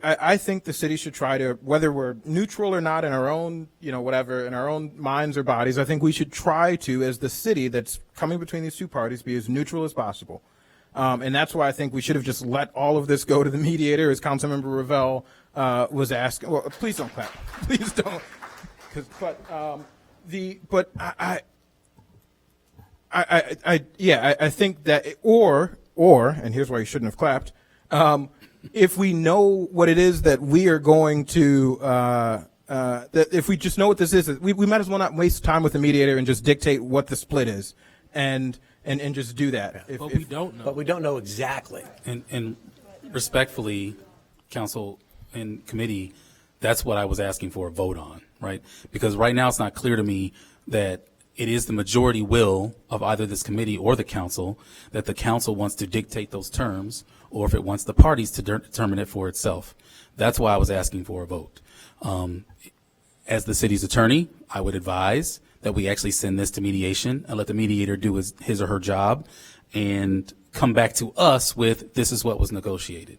I think the city should try to, whether we're neutral or not in our own, whatever, in our own minds or bodies, I think we should try to, as the city that's coming between these two parties, be as neutral as possible. And that's why I think we should have just let all of this go to the mediator, as Councilmember Revelle was asking. Well, please don't clap. Please don't. I think that, or, and here's why you shouldn't have clapped. If we know what it is that we are going to, that if we just know what this is, we might as well not waste time with the mediator and just dictate what the split is, and just do that. But we don't know. But we don't know exactly. And respectfully, council and committee, that's what I was asking for a vote on, right? Because right now it's not clear to me that it is the majority will of either this committee or the council that the council wants to dictate those terms, or if it wants the parties to determine it for itself. That's why I was asking for a vote. As the city's attorney, I would advise that we actually send this to mediation and let the mediator do his or her job and come back to us with this is what was negotiated.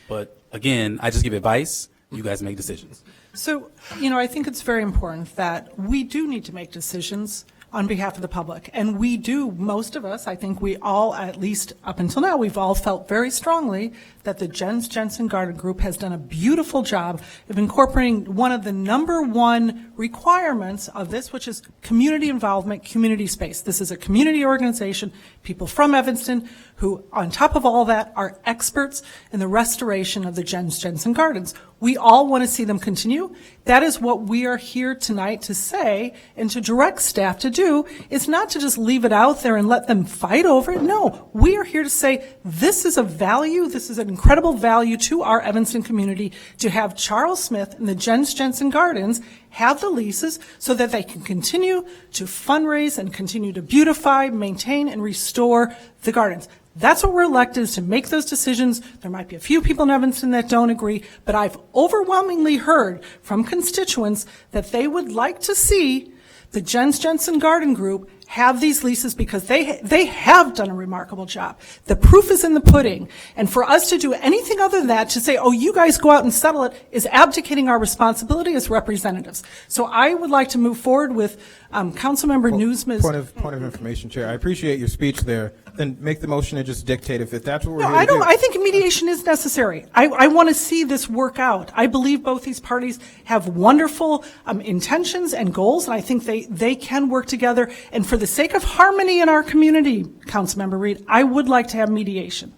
But again, I just give advice. You guys make decisions. So, I think it's very important that we do need to make decisions on behalf of the public. And we do, most of us, I think we all, at least up until now, we've all felt very strongly that the Jens Jensen Garden Group has done a beautiful job of incorporating one of the number one requirements of this, which is community involvement, community space. This is a community organization, people from Evanston, who, on top of all that, are experts in the restoration of the Jens Jensen Gardens. We all want to see them continue. That is what we are here tonight to say and to direct staff to do, is not to just leave it out there and let them fight over it. No, we are here to say this is a value, this is an incredible value to our Evanston community to have Charles Smith and the Jens Jensen Gardens have the leases so that they can continue to fundraise and continue to beautify, maintain, and restore the gardens. That's what we're elected, is to make those decisions. There might be a few people in Evanston that don't agree, but I've overwhelmingly heard from constituents that they would like to see the Jens Jensen Garden Group have these leases because they have done a remarkable job. The proof is in the pudding. And for us to do anything other than that, to say, oh, you guys go out and settle it, is abdicating our responsibility as representatives. So I would like to move forward with Councilmember Newsom's. Point of information, Chair. I appreciate your speech there. Then make the motion and just dictate if that's what we're No, here to do. I think mediation is necessary. I want to see this work out. I believe both these parties have wonderful intentions and goals, and I think they can work together. And for the sake of harmony in our community, Councilmember Reed, I would like to have mediation.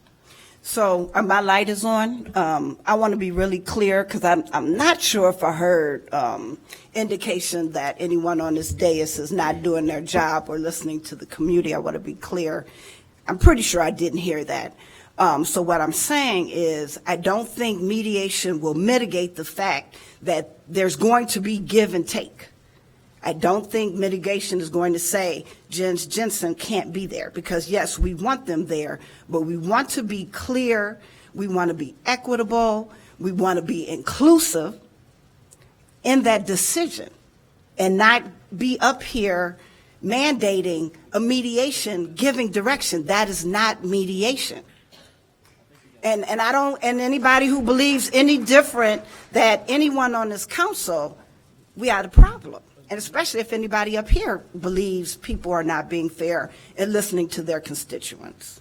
So my light is on. I want to be really clear because I'm not sure if I heard indication that anyone on this dais is not doing their job or listening to the community. I want to be clear. I'm pretty sure I didn't hear that. So what I'm saying is I don't think mediation will mitigate the fact that there's going to be give and take. I don't think mitigation is going to say Jens Jensen can't be there because, yes, we want them there, but we want to be clear, we want to be equitable, we want to be inclusive in that decision and not be up here mandating a mediation, giving direction. That is not mediation. And anybody who believes any different that anyone on this council, we are the problem. And especially if anybody up here believes people are not being fair and listening to their constituents.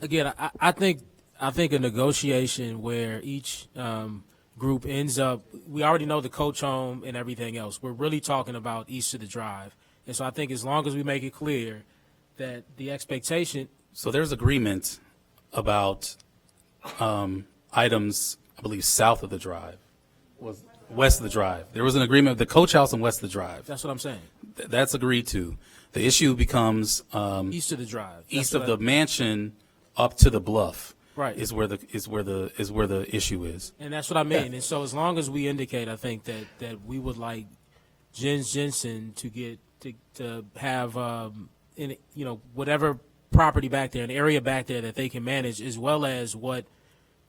Again, I think a negotiation where each group ends up, we already know the coach home and everything else. We're really talking about east of the drive. And so I think as long as we make it clear that the expectation. So there's agreement about items, I believe, south of the drive. West of the drive. There was an agreement with the coach house and west of the drive. That's what I'm saying. That's agreed to. The issue becomes east of the drive. East of the mansion up to the bluff. Right. Is where the issue is. And that's what I mean. And so as long as we indicate, I think that we would like Jens Jensen to get to have whatever property back there, an area back there that they can manage, as well as what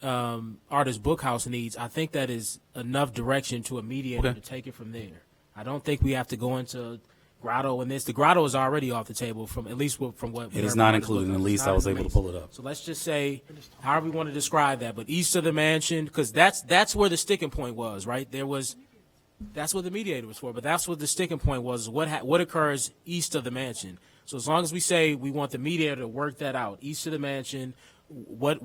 Artist Bookhouse needs. I think that is enough direction to a mediator to take it from there. I don't think we have to go into Grotto and this. The Grotto is already off the table from at least from what it is not included in the lease. I was able to pull it up. So let's just say however we want to describe that, but east of the mansion, because that's where the sticking point was, right? That's what the mediator was for, but that's what the sticking point was. What occurs east of the mansion? So as long as we say we want the mediator to work that out, east of the mansion. What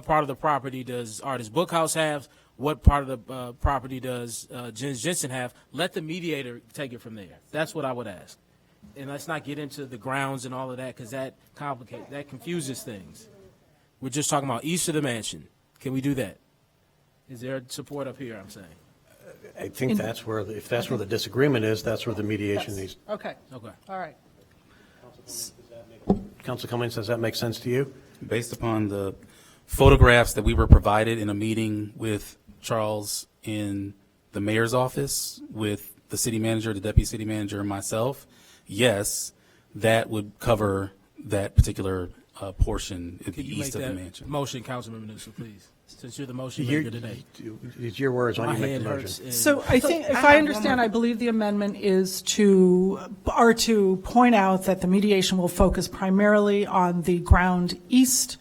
part of the property does Artist Bookhouse have? What part of the property does Jens Jensen have? Let the mediator take it from there. That's what I would ask. And let's not get into the grounds and all of that because that confuses things. We're just talking about east of the mansion. Can we do that? Is there support up here, I'm saying? I think if that's where the disagreement is, that's where the mediation needs. Okay. All right. Council Cummings, does that make sense to you? Based upon the photographs that we were provided in a meeting with Charles in the mayor's office with the city manager, the deputy city manager, and myself, yes, that would cover that particular portion at the east of the mansion. Motion, Councilmember Newsom, please. Since you're the motion maker today. It's your words on My you make hand the hurts. motion. So I think, if I understand, I believe the amendment is to point out that the mediation will focus primarily on the ground east,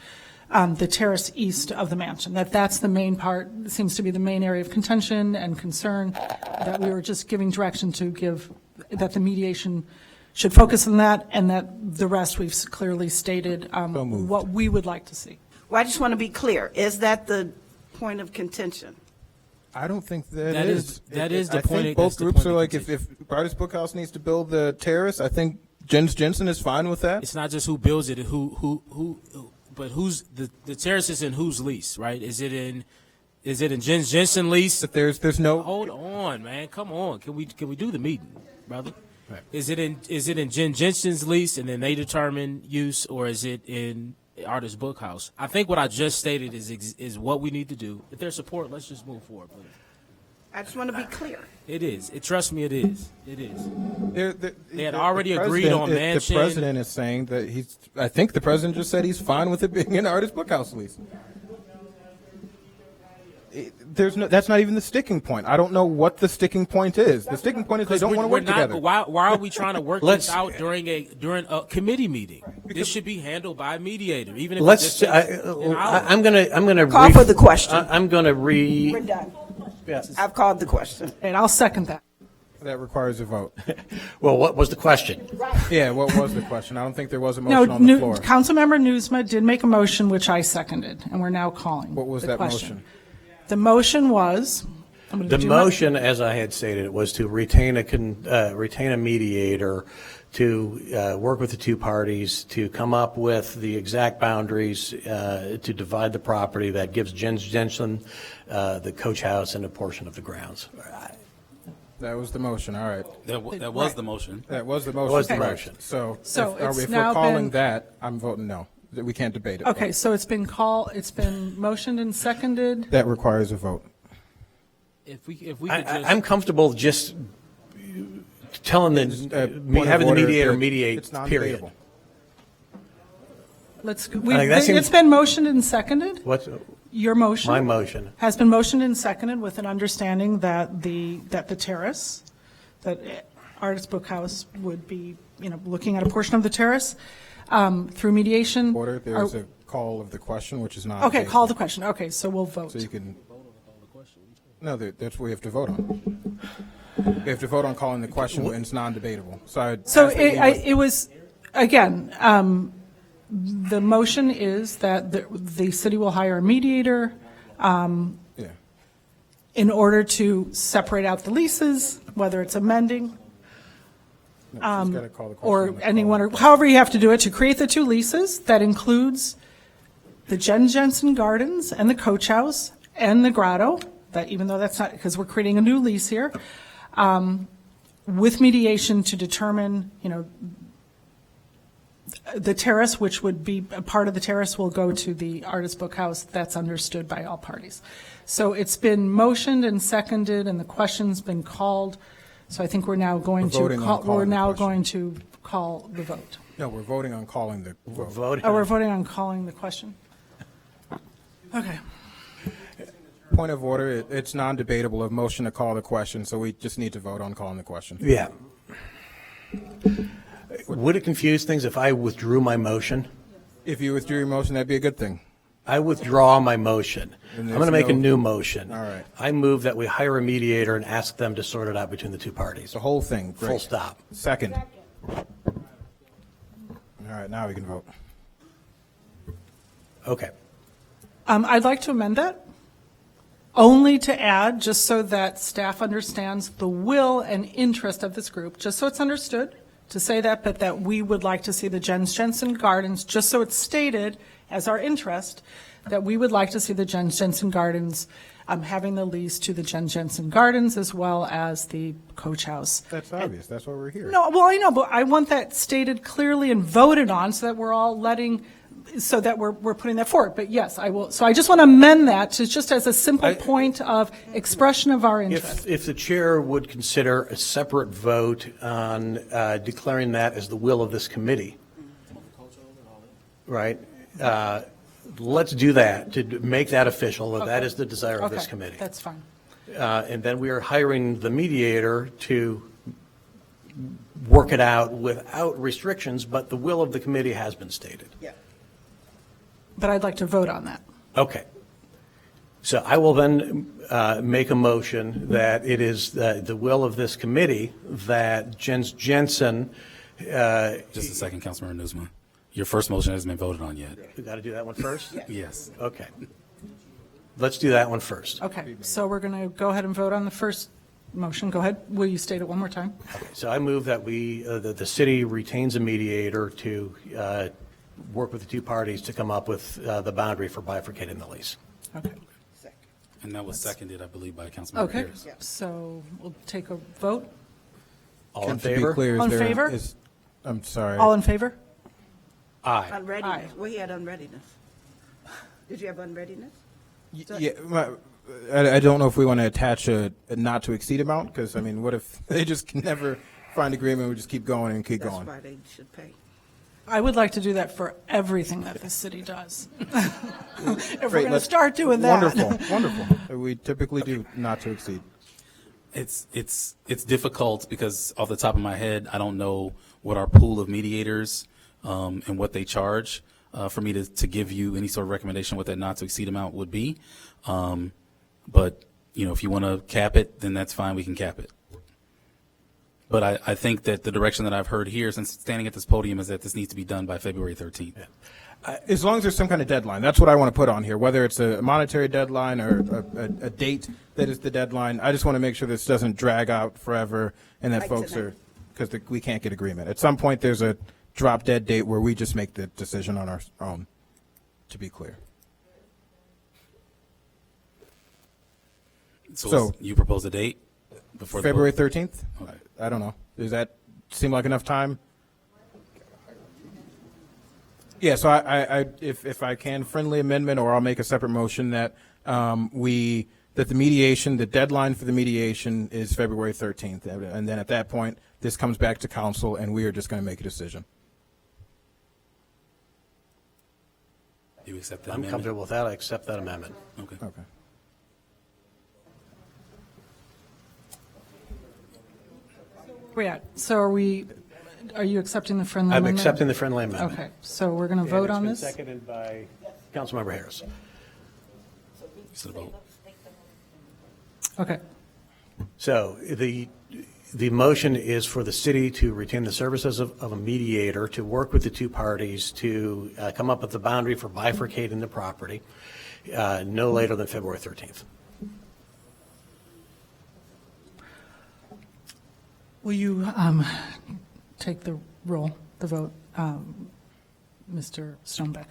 the terrace east of the mansion. That's the main part, seems to be the main area of contention and concern, that we were just giving direction that the mediation should focus on that, and that the rest we've clearly stated what we would like to see. Well, I just want to be clear. Is that the point of contention? I don't think that is the I point. think both groups are like, if Artist Bookhouse needs to build the terrace, I think Jens Jensen is fine with that. It's not just who builds it, but who's the terrace is in whose lease, right? Is it in Jens Jensen lease? But there's no. Hold on, man. Come on. Can we do the meeting, brother? Right. Is it in Jens Jensen's lease and then they determine use, or is it in Artist Bookhouse? I think what I just stated is what we need to do. If there's support, let's just move forward, please. I just want to be clear. It is. Trust me, it is. It is. They had The already agreed president- on The mansion. president is saying that I think the president just said he's fine with it being an Artist Bookhouse lease. That's not even the sticking point. I don't know what the sticking point is. The sticking point is they don't want to work together. Why are we trying to work Let's- this out during a committee meeting? This should be handled by a mediator, even if Let's. it's just an hour. I'm gonna Call for the question. I'm gonna We're done. I've called the question. And I'll second that. That requires a vote. Well, what was the question? Yeah, what was the question? I don't think there was a No, motion on the floor. Councilmember Newsma did make a motion, which I seconded, and we're now calling. What was the that question. motion? The motion was. I'm gonna The do my- motion, as I had stated, was to retain a mediator to work with the two parties to come up with the exact boundaries to divide the property that gives Jens Jensen the coach house and a portion of the grounds. That was the motion. All right. That was Right. the motion. That was the motion. Was the correct. motion. So So if it's we're now calling been- that, I'm voting no. That we can't debate it. Okay, so it's been motioned and seconded. That requires a vote. If we could just. I'm comfortable just telling Point of having the order, mediator that mediate, it's period. non-debatable. that seems- It's been motioned and seconded. What's Your motion. my motion? Has been motioned and seconded with an understanding that the terrace, that Artist Bookhouse would be, looking at a portion of the terrace through mediation. Order, there's a call of the question, which is not. Okay, call the question. Okay, so we'll vote. So you can. No, that's what we have to vote on. We have to vote on calling the question when it's non-debatable. So So it was, again, the motion is that the city will hire a mediator Yeah. in order to separate out the leases, whether it's amending No, she's gotta call the question or on the anyone, floor. or however you have to do it, to create the two leases. That includes the Jen Jensen Gardens and the Coach House and the Grotto, that even though that's not, because we're creating a new lease here, with mediation to determine, the terrace, which would be, a part of the terrace will go to the Artist Bookhouse. That's understood by all parties. So it's been motioned and seconded, and the question's been called. So I think we're now going We're to voting on call, calling we're the now question. going to call the vote. No, we're voting on calling the vote. Voting. Oh, we're voting on calling the question? Okay. Point of order, it's non-debatable, a motion to call the question, so we just need to vote on calling the question. Yeah. Would it confuse things if I withdrew my motion? If you withdrew your motion, that'd be a good thing. I withdraw my motion. And I'm there's going to make a no- new motion. All right. I move that we hire a mediator and ask them to sort it out between the two parties. The whole thing, great. Full stop. Second. All right, now we can vote. Okay. I'd like to amend that, only to add, just so that staff understands the will and interest of this group, just so it's understood, to say that, but that we would like to see the Jens Jensen Gardens, just so it's stated as our interest, that we would like to see the Jens Jensen Gardens having the lease to the Jens Jensen Gardens as well as the Coach House. That's obvious, that's why we're here. No, well, I know, but I want that stated clearly and voted on so that we're all so that we're putting that forward. But yes, I will. So I just want to amend that to just as a simple point of expression of our interest. If the chair would consider a separate vote on declaring that as the will of this committee, right? Let's do that, to make that official, that that is the desire of this Okay, committee. that's fine. And then we are hiring the mediator to work it out without restrictions, but the will of the committee has been stated. But I'd like to vote on that. Okay. So I will then make a motion that it is the will of this committee that Jens Jensen. Just a second, Councilmember Newsma. Your first motion hasn't been voted on yet. We got to do that one first? Yes. Okay. Let's do that one first. Okay, so we're going to go ahead and vote on the first motion. Go ahead. Will you state it one more time? So I move that that the city retains a mediator to work with the two parties to come up with the boundary for bifurcating the lease. Okay. And that was seconded, I believe, by Councilmember Okay, Pierce. so we'll take a vote. All in To be favor? clear, All in is there- favor? is- I'm sorry. All in favor? Aye. Unreadiness. Well, he had unreadiness. Did you have unreadiness? Yeah, I don't know if we want to attach a not to exceed amount, because, I mean, what if they just can never find agreement, we just keep going and keep going? That's why they should pay. I would like to do that for everything that the city does. If we're Great, going to let's- start doing that. Wonderful, wonderful. We typically do not to exceed. It's difficult because off the top of my head, I don't know what our pool of mediators and what they charge for me to give you any sort of recommendation what that not to exceed amount would be. But you know, if you want to cap it, then that's fine. We can cap it. But I think that the direction that I've heard here since standing at this podium is that this needs to be done by February 13th. As long as there's some kind of deadline, that's what I want to put on here, whether it's a monetary deadline or a date that is the deadline. I just want to make sure this doesn't drag out forever and that Like folks tonight. are, because we can't get agreement. At some point, there's a drop dead date where we just make the decision on our own, to be clear. So you propose a date before the February vote? 13th? I don't know. Does that seem like enough time? Yeah, so if I can, friendly amendment, or I'll make a separate motion that that the mediation, the deadline for the mediation is February 13th. And then at that point, this comes back to council and we are just going to make a decision. Do you accept that I'm amendment? comfortable with that. I accept that amendment. Okay. Okay. Where we at? So are you accepting the friendly I'm amendment? accepting the friendly amendment. Okay, so we're going to vote on this? And it's been seconded by Councilmember Harris. So the vote. Okay. So the motion is for the city to retain the services of a mediator to work with the two parties to come up with the boundary for bifurcating the property no later than February 13th. Will you take the roll, the vote, Mr. Stonebeck?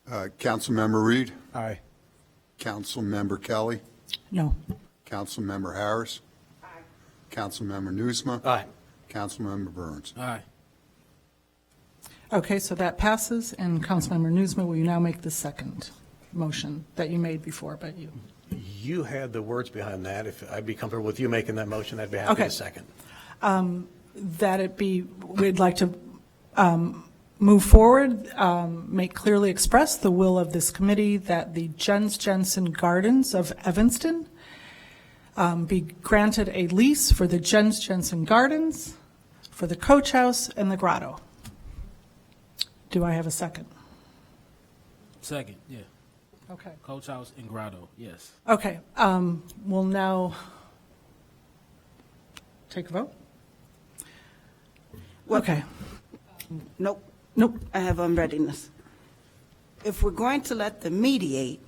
Councilmember Reed? Aye. Councilmember Kelly? No. Councilmember Harris? Aye. Councilmember Nusma? Aye. Councilmember Burns? Aye. Okay, so that passes, and Councilmember Newsma, will you now make the second motion that you made before, but you? You had the words behind that. If I'd be comfortable with you making that motion, I'd be happy Okay. to second. That it be, we'd like to move forward, make clearly express the will of this committee that the Jens Jensen Gardens of Evanston be granted a lease for the Jens Jensen Gardens, for the Coach House, and the Grotto. Do I have a second? Second, yeah. Okay. Coach House and Grotto, yes. Okay, we'll now take a vote. Okay. Nope. Nope. I have unreadiness. If we're going to let them mediate,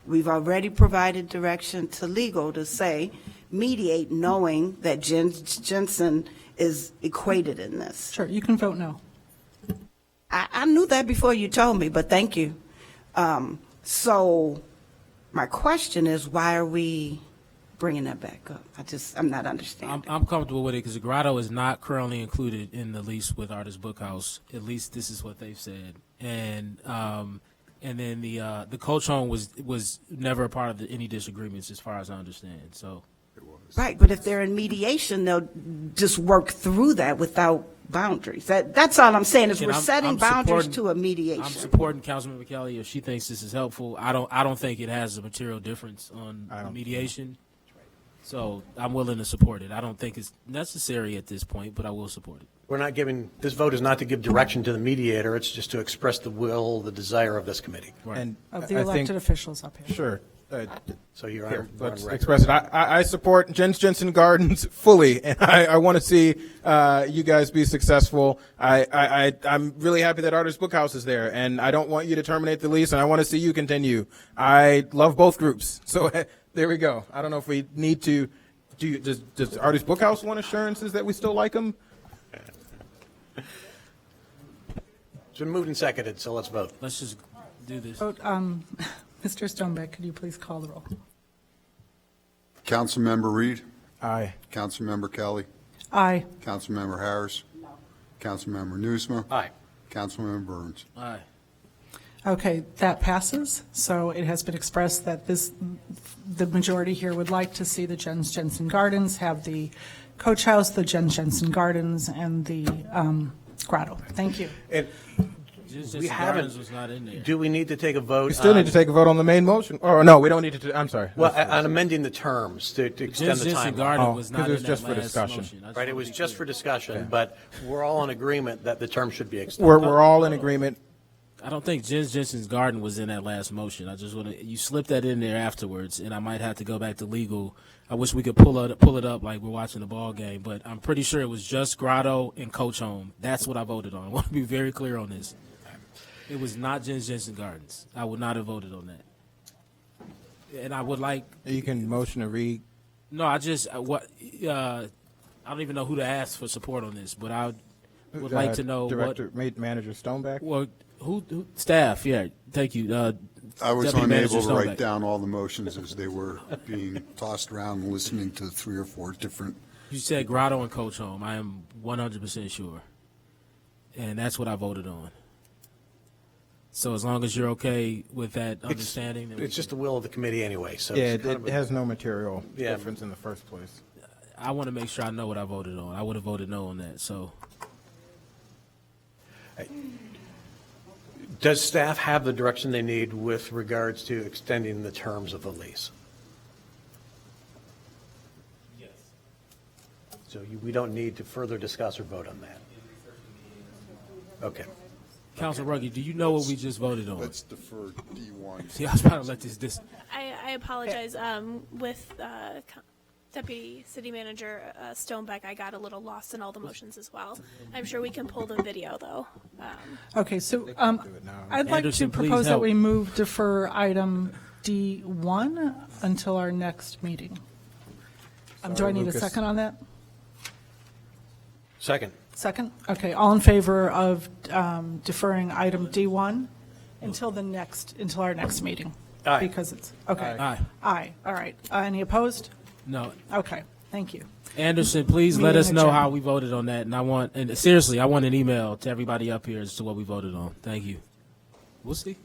we've already provided direction to legal to say mediate, knowing that Jensen is equated in this. Sure, you can vote no. I knew that before you told me, but thank you. So my question is, why are we bringing that back up? I'm not understanding. I'm comfortable with it because the Grotto is not currently included in the lease with Artist Bookhouse. At least this is what they've said. And then the Coach Home was never a part of any disagreements as far as I understand. So. Right, but if they're in mediation, they'll just work through that without boundaries. That's all I'm saying is And we're setting I'm boundaries supporting- to a mediation. I'm supporting Councilmember Kelly if she thinks this is helpful. I don't think it has a material difference on mediation. So I'm willing to support it. I don't think it's necessary at this point, but I will support it. We're not giving, this vote is not to give direction to the mediator. It's just to express the will, the desire of this committee. And Of the I elected think- officials up here. Sure. So you're Here, on let's record. express it. I support Jens Jensen Gardens fully, and I want to see you guys be successful. I'm really happy that Artist Bookhouse is there, and I don't want you to terminate the lease, and I want to see you continue. I love both groups, so there we go. I don't know if we need to. Does Artist Bookhouse want assurances that we still like them? It's been moved and seconded, so let's vote. Let's just do this. Vote, Mr. Stonebeck, could you please call the roll? Councilmember Reed? Aye. Councilmember Kelly? Aye. Councilmember Harris? Councilmember Nusma? Aye. Councilmember Burns? Aye. Okay, that passes. So it has been expressed that the majority here would like to see the Jens Jensen Gardens have the Coach House, the Jens Jensen Gardens, and the grotto. Thank you. And We haven't. Was not in there. Do we need to take a vote? we still need to take a vote on the main motion. Oh, no, we don't need to, I'm sorry. Well, on amending the terms to extend the Jensen timeline. Garden was not because it was in that just for last discussion. motion. I just Right, it wanna was be just clear. for discussion, but we're all in agreement that the term should be extended. We're all in agreement. I don't think Jensen's Garden was in that last motion. I just want to, you slipped that in there afterwards, and I might have to go back to legal. I wish we could pull it up like we're watching a ball game, but I'm pretty sure it was just Grotto and Coach Home. That's what I voted on. I want to be very clear on this. It was not Jensen Gardens. I would not have voted on that. And I would like. You can motion to read. No, I just I don't even know who to ask for support on this, but I would like to know Director, Manager Stoneback. Who staff? Yeah, thank you. I was Deputy Manager unable to write Stoneback. down all the motions as they were being tossed around and listening to 3 or 4 different. You said Grotto and Coach Home. I am 100% sure, and that's what I voted on. So as long as you're okay with that understanding, then we It's just the will of the committee anyway, so. Yeah, it's kind of it a- has no material Yeah. difference in the first place. I want to make sure I know what I voted on. I would have voted no on that. So Does staff have the direction they need with regards to extending the terms of the lease? yes. So we don't need to further discuss or vote on that? Okay. Council Ruggie, do you know what we just voted on? Let's defer D1. See, I was trying to let this. I apologize. With Deputy City Manager Stonebeck, I got a little lost in all the motions as well. I'm sure we can pull the video, though. Okay, so I'd like Anderson, to please propose that help. we defer item D1 until our next meeting. Do I Sorry, need Lucas. a second on that? Second. Second? Okay, all in favor of deferring item D1 until our next meeting? Aye. Because it's, okay. Aye. Aye, all right. Any opposed? No. Okay, thank you. Anderson, please let Meeting us know adjourned. how we voted on that. And seriously, I want an email to everybody up here as to what we voted on. Thank you. We'll see.